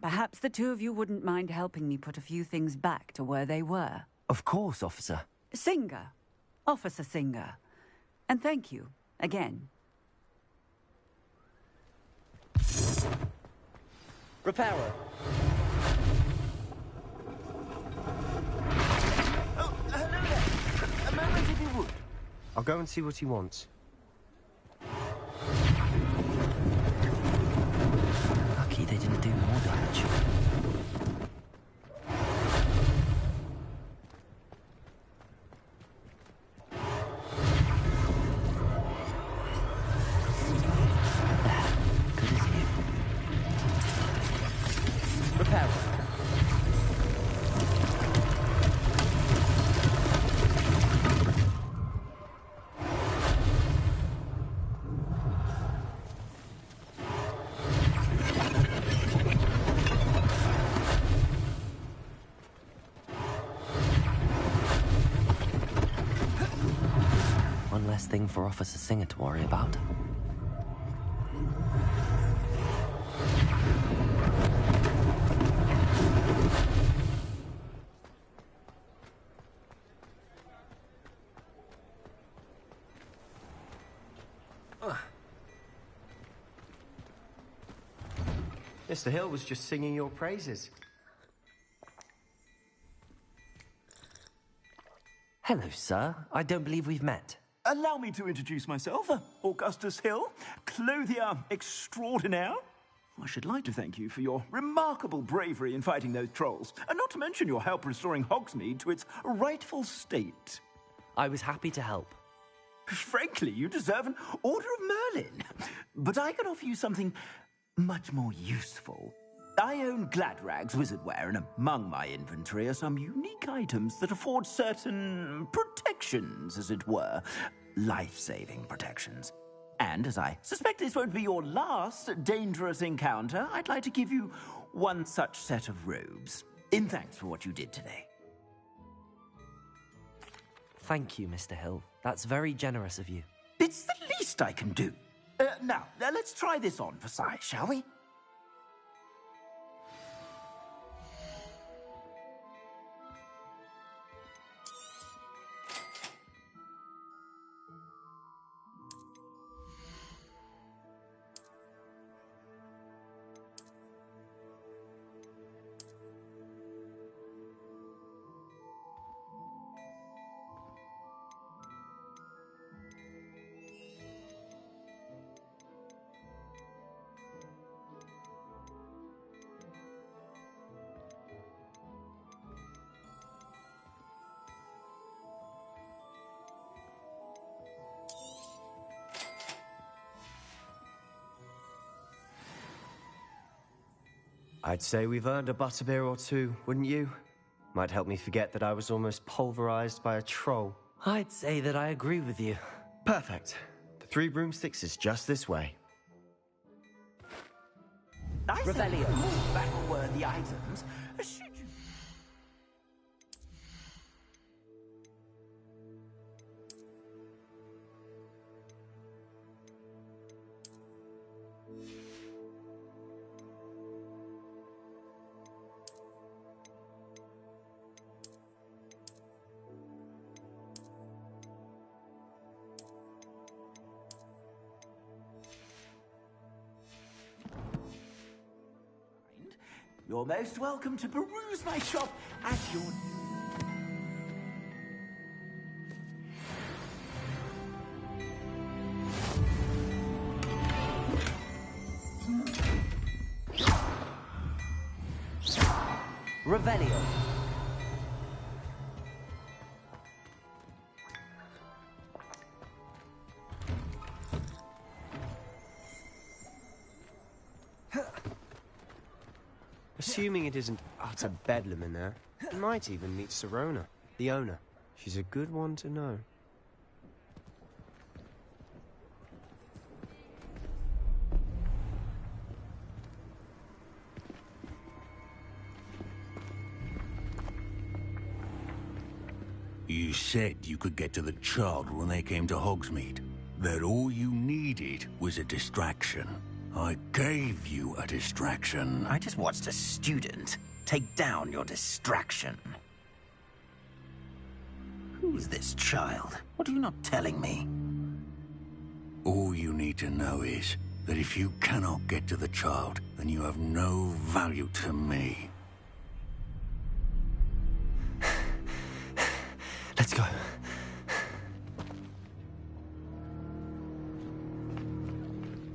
perhaps the two of you wouldn't mind helping me put a few things back to where they were. Of course, officer. Singer. Officer Singer. And thank you, again. Repairer. Oh, hello there. A moment if you would. I'll go and see what he wants. Lucky they didn't do more damage. One less thing for Officer Singer to worry about. Mr. Hill was just singing your praises. Hello, sir. I don't believe we've met. Allow me to introduce myself, Augustus Hill, clothier extraordinaire. I should like to thank you for your remarkable bravery in fighting those trolls, and not to mention your help restoring Hogsmeade to its rightful state. I was happy to help. Frankly, you deserve an Order of Merlin. But I can offer you something much more useful. I own Gladrag's wizardware, and among my inventory are some unique items that afford certain protections, as it were. Life-saving protections. And as I suspect this won't be your last dangerous encounter, I'd like to give you one such set of robes, in thanks for what you did today. Thank you, Mr. Hill. That's very generous of you. It's the least I can do. Now, let's try this on for size, shall we? I'd say we've earned a butterbeer or two, wouldn't you? Might help me forget that I was almost pulverized by a troll. I'd say that I agree with you. Perfect. The Three Broomsticks is just this way. I said more battle-worthy items. Should you... You're most welcome to peruse my shop at your... Revelio. Assuming it isn't utter bedlam in there, you might even meet Sirona, the owner. She's a good one to know. You said you could get to the child when they came to Hogsmeade. That all you needed was a distraction. I gave you a distraction. I just watched a student take down your distraction. Who's this child? What are you not telling me? All you need to know is that if you cannot get to the child, then you have no value to me. Let's go.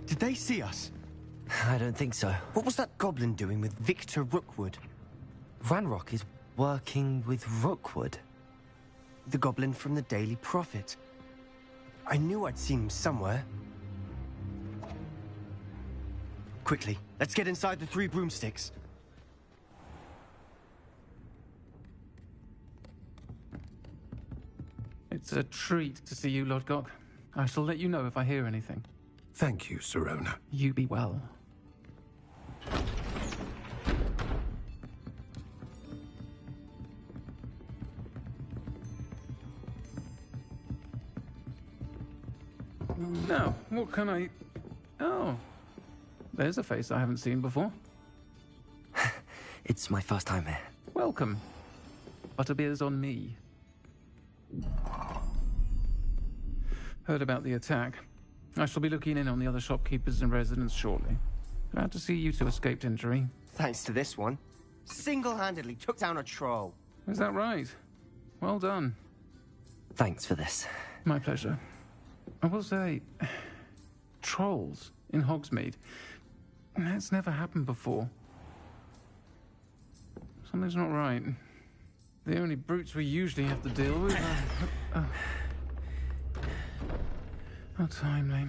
Did they see us? I don't think so. What was that goblin doing with Victor Rookwood? Ranrock is working with Rookwood. The goblin from the Daily Prophet. I knew I'd seen him somewhere. Quickly, let's get inside the Three Broomsticks. It's a treat to see you, Lodgok. I shall let you know if I hear anything. Thank you, Sirona. You be well. Now, what can I... Oh, there's a face I haven't seen before. It's my first time here. Welcome. Butterbeer's on me. Heard about the attack. I shall be looking in on the other shopkeepers and residents shortly. Glad to see you two escaped injury. Thanks to this one. Single-handedly took down a troll. Is that right? Well done. Thanks for this. My pleasure. I will say, trolls in Hogsmeade. That's never happened before. Something's not right. The only brutes we usually have to deal with are... How timely.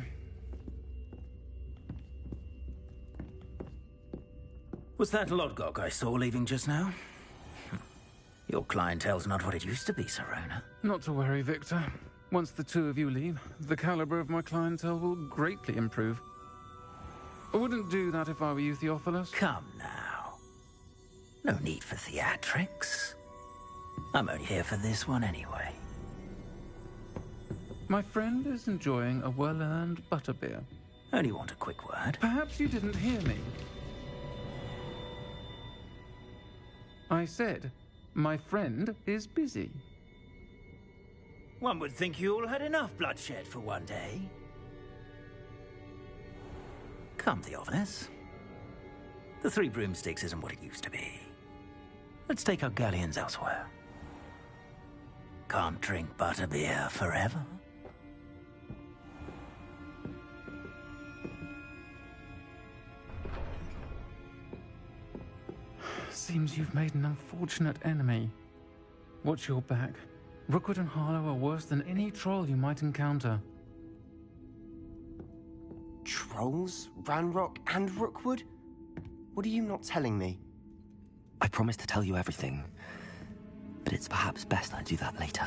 Was that Lodgok I saw leaving just now? Your clientele's not what it used to be, Sirona. Not to worry, Victor. Once the two of you leave, the caliber of my clientele will greatly improve. I wouldn't do that if I were you, Theophilus. Come now. No need for theatrics. I'm only here for this one anyway. My friend is enjoying a well-earned butterbeer. Only want a quick word. Perhaps you didn't hear me. I said, my friend is busy. One would think you all had enough bloodshed for one day. Come, Theophilus. The Three Broomsticks isn't what it used to be. Let's take our galleons elsewhere. Can't drink butterbeer forever. Seems you've made an unfortunate enemy. Watch your back. Rookwood and Harlow are worse than any troll you might encounter. Trolls? Ranrock and Rookwood? What are you not telling me? I promised to tell you everything, but it's perhaps best I do that later.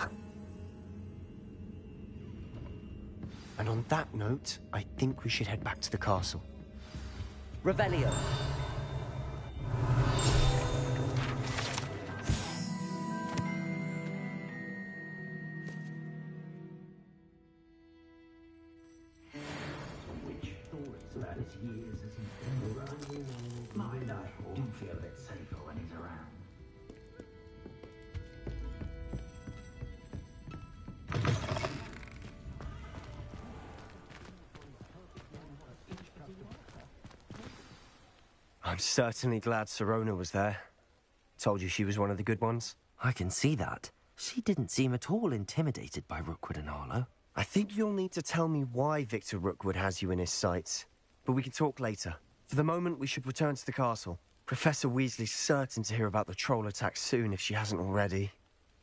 And on that note, I think we should head back to the castle. Revelio. Do feel a bit safer when he's around. I'm certainly glad Sirona was there. Told you she was one of the good ones. I can see that. She didn't seem at all intimidated by Rookwood and Arlo. I think you'll need to tell me why Victor Rookwood has you in his sights. But we can talk later. For the moment, we should return to the castle. Professor Weasley's certain to hear about the troll attack soon if she hasn't already.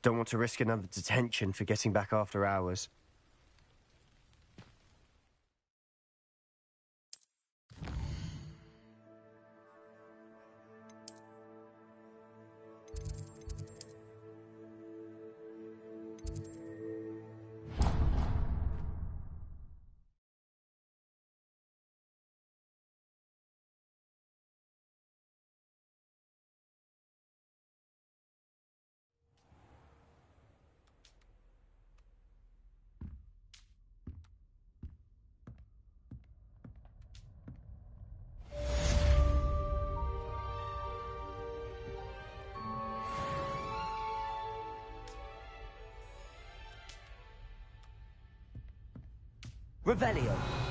Don't want to risk another detention for getting back after hours. Revelio.